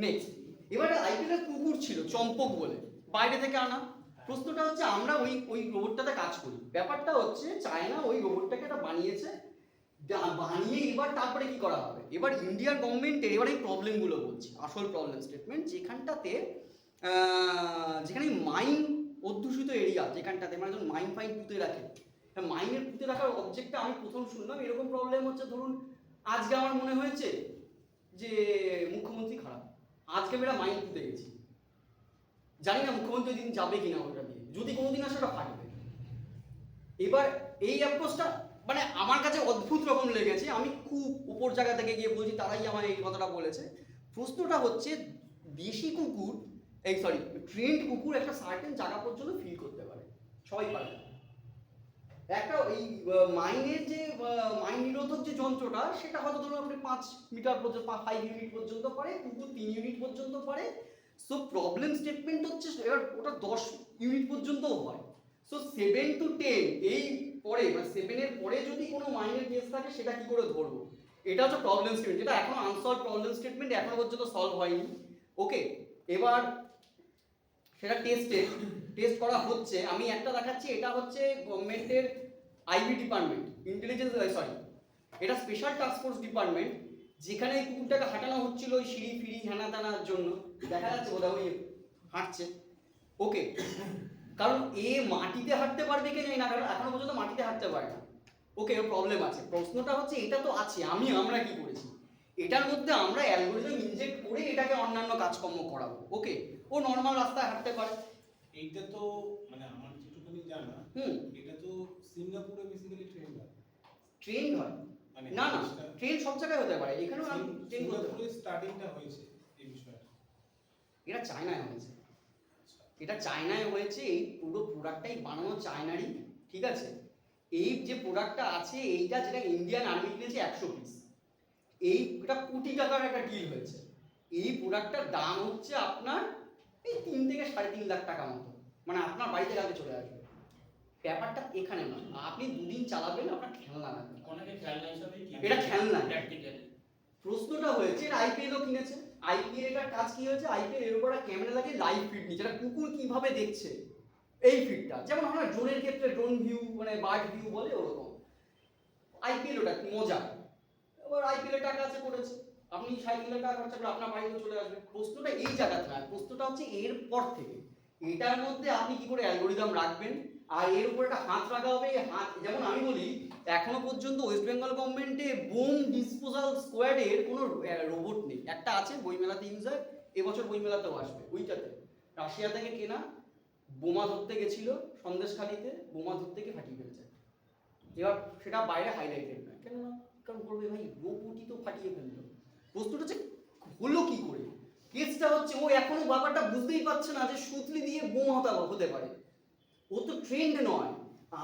নেক্সট, এবার আইপিএল এর কুকুর ছিল চম্পক বলে, বাইরে থেকে আনা। প্রশ্নটা হচ্ছে আমরা ওই রোবটটাতে কাজ করি, ব্যাপারটা হচ্ছে চায়না ওই রোবটটাকে এটা বানিয়েছে, বানিয়ে এবার তারপরে কি করা হবে, এবার ইন্ডিয়ান গভর্নমেন্টের এবার এই প্রবলেমগুলো বলছি, আসল প্রবলেম স্টেটমেন্ট, যেখানে মাইন অধ্যুষিত এরিয়া, যেখানটাতে মানে ধরুন মাইন ফাইন পুঁতে রাখে, মাইনের পুঁতে রাখার অবজেক্টটা আমি প্রথম শুনলাম এরকম প্রবলেম হচ্ছে, ধরুন আজকে আমার মনে হয়েছে যে মুখ্যমন্ত্রী খারাপ, আজকে আমি একটা মাইন পুঁতে গেছি, জানি না মুখ্যমন্ত্রী দিন যাবে কিনা ওটা দিয়ে, যদি কোনোদিন আসে ওটা ফাটবে। এবার এই অ্যাপ্রোচটা মানে আমার কাছে অদ্ভুত রকম লেগেছে, আমি খুব উপর জায়গা থেকে গিয়ে বলছি, তারাই আমার এই কথাটা বলেছে। প্রশ্নটা হচ্ছে দেশি কুকুর, ট্রেন্ড কুকুর একটা সার্টেন জায়গা পর্যন্ত ফিল করতে পারে, সবাই পারে না। একটা এই মাইনের যে মাইন নিরোধক যে যন্ত্রটা, সেটা হয়তো ধরুন আপনি 5 মিটার পর্যন্ত, 5 ইউনিট পর্যন্ত পারে, কুকুর 3 ইউনিট পর্যন্ত পারে। সো প্রবলেম স্টেটমেন্ট হচ্ছে এবার ওটা 10 ইউনিট পর্যন্তও হয়। সো 7 to 10 এই পরে, মানে 7 এর পরে যদি কোনো মাইনের কেস থাকে সেটা কি করে ধরবো, এটা হচ্ছে প্রবলেম স্টেটমেন্ট, যেটা এখনো আনসলভ প্রবলেম স্টেটমেন্ট, এখনো পর্যন্ত সলভ হয়নি। ওকে, এবার সেটা টেস্ট করা হচ্ছে। আমি একটা দেখাচ্ছি, এটা হচ্ছে গভর্নমেন্টের আইবি ডিপার্টমেন্ট, এটা স্পেশাল টাস্ক ফোর্স ডিপার্টমেন্ট, যেখানে এই কুকুরটাকে হাঁটানো হচ্ছিল ওই সিঁড়ি ফিরি হ্যানা টানার জন্য, দেখা যাচ্ছে বোধহয় ওই হাঁটছে। ওকে, কারণ এ মাটিতে হাঁটতে পারবে কি জানি না, কারণ এখনো পর্যন্ত মাটিতে হাঁটতে পারে না। ওকে, ওর প্রবলেম আছে। প্রশ্নটা হচ্ছে এটা তো আছে, আমরা কি করেছি, এটার মধ্যে আমরা অ্যালগরিদম ইনজেক্ট করে এটাকে অন্যান্য কাজকর্ম করাবো। ওকে, ও নর্মাল রাস্তায় হাঁটতে পারে। এইটা তো মানে আমার যেটুকুনি জানা, এটা তো সিঙ্গাপুরে বেসিক্যালি ট্রেন্ড হয়, মানে না ট্রেন সব জায়গায় হতে পারে, এখানেও সিঙ্গাপুরে স্টার্টিংটা হয়েছে এই বিষয়টা। এটা চায়নায় হয়েছে, এই পুরো প্রোডাক্টটাই বানানো চায়নারই, ঠিক আছে। এই যে প্রোডাক্টটা আছে, এইটা যেটা ইন্ডিয়ান আর্মি কিনেছে 100 পিস, এটা কোটি টাকার একটা ডিল হয়েছে। এই প্রোডাক্টটার দাম হচ্ছে আপনার এই 3 থেকে 3.5 লাখ টাকা মতো, মানে আপনার বাড়িতে কালকে চলে আসবে। ব্যাপারটা এখানে না, আপনি 2 দিন চালাবেন, আপনার খেলনা লাগবে, অনেকে খেলনা হিসাবে এটা খেলনা প্র্যাকটিক্যালি। প্রশ্নটা হয়েছে আইপিএলও কিনেছে, আইপিএল এটার কাজ কি হয়েছে, আইপিএল এর উপর ক্যামেরা লাগিয়ে লাইভ ফিড নিচ্ছে, যেটা কুকুর কিভাবে দেখছে এই ফিডটা, যেমন আমরা ড্রোনের ক্ষেত্রে ড্রোন ভিউ মানে বার্ড ভিউ বলে, ওরকম আইপিএল ওটা মজা। এবার আইপিএল এর টাকা আছে করেছে, আপনি 60 লাখ টাকা খরচা করে আপনার বাড়িতে চলে আসবে। প্রশ্নটা এই জায়গাতে না, প্রশ্নটা হচ্ছে এর পর থেকে এটার মধ্যে আপনি কি করে অ্যালগরিদম রাখবেন, আর এর উপর একটা হাত রাখা হবে। এই হাত, যেমন আমি বলি এখনো পর্যন্ত ওয়েস্ট বেঙ্গল গভর্নমেন্টে বোম ডিসপোজাল স্কোয়াডের কোনো রোবট নেই। একটা আছে বইমেলাতে ইউজ হয়, এবছর বইমেলাতেও আসবে। ওইটাতে রাশিয়া থেকে কেনা, বোমা ধরতে গেছিল সন্দেশখালিতে, বোমা ধরতে গিয়ে ফাটিয়ে ফেলছে। এবার সেটা বাইরে হাইলাইটেড নয়, কেন না? কারণ বলবে ভাই রোবটই তো ফাটিয়ে ফেললো। প্রশ্নটা হচ্ছে হলো কি করে? কেসটা হচ্ছে ও এখনো ব্যাপারটা বুঝতেই পারছে না যে সুতলি দিয়ে বোম হতে পারে। ও তো ট্রেন্ড নয়।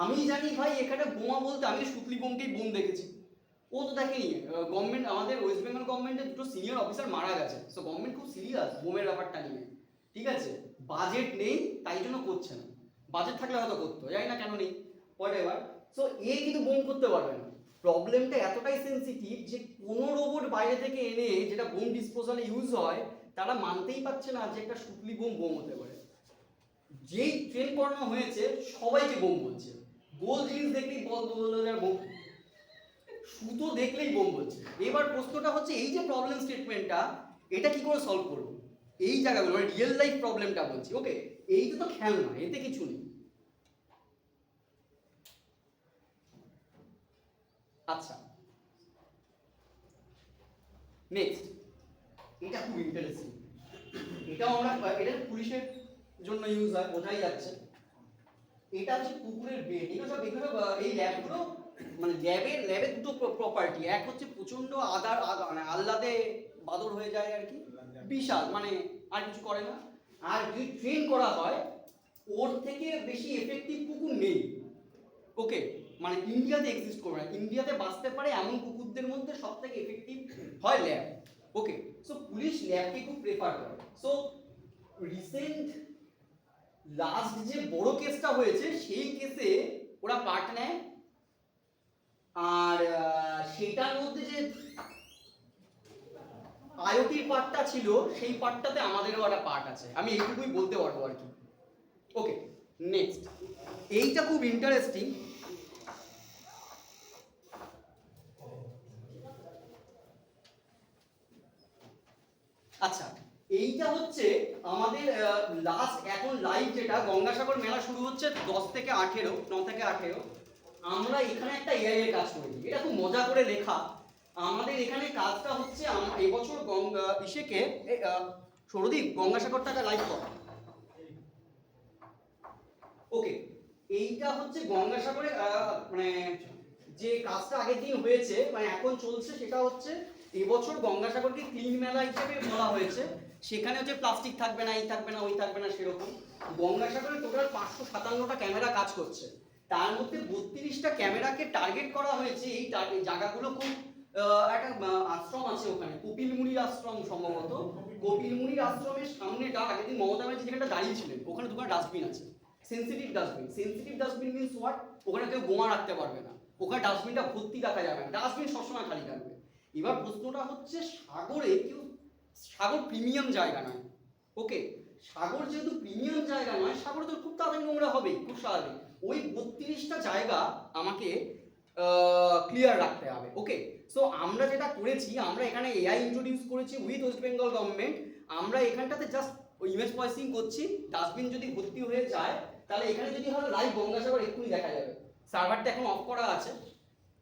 আমি জানি ভাই এখানে বোমা বলতে আমি সুতলি বোমকেই বোম দেখেছি, ও তো দেখেনি। গভর্নমেন্ট, আমাদের ওয়েস্ট বেঙ্গল গভর্নমেন্টের দুটো সিনিয়র অফিসার মারা গেছে। সো গভর্নমেন্ট খুব সিরিয়াস বোমের ব্যাপারটা নিয়ে, ঠিক আছে? বাজেট নেই তাই জন্য করছে না, বাজেট থাকলে হয়তো করতো, জানি না কেন নেই, হোয়াটএভার। সো এ কিন্তু বোম করতে পারবে না। প্রবলেমটা এতটাই সেন্সিটিভ যে কোনো রোবট বাইরে থেকে এনে যেটা বোম ডিসপোজালে ইউজ হয় তারা মানতেই পারছে না যে একটা সুতলি বোম হতে পারে। যেই ট্রেন করানো হয়েছে সবাইকে বোম বলছে, গোল জিনিস দেখলেই বোম, সুতো দেখলেই বোম বলছে। এবার প্রশ্নটা হচ্ছে এই যে প্রবলেম স্টেটমেন্টটা, এটা কি করে সলভ করবো? এই জায়গাগুলো মানে রিয়েল লাইফ প্রবলেমটা বলছি, ওকে? এইটা তো খেলনা, এতে কিছু নেই। আচ্ছা, নেক্সট, এটা খুব ইন্টারেস্টিং। এটাও আমরা, এটা পুলিশের জন্য ইউজ হয়, বোঝাই যাচ্ছে। এটা হচ্ছে কুকুরের ব্রেড। এগুলো সব এই ল্যাবগুলো, মানে ল্যাবের দুটো প্রপার্টি। এক হচ্ছে প্রচন্ড মানে আহ্লাদে বাদর হয়ে যায় আর কি, বিশাল, মানে আর কিছু করে না। আর যদি ট্রেন করা হয় ওর থেকে বেশি এফেক্টিভ কুকুর নেই, ওকে? মানে ইন্ডিয়াতে এক্সিস্ট করবে না, ইন্ডিয়াতে বাঁচতে পারে এমন কুকুরদের মধ্যে সব থেকে এফেক্টিভ হয় ল্যাব, ওকে? সো পুলিশ ল্যাবকে খুব প্রেফার করে। সো রিসেন্ট লাস্ট যে বড় কেসটা হয়েছে সেই কেসে ওরা পার্ট নেয়। আর সেটার মধ্যে যে আইওটির পার্টটা ছিল সেই পার্টটাতে আমাদেরও একটা পার্ট আছে, আমি এইটুকুই বলতে পারবো আর কি, ওকে? নেক্সট, এইটা খুব ইন্টারেস্টিং। আচ্ছা, এইটা হচ্ছে আমাদের লাস্ট এখন লাইভ যেটা গঙ্গাসাগর মেলা শুরু হচ্ছে 10 থেকে 18, 9 থেকে 18। আমরা এখানে একটা এআই এর কাজ করেছি, এটা খুব মজা করে লেখা। আমাদের এখানে কাজটা হচ্ছে এবছর ইসেকে সৌরদীপ গঙ্গাসাগরটাকে লাইভ কর, ওকে? এইটা হচ্ছে গঙ্গাসাগরে মানে যে কাজটা আগের দিন হয়েছে, মানে এখন চলছে, সেটা হচ্ছে এবছর গঙ্গাসাগরকে ক্লিন মেলা হিসেবে বলা হয়েছে। সেখানে হচ্ছে প্লাস্টিক থাকবে না, এই থাকবে না, ওই থাকবে না, সেরকম। গঙ্গাসাগরে টোটাল 557টা ক্যামেরা কাজ করছে, তার মধ্যে 32টা ক্যামেরাকে টার্গেট করা হয়েছে। এই জায়গাগুলো খুব একটা আশ্রম আছে ওখানে, কপিল মুনির আশ্রম সম্ভবত। কপিল মুনির আশ্রমের সামনেটা আগের দিন মমতা ব্যানার্জি যেখানটা দাঁড়িয়ে ছিলেন ওখানে দুটো ডাস্টবিন আছে, sensitive dustbin. Sensitive dustbin means what? ওখানে কেউ বোমা রাখতে পারবে না, ওখানে ডাস্টবিনটা ভর্তি রাখা যাবে না, ডাস্টবিন সবসময় খালি থাকবে। এবার প্রশ্নটা হচ্ছে সাগরে কেউ, সাগর প্রিমিয়াম জায়গা নয়, ওকে? সাগর যেহেতু প্রিমিয়াম জায়গা নয়, সাগরে তো খুব তাড়াতাড়ি নোংরা হবে, খুব স্বাভাবিক। ওই 32টা জায়গা আমাকে ক্লিয়ার রাখতে হবে, ওকে? সো আমরা যেটা করেছি, আমরা এখানে এআই ইন্ট্রোডিউস করেছি উইথ ওয়েস্ট বেঙ্গল গভর্নমেন্ট। আমরা এখানটাতে জাস্ট ইমেজ প্রসেসিং করছি। ডাস্টবিন যদি ভর্তি হয়ে যায় তাহলে এখানে যদি হয় লাইভ গঙ্গাসাগর এক্ষুনি দেখা যাবে। সার্ভারটা এখন অফ করা আছে,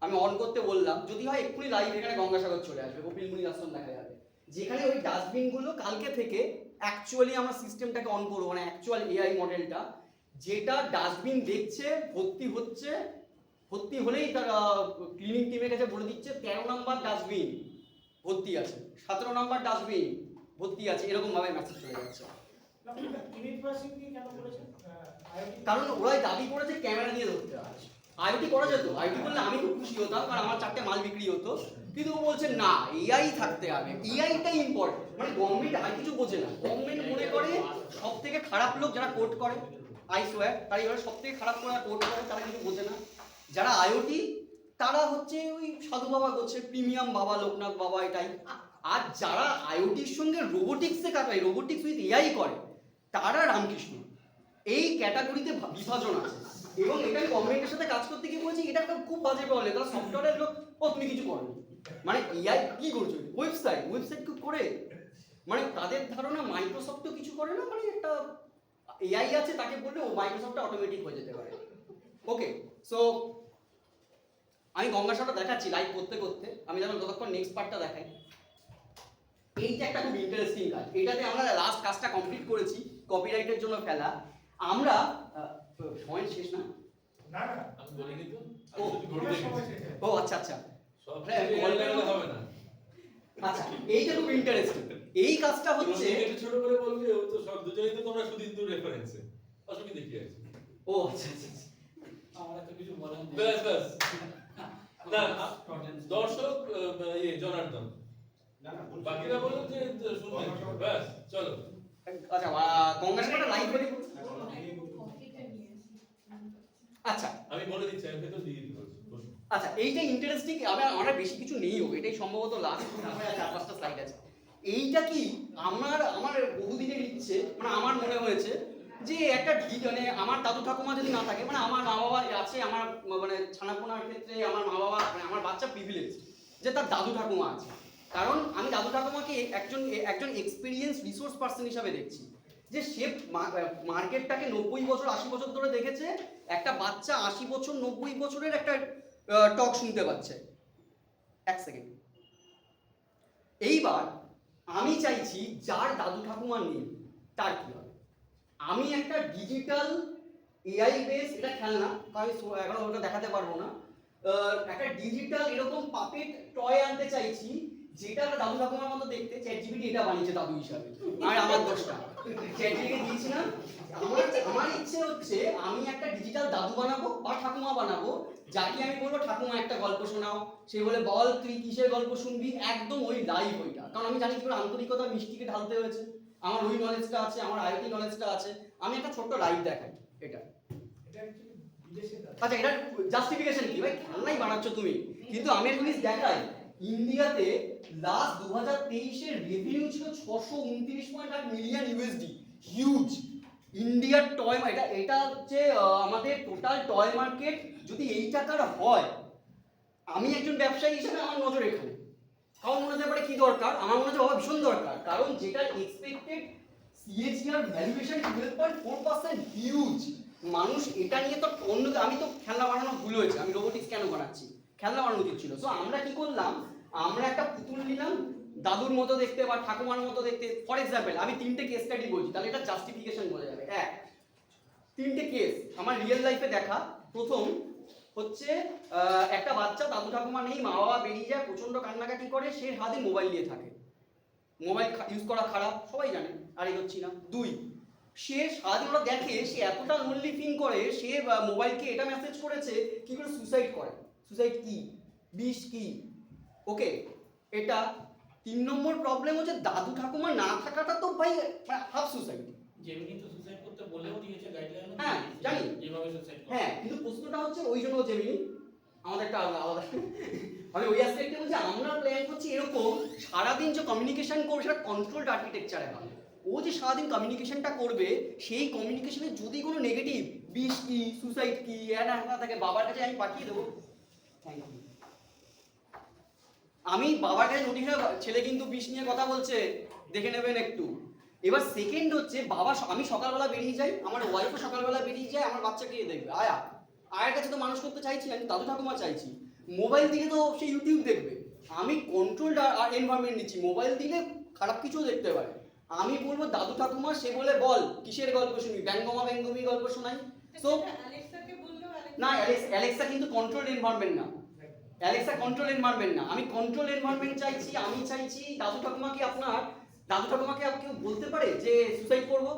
আমি অন করতে বললাম, যদি হয় এক্ষুনি লাইভ এখানে গঙ্গাসাগর চলে আসবে, কপিল মুনির আশ্রম দেখা যাবে। যেখানে ওই ডাস্টবিনগুলো কালকে থেকে অ্যাকচুয়ালি আমরা সিস্টেমটাকে অন করবো, মানে অ্যাকচুয়াল এআই মডেলটা, যেটা ডাস্টবিন দেখছে, ভর্তি হচ্ছে, ভর্তি হলেই তারা ক্লিনিং টিমের কাছে বলে দিচ্ছে 13 নম্বর ডাস্টবিন ভর্তি আছে, 17 নম্বর ডাস্টবিন ভর্তি আছে, এরকম ভাবে মেসেজ চলে যাচ্ছে। কারণ ওরাই দাবি করেছে ক্যামেরা দিয়ে ধরতে হবে। আইওটি করা যেত, আইওটি করলে আমি খুব খুশি হতাম, কারণ আমার 4টে মাল বিক্রি হতো। কিন্তু ও বলছে না, এআই থাকতে হবে, এআইটাই ইম্পর্টেন্ট। মানে গভর্নমেন্ট আর কিছু বোঝে না, গভর্নমেন্ট মনে করে সব থেকে খারাপ লোক যারা কোর্ট করে, আই সোয়ার, তারা এবার সব থেকে খারাপ করে কোর্ট করে, তারা কিছু বোঝে না। যারা আইওটি তারা হচ্ছে ওই সাধু বাবা করছে, প্রিমিয়াম বাবা, লোকনাথ বাবা, এটাই। আর যারা আইওটির সঙ্গে রোবোটিক্সে কাটায়, রোবোটিক্স উইথ এআই করে, তারা রামকৃষ্ণ। এই ক্যাটাগরিতে বিভাজন আছে। এবং এটা গভর্নমেন্টের সাথে কাজ করতে গিয়ে বলছি এটা একটা খুব বাজে প্রবলেম। তারা সফটওয়্যারের লোক, ও তুমি কিছু করো, মানে এআই কি করছো, ওয়েবসাইট খুব করে, মানে তাদের ধারণা মাইক্রোসফটও কিছু করে না, মানে একটা এআই আছে তাকে বললে ও মাইক্রোসফটটা অটোমেটিক হয়ে যেতে পারে। ওকে, সো আমি গঙ্গাসাটা দেখাচ্ছি লাইভ করতে করতে, আমি যখন যতক্ষণ নেক্সট পার্টটা দেখাই। এইটা একটা খুব ইন্টারেস্টিং কাজ, এটাতে আমরা লাস্ট কাজটা কমপ্লিট করেছি কপিরাইটের জন্য ফেলা। আমরা সময় শেষ না? না না আমি বলিনি তো, ও, আমি শুধু ঘড়িতে গেছি। ও আচ্ছা আচ্ছা সব হ্যাঁ, বল লাগালে হবে না। আচ্ছা, এইটা খুব ইন্টারেস্টিং। এই কাজটা হচ্ছে, একটু ছোট করে বলবি, ও তো সব দুজনেই তো তোমরা শুধু ইন্দুর রেফারেন্সে, অসুবিধা কি আছে? ও আচ্ছা আচ্ছা আচ্ছা। আমার তো কিছু বলার নেই। ব্যাস ব্যাস, না দর্শক জনার্দন, না না বাকিরা বলুন যে শুনবেন, ব্যাস চলো। আচ্ছা, গঙ্গাসাটা লাইভ করে, আচ্ছা আমি বলে দিচ্ছি, আমি ভেতর দিয়ে দিতে বলছি, বসুন। আচ্ছা, এইটা ইন্টারেস্টিং। আমার বেশি কিছু নেইও, এটাই সম্ভবত লাস্ট, তারপরে আর 4-5টা স্লাইড আছে। এইটা কি আমার বহুদিনের ইচ্ছে, মানে আমার মনে হয়েছে যে একটা মানে আমার দাদু ঠাকুমা যদি না থাকে, মানে আমার মা বাবা আছে, আমার মানে ছানাপোনার ক্ষেত্রে আমার মা বাবা মানে আমার বাচ্চা প্রিভিলেজ যে তার দাদু ঠাকুমা আছে। কারণ আমি দাদু ঠাকুমাকে একজন এক্সপিরিয়েন্স রিসোর্স পার্সন হিসাবে দেখছি, যে সে মার্কেটটাকে 90 বছর 80 বছর ধরে দেখেছে। একটা বাচ্চা 80 বছর 90 বছরের একটা টক শুনতে পাচ্ছে। এক সেকেন্ড, এইবার আমি চাইছি যার দাদু ঠাকুমা নেই তার কি হবে। আমি একটা ডিজিটাল এআই বেস, এটা খেলনা, আমি এখন ওটা দেখাতে পারবো না, একটা ডিজিটাল এরকম পাপেট টয় আনতে চাইছি যেটা দাদু ঠাকুমার মতো দেখতে। চ্যাটজিপিটি এটা বানিয়েছে দাদু হিসাবে, আর আমার দোষটা চ্যাটজিপিটি দিয়েছি না। আমার ইচ্ছে হচ্ছে আমি একটা ডিজিটাল দাদু বানাবো বা ঠাকুমা বানাবো, যাকে আমি বলবো ঠাকুমা একটা গল্প শোনাও, সে বলে বল তুই কিসের গল্প শুনবি, একদম ওই লাইভ ওইটা। কারণ আমি জানি কি করে আন্তরিকতা মিষ্টিকে ঢালতে হয়েছে, আমার ওই নলেজটা আছে, আমার আইওটি নলেজটা আছে। আমি একটা ছোট্ট লাইভ দেখাই এটা। আচ্ছা, এটা জাস্টিফিকেশন কি ভাই, খেলনাই বানাচ্ছ তুমি, কিন্তু আমি একটা জিনিস দেখাই। ইন্ডিয়াতে লাস্ট 2023-এর রেভিনিউ ছিল 629.8 মিলিয়ন ইউএসডি, হিউজ। ইন্ডিয়ার টয়, এটা হচ্ছে আমাদের টোটাল টয় মার্কেট যদি এই টাকার হয়, আমি একজন ব্যবসায়ী হিসেবে আমার নজর এখানে। কারণ মনে হতে পারে কি দরকার, আমার মনে হচ্ছে বাবা ভীষণ দরকার, কারণ যেটা এক্সপেক্টেড সিএজিআর ভ্যালুয়েশন 12.4%, হিউজ। মানুষ এটা নিয়ে তো অন্য, আমি তো খেলনা বানানো ভুল হয়েছে, আমি রোবোটিক্স কেন বানাচ্ছি, খেলনা বানানো উচিত ছিল। সো আমরা কি করলাম, আমরা একটা পুতুল নিলাম দাদুর মতো দেখতে বা ঠাকুমার মতো দেখতে। ফর এক্সাম্পল আমি 3টে কেস স্টাডি বলছি, তাহলে এটা জাস্টিফিকেশন বলা যাবে। 3টে কেস আমার রিয়েল লাইফে দেখা। প্রথম হচ্ছে একটা বাচ্চা, দাদু ঠাকুমা নেই, মা বাবা বেরিয়ে যায়, প্রচন্ড কান্নাকাটি করে, সে হাতে মোবাইল নিয়ে থাকে। মোবাইল ইউজ করা খারাপ, সবাই জানে, আর এগোচ্ছি না। 2, সে সারাদিন ওরা দেখে, সে এতটা লোনলি ফিল করে, সে মোবাইলকে এটা মেসেজ করেছে কি করে সুসাইড করে, সুসাইড কি, বিষ কি। ওকে, এটা 3 নম্বর প্রবলেম হচ্ছে দাদু ঠাকুমা না থাকাটা তো ভাই হাফ সুসাইড। যেমনি তো সুসাইড করতে বলেও দিয়েছে গাইডলাইন, হ্যাঁ জানি, যেভাবে সুসাইড করে। হ্যাঁ, কিন্তু প্রশ্নটা হচ্ছে ওই জন্য জেমিনি আমাদের একটা আলাদা আমি ওই অ্যাসপেক্টে বলছি। আমরা প্ল্যান করছি এরকম সারাদিন যে কমিউনিকেশন করবে সেটা কন্ট্রোলড আর্কিটেকচারে হবে। ও যে সারাদিন কমিউনিকেশনটা করবে, সেই কমিউনিকেশনে যদি কোনো নেগেটিভ বিষ কি, সুসাইড কি, এটা থাকে, বাবার কাছে আমি পাঠিয়ে দেবো। Thank you. আমি বাবার কাছে নোটিশ, ছেলে কিন্তু বিষ নিয়ে কথা বলছে, দেখে নেবেন একটু। এবার সেকেন্ড হচ্ছে বাবা, আমি সকালবেলা বেরিয়ে যাই, আমার ওয়াইফও সকালবেলা বেরিয়ে যায়, আমার বাচ্চা কে দেখবে, আয়ের কাছে তো মানুষ করতে চাইছি, আমি দাদু ঠাকুমা চাইছি। মোবাইল দিলে তো সে ইউটিউব দেখবে, আমি কন্ট্রোলড এনভায়রনমেন্ট নিচ্ছি, মোবাইল দিলে খারাপ কিছুও দেখতে পারে। আমি বলবো দাদু ঠাকুমা, সে বলে বল কিসের গল্প শুনবি, ব্যঙ্গমা ব্যঙ্গমি গল্প শোনাই। সো অ্যালেক্সাকে বললেও না, অ্যালেক্সা কিন্তু কন্ট্রোলড এনভায়রনমেন্ট না, অ্যালেক্সা কন্ট্রোল এনভায়রনমেন্ট না। আমি কন্ট্রোল এনভায়রনমেন্ট চাইছি। আমি চাইছি দাদু ঠাকুমাকে, আপনার দাদু ঠাকুমাকে কেউ বলতে পারে যে সুসাইড করবো,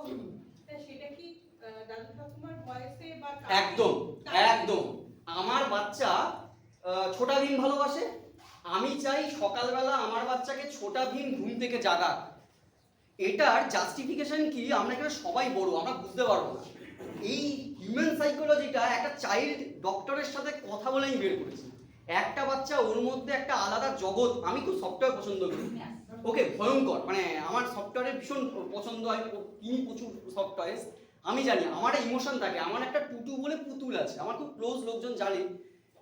সেটা কি দাদু ঠাকুমার ভয়েসে বা একদম একদম। আমার বাচ্চা ছোটা ভীম ভালোবাসে, আমি চাই সকালবেলা আমার বাচ্চাকে ছোটা ভীম ঘুম থেকে জাগাক। এটার জাস্টিফিকেশন কি, আমরা এখানে সবাই বড়, আমরা বুঝতে পারবো না। এই হিউম্যান সাইকোলজিটা একটা চাইল্ড ডক্টরের সাথে কথা বলে আমি বের করেছি। একটা বাচ্চা, ওর মধ্যে একটা আলাদা জগৎ। আমি খুব সফটওয়্যার পছন্দ করি, ওকে, ভয়ঙ্কর, মানে আমার সফটওয়্যারের ভীষণ পছন্দ হয়, কিনি প্রচুর সফটওয়্যার। আমি জানি আমার একটা ইমোশন থাকে। আমার একটা টুটু বলে পুতুল আছে, আমার খুব ক্লোজ লোকজন জানে,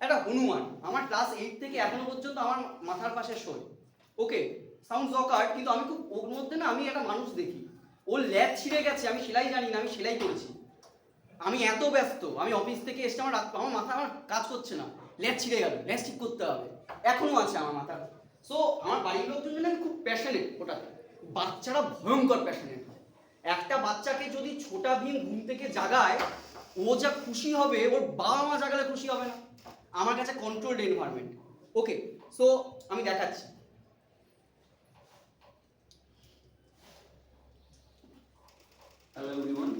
একটা হনুমান, আমার ক্লাস 8 থেকে এখনো পর্যন্ত আমার মাথার পাশে শোয়। ওকে, সাউন্ডস অকার্ড, কিন্তু আমি খুব ওর মধ্যে না, আমি একটা মানুষ দেখি। ওর ল্যাব ছিঁড়ে গেছে, আমি সেলাই জানি না, আমি সেলাই করেছি। আমি এত ব্যস্ত, আমি অফিস থেকে এসে আমার আমার মাথা আমার কাজ করছে না, ল্যাচ ছিঁড়ে গেল, ল্যাচ ঠিক করতে হবে, এখনো আছে আমার মাথা। সো আমার বাড়ির লোকজন জন্য আমি খুব প্যাশনেট ওটাতে। বাচ্চারা ভয়ঙ্কর প্যাশনেট হয়। একটা বাচ্চাকে যদি ছোটা ভীম ঘুম থেকে জাগায়, ও যা খুশি হবে, ওর বাবা মা জাগালে খুশি হবে না। আমার কাছে কন্ট্রোলড এনভায়রনমেন্ট। ওকে, সো আমি দেখাচ্ছি। Hello everyone.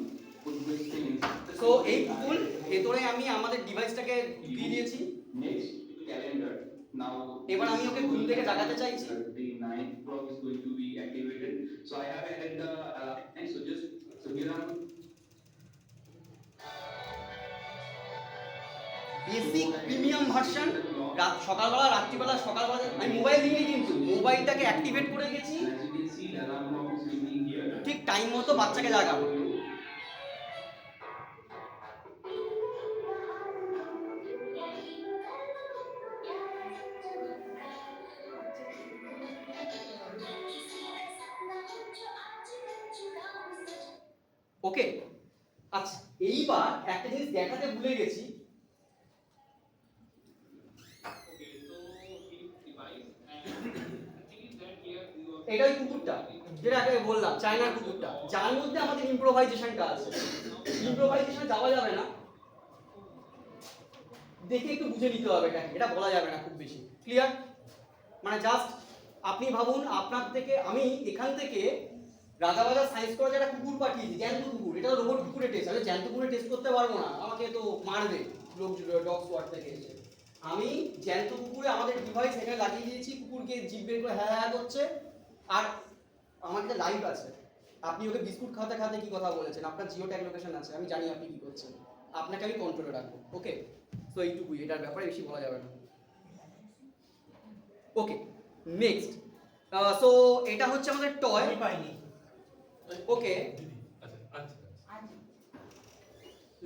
Good evening. So এই পুতুল ভেতরে আমি আমাদের ডিভাইসটাকে ঢুকিয়ে দিয়েছি। Next calendar. Now এবার আমি ওকে ঘুম থেকে জাগাতে চাইছি। The 9 clock is going to be activated. So I have added the and so here are basic premium version. রাত সকালবেলা রাত্রিবেলা সকালবেলা আমি মোবাইল নিয়ে কিন্তু মোবাইলটাকে অ্যাক্টিভেট করে গেছি, as you can see the alarm clock is ringing here. ঠিক টাইম মতো বাচ্চাকে জাগাবো। ওকে, আচ্ছা এইবার একটা জিনিস দেখাতে ভুলে গেছি। Okay, so this device and thing is that here you are এটা ওই কুকুরটা যেটা আগে বললাম, চায়নার কুকুরটা, যার মধ্যে আমাদের ইম্প্রোভাইজেশনটা আছে। ইম্প্রোভাইজেশনে যাওয়া যাবে না, দেখে একটু বুঝে নিতে হবে এটা, এটা বলা যাবে না খুব বেশি। ক্লিয়ার? মানে জাস্ট আপনি ভাবুন আপনার থেকে আমি এখান থেকে রাজাবাজার সায়েন্স কলেজে একটা কুকুর পাঠিয়েছি, জ্যান্ত কুকুর। এটা রোবট কুকুরের টেস্ট, আমি জ্যান্ত কুকুরের টেস্ট করতে পারবো না, আমাকে তো মারবে লোক ডগ স্কোয়াড থেকে এসে। আমি জ্যান্ত কুকুরে আমাদের ডিভাইস এখানে লাগিয়ে দিয়েছি, কুকুরকে জিভ বের করে হ্যাঁ হ্যাঁ করছে। আর আমার একটা লাইভ আছে, আপনি ওকে বিস্কুট খাতে খাতে কি কথা বলেছেন, আপনার জিও ট্যাগ লোকেশন আছে, আমি জানি আপনি কি করছেন, আপনাকে আমি কন্ট্রোলে রাখবো। ওকে, তো এইটুকুই, এটার ব্যাপারে বেশি বলা যাবে না। ওকে, নেক্সট। সো এটা হচ্ছে আমাদের টয়। আমি পাইনি। ওকে, আচ্ছা আচ্ছা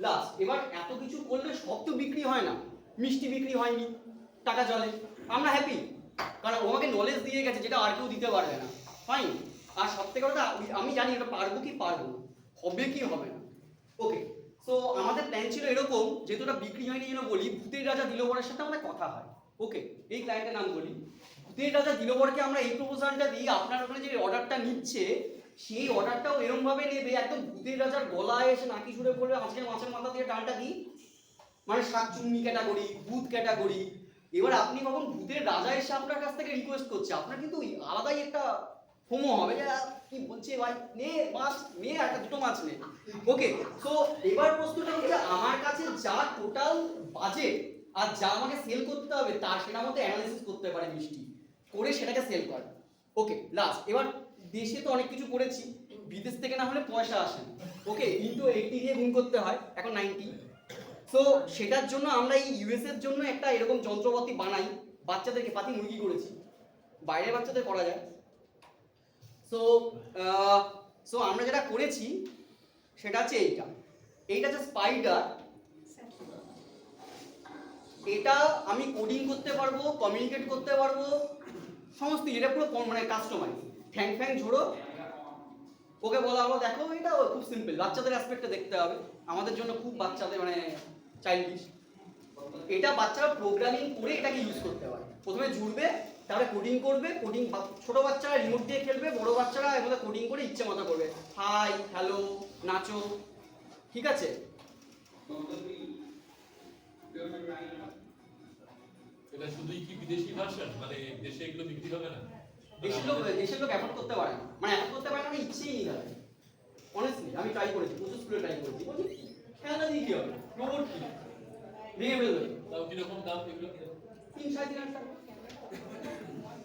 লাস্ট। এবার এত কিছু করলে সব তো বিক্রি হয় না, মিষ্টি বিক্রি হয়নি, টাকা চলে, আমরা হ্যাপি, কারণ ও আমাকে নলেজ দিয়ে গেছে যেটা আর কেউ দিতে পারবে না। ফাইন। আর সব থেকে কথা আমি জানি এটা পারবো কি পারবো না, হবে কি হবে না। ওকে, সো আমাদের প্ল্যান ছিল এরকম, যেহেতু এটা বিক্রি হয়নি যেন বলি, ভূতের রাজা দিলবরের সাথে আমাদের কথা হয়। ওকে, এই ক্লায়েন্টের নাম বলি, ভূতের রাজা দিলবরকে আমরা এই প্রপোজালটা দিই, আপনার ওখানে যে অর্ডারটা নিচ্ছে সেই অর্ডারটাও এরকম ভাবে নেবে, একদম ভূতের রাজার গলায় এসে নাকি সুরে বলবে আজকে মাছের মাথা দিয়ে টানটা দিই, মানে শাকচুন্নি ক্যাটাগরি, ভূত ক্যাটাগরি। এবার আপনি কখন ভূতের রাজা এসে আপনার কাছ থেকে রিকোয়েস্ট করছে, আপনার কিন্তু আলাদাই একটা ফোমো হবে যে কি বলছে ভাই, নে মাছ নে, একটা দুটো মাছ নে। ওকে, তো এবার প্রশ্নটা হচ্ছে আমার কাছে যা টোটাল বাজেট আর যা আমাকে সেল করতে হবে তার সেটা মধ্যে অ্যানালিসিস করতে পারে মিষ্টি, করে সেটাকে সেল করে। ওকে, লাস্ট। এবার দেশে তো অনেক কিছু করেছি, বিদেশ থেকে না হলে পয়সা আসে না। ওকে, ইন্টু 80 দিয়ে গুণ করতে হয়, এখন 90। সো সেটার জন্য আমরা এই ইউএস এর জন্য একটা এরকম যন্ত্রপাতি বানাই, বাচ্চাদেরকে পাতি মুরগি করেছি, বাইরের বাচ্চাদের করা যায়। সো আমরা যেটা করেছি সেটা হচ্ছে এইটা হচ্ছে স্পাইডার। এটা আমি কোডিং করতে পারবো, কমিউনিকেট করতে পারবো, সমস্ত এটা পুরো মানে কাস্টমাইজ। ঠ্যাং ফ্যাং ঝোড়ো, ওকে বলা হলো দেখো এটা খুব সিম্পল, বাচ্চাদের অ্যাসপেক্টটা দেখতে হবে, আমাদের জন্য খুব বাচ্চাদের মানে চাইল্ডিশ। এটা বাচ্চারা প্রোগ্রামিং করে এটাকে ইউজ করতে পারে, প্রথমে জুড়বে, তারপরে কোডিং করবে, কোডিং ছোট বাচ্চারা রিমোট দিয়ে খেলবে, বড় বাচ্চারা এর মধ্যে কোডিং করে ইচ্ছে মতো করবে, হাই হ্যালো নাচো, ঠিক আছে? এটা শুধুই কি বিদেশি ভার্সন, মানে দেশে এগুলো বিক্রি হবে না? দেশের লোক অ্যাফোর্ড করতে পারে না, মানে অ্যাফোর্ড করতে পারে না, মানে ইচ্ছেই নেই তাদের। অনেস্টলি আমি ট্রাই করেছি, প্রচুর স্কুলে ট্রাই করেছি, বলছি খেলা দিয়ে কি হবে, রোবট কি ভেঙে ফেলবে। তাও কিরকম দাম এগুলো? 3-3.5 টাকা।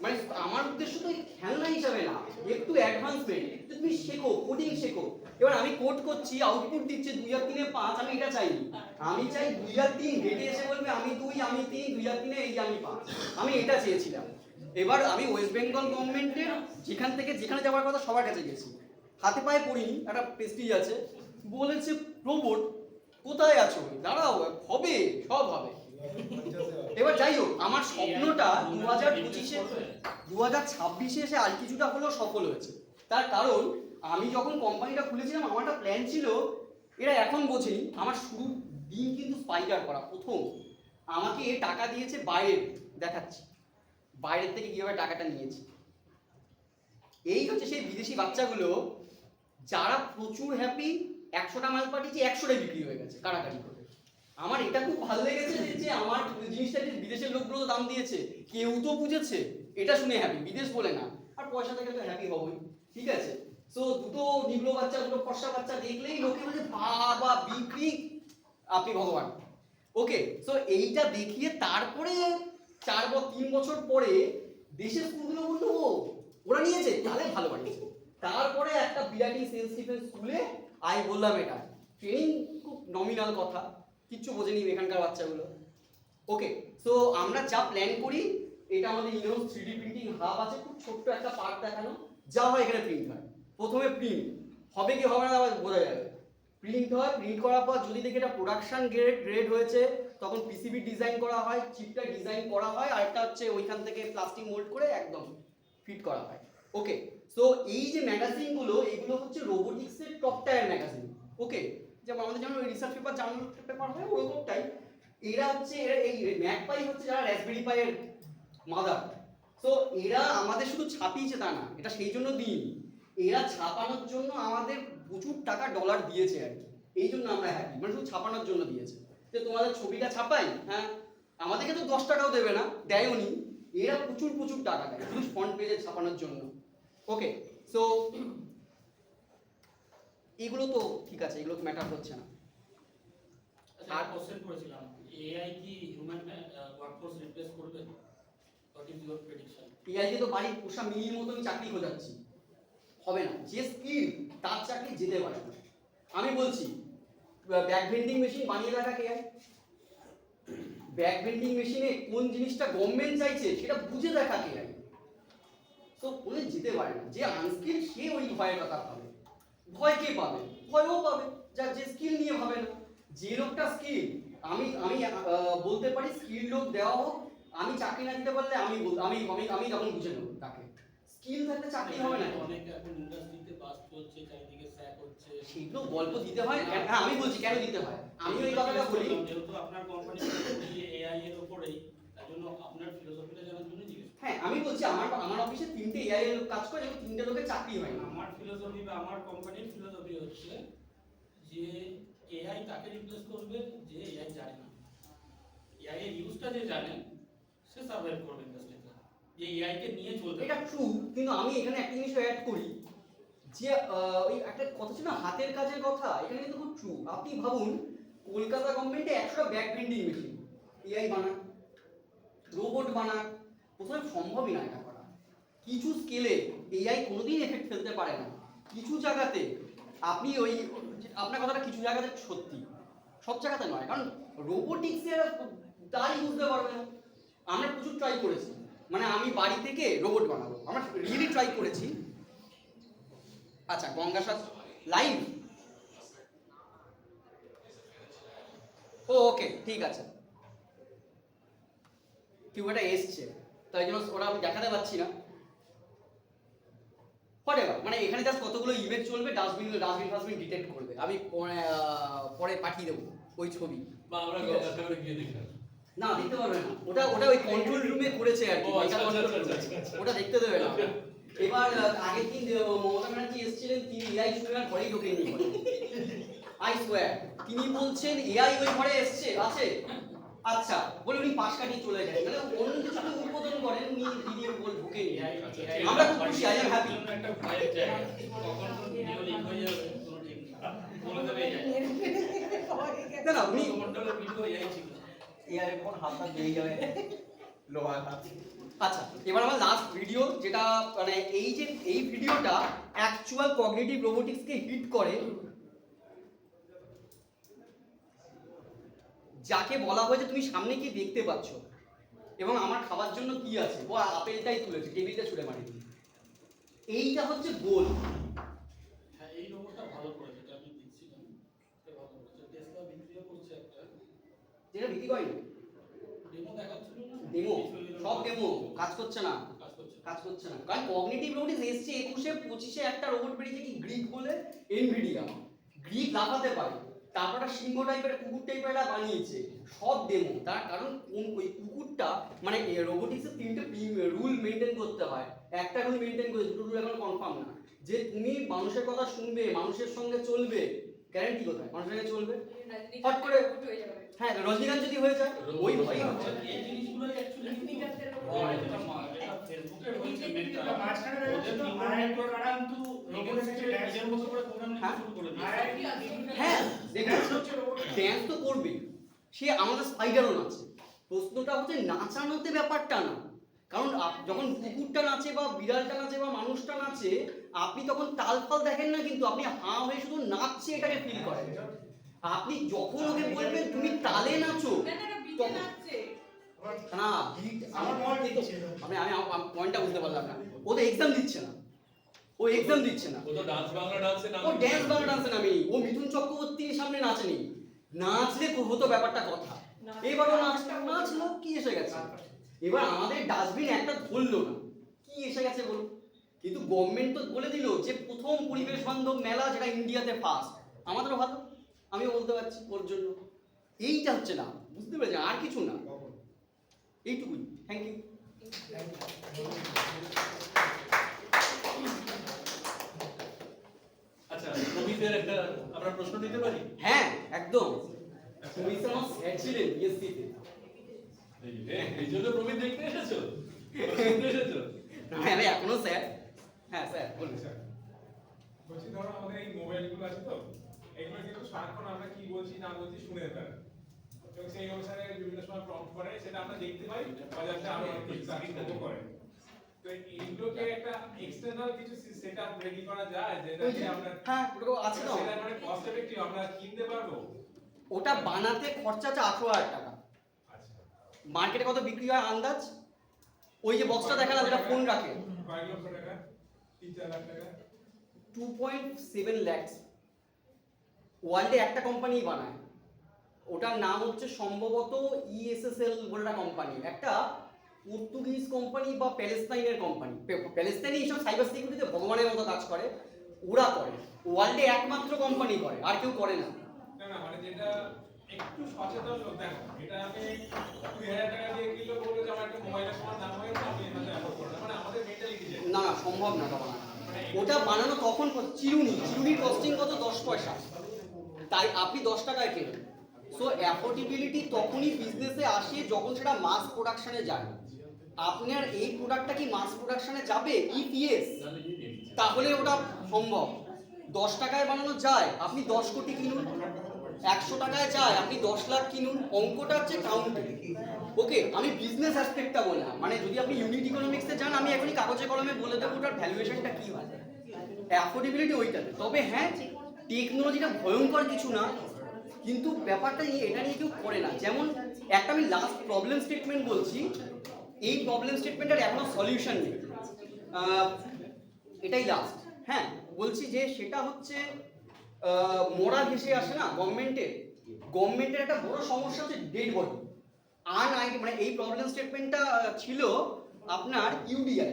মানে আমার উদ্দেশ্য তো খেলনা হিসাবে না, একটু অ্যাডভান্সমেন্ট, তুমি শেখো, কোডিং শেখো। এবার আমি কোড করছি, আউটপুট দিচ্ছে 2 আর 3 এ 5, আমি এটা চাইনি, আমি চাই 2 আর 3 হেঁটে এসে বলবে আমি 2 আমি 3, 2 আর 3 এই যে আমি 5, আমি এটা চেয়েছিলাম। এবার আমি ওয়েস্ট বেঙ্গল গভর্নমেন্টের যেখানে যাওয়ার কথা সবার কাছে গেছি, হাতে পায়ে পড়িনি, একটা প্রেস্টিজ আছে, বলেছে রোবট কোথায় আছো, দাঁড়াও হবে, সব হবে। এবার যাই হোক, আমার স্বপ্নটা 2026-এ এসে আর কিছুটা হলেও সফল হয়েছে। তার কারণ আমি যখন কোম্পানিটা খুলেছিলাম আমার একটা প্ল্যান ছিল এরা এখন বোঝেনি। আমার শুরু দিন কিন্তু স্পাইডার করা প্রথম। আমাকে টাকা দিয়েছে বাইরের, দেখাচ্ছি বাইরের থেকে কিভাবে টাকাটা নিয়েছি। এই হচ্ছে সেই বিদেশি বাচ্চাগুলো যারা প্রচুর হ্যাপি, 100টা মাল পাঠিয়েছে 100টাই বিক্রি হয়ে গেছে কারাকারি করে। আমার এটা খুব ভালো লেগেছে যে আমার জিনিসটা যে বিদেশের লোকগুলো দাম দিয়েছে, কেউ তো বুঝেছে, এটা শুনে হ্যাপি, বিদেশ বলে না। আর পয়সা থেকে তো হ্যাপি হবই, ঠিক আছে। সো দুটো নিগ্রো বাচ্চা, দুটো ফর্সা বাচ্চা দেখলেই লোকে বলে বাবা বিক্রি, আপনি ভগবান। ওকে, সো এইটা দেখিয়ে তারপরে 3 বছর পরে দেশের স্কুলগুলো বললো ও ওরা নিয়েছে তাহলে ভালো বানিয়েছে। তারপরে একটা বিরাটি সেলস ডিফেন্স স্কুলে আমি বললাম এটা ট্রেনিং খুব নমিনাল কথা, কিচ্ছু বোঝেনি এখানকার বাচ্চাগুলো। ওকে, সো আমরা যা প্ল্যান করি, এটা আমাদের ইনহাউস 3D প্রিন্টিং হাব আছে, খুব ছোট্ট একটা পার্ট দেখানো, যা হয় এখানে প্রিন্ট হয়। প্রথমে প্রিন্ট হবে কি হবে না বোঝা যাবে। প্রিন্ট হয়, প্রিন্ট করার পর যদি দেখি এটা প্রোডাকশন গ্রেড হয়েছে, তখন পিসিবি ডিজাইন করা হয়, চিপটা ডিজাইন করা হয়, আর একটা হচ্ছে ওইখান থেকে প্লাস্টিক মোল্ড করে একদম ফিট করা হয়। ওকে, সো এই যে ম্যাগাজিনগুলো, এগুলো হচ্ছে রোবোটিক্সের টপ টায়ার ম্যাগাজিন। ওকে, যেমন আমাদের যেমন রিসার্চ পেপার, জার্নাল পেপার হয় ওরকম টাইপ। এরা হচ্ছে এই ম্যাকপাই হচ্ছে যারা রাসবেরি পাইয়ের মাদার। সো এরা আমাদের শুধু ছাপিয়েছে তা না, এটা সেই জন্য দিই, এরা ছাপানোর জন্য আমাদের প্রচুর টাকা ডলার দিয়েছে আর কি। এই জন্য আমরা হ্যাপি, মানে শুধু ছাপানোর জন্য দিয়েছে যে তোমাদের ছবিটা ছাপাই, হ্যাঁ আমাদেরকে তো 10 টাকাও দেবে না, দেয়ও নি, এরা প্রচুর প্রচুর টাকা দেয় শুধু ফ্রন্ট পেজে ছাপানোর জন্য। ওকে, সো এগুলো তো ঠিক আছে, এগুলো তো ম্যাটার করছে না। আর কোশ্চেন করেছিলাম, এআই কি হিউম্যান ওয়ার্কফোর্স রিপ্লেস করবে? What is your prediction? এআইকে তো বাড়ির পোষা মিনির মতো আমি চাকরি খোঁজাচ্ছি, হবে না। যে স্কিল তার চাকরি যেতে পারে না। আমি বলছি ব্যাক ভেন্ডিং মেশিন বানিয়ে রাখা কে? ব্যাক ভেন্ডিং মেশিনে কোন জিনিসটা গভর্নমেন্ট চাইছে সেটা বুঝে দেখা কে? তো কোনো যেতে পারে না। যে আনস্কিল সে ওই ভয়ের কথা পাবে। ভয় কে পাবে? ভয়ও পাবে যার যে স্কিল নিয়ে ভাবে না। যে লোকটা স্কিল, আমি আমি বলতে পারি স্কিল লোক দেওয়া হোক, আমি চাকরি না দিতে পারলে আমি আমি আমি আমি তখন বুঝে নেব তাকে। স্কিল থাকলে চাকরি হবে না। অনেক এখন ইন্ডাস্ট্রিতে বাস চলছে, চারিদিকে স্যাক হচ্ছে, সেগুলো গল্প দিতে হয়। হ্যাঁ আমি বলছি কেন দিতে হয়, আমি ওই কথাটা বলি। যেহেতু আপনার কোম্পানি এআই এর উপরেই, তার জন্য আপনার ফিলোসফিটা জানার জন্য জিজ্ঞেস। হ্যাঁ আমি বলছি আমার অফিসে 3টে এআই এর লোক কাজ করে এবং 3টে লোকের চাকরি হয় না। আমার ফিলোসফি বা আমার কোম্পানির ফিলোসফি হচ্ছে যে এআই তাকে রিপ্লেস করবে যে এআই জানে না। এআই এর ইউজটা যে জানে সে সার্ভাইভ করবে ইন্ডাস্ট্রিতে, যে এআই কে নিয়ে চলবে। এটা ট্রু, কিন্তু আমি এখানে একটা জিনিস অ্যাড করি যে ওই একটা কথা ছিল না হাতের কাজের কথা, এখানে কিন্তু খুব ট্রু। আপনি ভাবুন কলকাতা গভর্নমেন্টে 100টা ব্যাক বেন্ডিং মেশিন এআই বানাক, রোবট বানাক, প্রথমে সম্ভবই না এটা করা। কিছু স্কেলে এআই কোনোদিন এফেক্ট ফেলতে পারে না। কিছু জায়গাতে আপনি ওই আপনার কথাটা কিছু জায়গাতে সত্যি, সব জায়গাতে নয়, কারণ রোবোটিক্সের তারই বুঝতে পারবে না। আমরা প্রচুর ট্রাই করেছি, মানে আমি বাড়ি থেকে রোবট বানাবো, আমরা রিয়েলি ট্রাই করেছি। আচ্ছা গঙ্গাসার লাইভ, ওকে ঠিক আছে, কেউ এটা এসছে তাই জন্য ওরা আমি দেখাতে পাচ্ছি না। হোয়াটএভার, মানে এখানে জাস্ট কতগুলো ইমেজ চলবে, ডাস্টবিন ফাস্টবিন ডিটেক্ট করবে, আমি পরে পাঠিয়ে দেবো ওই ছবি। বা আমরা গঙ্গাসাগরে গিয়ে দেখলাম না দেখতে পারবে না, ওটা ওই কন্ট্রোল রুমে করেছে আর কি, ওটা দেখতে দেবে না। এবার আগের দিন মমতা ব্যানার্জি এসেছিলেন, তিনি এআই শুনবার ঘরেই ঢোকেননি, আই সোয়ার তিনি বলছেন এআই ওই ঘরে এসছে আছে। আচ্ছা বলে উনি পাশ কাটিয়ে চলে যায়, মানে অন্য কিছু উদ্বোধন করেন উনি ভিডিও বল ঢুকেনি। আমরা খুব খুশি, আই এম হ্যাপি। একটা ভয়ের জায়গা, কখন ভিডিও লিক হয়ে যাবে কোনো ঠিক নেই, বলে দেবে এআই। না না উনি মন্ডলের ভিডিও এআই ছিল, এআই কোন হাতটা দিয়ে যাবে লোহার হাত। আচ্ছা এবার আমার লাস্ট ভিডিও, যেটা মানে এই ভিডিওটা অ্যাকচুয়াল কগনিটিভ রোবোটিক্সকে হিট করে, যাকে বলা হয়েছে তুমি সামনে কি দেখতে পাচ্ছ এবং আমার খাবার জন্য কি আছে, ও আপেলটাই তুলেছে টেবিলটা ছুঁড়ে মারি। এইটা হচ্ছে গোল। হ্যাঁ এই রোবটটা ভালো করেছে, এটা আমি দেখছিলাম, এটা ভালো করেছে। টেসলা বিক্রিও করছে একটা, যেটা বিক্রি করেনি, ডেমো দেখাচ্ছিল না, ডেমো, সব ডেমো কাজ করছে না, কাজ করছে না। কারণ কগনিটিভ রোবোটিক্স এসছে 21-এ 25-এ একটা রোবট বেরিয়েছে কি গ্রিক বলে, এনভিডিয়া গ্রিক লাফাতে পারে, তারপর একটা সিংহ টাইপের কুকুর টাইপের একটা বানিয়েছে, সব ডেমো। তার কারণ কোন ওই কুকুরটা মানে রোবোটিক্সের 3টে রুল মেনটেন করতে হয়, একটা রুল মেনটেন করে, 2টো রুল এখন কনফার্ম না, যে তুমি মানুষের কথা শুনবে, মানুষের সঙ্গে চলবে, গ্যারান্টি কোথায় মানুষের সঙ্গে চলবে? হট করে হ্যাঁ রজনীকান্ত যদি হয়ে যায় ওই ভয় হচ্ছে। এই জিনিসগুলো অ্যাকচুয়ালি ফেসবুকে হচ্ছে মেনটা ওদের কিন্তু রোবটকে নিজের মতো করে প্রোগ্রাম লিখতে শুরু করে দিয়েছে। হ্যাঁ দেখুন ড্যান্স তো করবে, সে আমাদের স্পাইডারও নাচে। প্রশ্নটা হচ্ছে নাচানোতে ব্যাপারটা না, কারণ যখন কুকুরটা নাচে বা বিড়ালটা নাচে বা মানুষটা নাচে, আপনি তখন তাল ফাল দেখেন না, কিন্তু আপনি হাঁ হয়ে শুধু নাচছে এটাকে ফিল করেন। আপনি যখন ওকে বলবেন তুমি তালে নাচো, না আমার আমি পয়েন্টটা বুঝতে পারলাম না। ও তো এক্সাম দিচ্ছে না, ও এক্সাম দিচ্ছে না, ও তো ডান্স বাংলা ডান্সে ও ড্যান্স বাংলা ডান্সে নামেনি, ও মিঠুন চক্রবর্তীর সামনে নাচেনি। নাচলে হতো ব্যাপারটা কথা, এবারও নাচলো, কি এসে গেছে? এবার আমাদের ডাস্টবিন একটা ধরলো না, কি এসে গেছে বলুন? কিন্তু গভর্নমেন্ট তো বলে দিল যে প্রথম পরিবেশ বান্ধব মেলা যেটা ইন্ডিয়াতে ফার্স্ট, আমাদেরও ভালো, আমিও বলতে পারছি ওর জন্য। এইটা হচ্ছে না, বুঝতে পেরেছেন? আর কিছু না, এইটুকুই। Thank you. আচ্ছা, প্রবীরদের একটা আমরা প্রশ্ন নিতে পারি? হ্যাঁ একদম, তুমি তো আমার স্যার ছিলেন বিএসসিতে। এই জন্য প্রবীর দেখতে এসেছো, শুনতে এসেছো? আমি এখনো স্যার। হ্যাঁ স্যার বলুন। স্যার বলছি, ধরো আমাদের এই মোবাইলগুলো আছে তো, এগুলো কিন্তু সারাক্ষণ আমরা কি বলছি না বলছি শুনে ফেলে, এবং সেই অনুসারে বিভিন্ন সময় প্রম্পট করে, সেটা আমরা দেখতে পাই বাজারটা আরো সার্ভিস করে। তো এইগুলোকে একটা এক্সটার্নাল কিছু সেটআপ রেডি করা যায় যেটা দিয়ে আমরা, হ্যাঁ ওটা আছে তো, সেটা মানে কস্ট এফেক্টিভ আমরা কিনতে পারবো? ওটা বানাতে খরচা আছে 18,000 টাকা। আচ্ছা, মার্কেটে কত বিক্রি হয় আন্দাজ? ওই যে বক্সটা দেখালাম যেটা ফোন রাখে, কয়েক লক্ষ টাকা, 3-4 লাখ টাকা। 2.7 lakhs। ওয়ার্ল্ডে একটা কোম্পানি বানায়, ওটার নাম হচ্ছে সম্ভবত ESSL বলে একটা কোম্পানি, একটা পর্তুগিজ কোম্পানি বা প্যালেস্তাইনের কোম্পানি। প্যালেস্তাইনে এইসব সাইবার সিকিউরিটিতে ভগবানের মতো কাজ করে, ওরা করে। ওয়ার্ল্ডে একমাত্র কোম্পানি করে, আর কেউ করে না। না না, মানে যেটা একটু সচেতন লোক, দেখো এটা আমি 2000 টাকা দিয়ে কিনলে বলবো যে আমার একটা মোবাইলের সময় দাম হয়েছে, আমি এটাতে অ্যাফোর্ড করব না, মানে আমাদের মেন্টালিটি যে না না সম্ভব না তখন। ওটা বানানো তখন চিরুনির কস্টিং কত? 10 পয়সা, তাই আপনি 10 টাকায় কেনেন। সো অ্যাফোর্ডেবিলিটি তখনই বিজনেসে আসে যখন সেটা মাস প্রোডাকশনে যায়। আপনার এই প্রোডাক্টটা কি মাস প্রোডাকশনে যাবে? ইপিএস, তাহলে ওটা সম্ভব। 10 টাকায় বানানো যায়, আপনি 10 কোটি কিনুন। 100 টাকায় যায়, আপনি 10 লাখ কিনুন। অঙ্কটা হচ্ছে কাউন্টিং। ওকে, আমি বিজনেস অ্যাসপেক্টটা বললাম, মানে যদি আপনি ইউনিট ইকোনমিক্সে যান, আমি এখনই কাগজে কলমে বলে দেবো ওটার ভ্যালুয়েশনটা কি হয়, অ্যাফোর্ডেবিলিটি ওইটাতে। তবে হ্যাঁ, টেকনোলজিটা ভয়ঙ্কর কিছু না, কিন্তু ব্যাপারটা নিয়ে এটা নিয়ে কেউ করে না। যেমন একটা আমি লাস্ট প্রবলেম স্টেটমেন্ট বলছি, এই প্রবলেম স্টেটমেন্টের এখনো সলিউশন নেই, এটাই লাস্ট। হ্যাঁ বলছি যে সেটা হচ্ছে মোরা ভেসে আসে না গভর্নমেন্টের একটা বড় সমস্যা হচ্ছে ডেড বডি আনআইডি। মানে এই প্রবলেম স্টেটমেন্টটা ছিল আপনার ইউডিআই,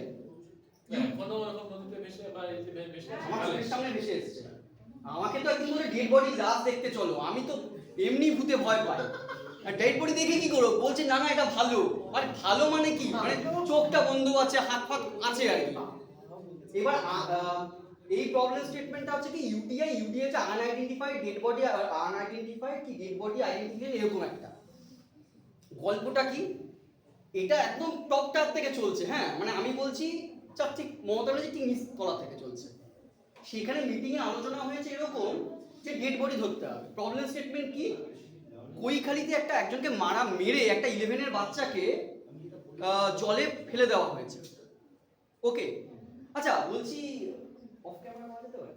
কোনো রকম নদীতে ভেসে বা এতে ভেসে আমার চোখের সামনে ভেসে এসেছে। আমাকে তো একদিন বলে ডেড বডি লাশ দেখতে চলো, আমি তো এমনি ভূতে ভয় পাই। ডেড বডি দেখে কি করো? বলছে না না এটা ভালো। আর ভালো মানে কি? মানে চোখটা বন্ধ আছে, হাত ফাত আছে আর কি। এবার এই প্রবলেম স্টেটমেন্টটা হচ্ছে কি ইউডিআই হচ্ছে আনআইডেন্টিফাইড ডেড বডি, আনআইডেন্টিফাইড কি ডেড বডি আইডেন্টিফিকেশন, এরকম একটা। গল্পটা কি? এটা একদম টপটার থেকে চলছে। হ্যাঁ মানে আমি বলছি ঠিক মমতা ব্যানার্জি ঠিক নিচ তলা থেকে চলছে। সেখানে মিটিংয়ে আলোচনা হয়েছে এরকম যে ডেড বডি ধরতে হবে। প্রবলেম স্টেটমেন্ট কি? কৈখালিতে একজনকে মেরে একটা 11-এর বাচ্চাকে জলে ফেলে দেওয়া হয়েছে। ওকে আচ্ছা বলছি অফ ক্যামেরা বলা যেতে পারে?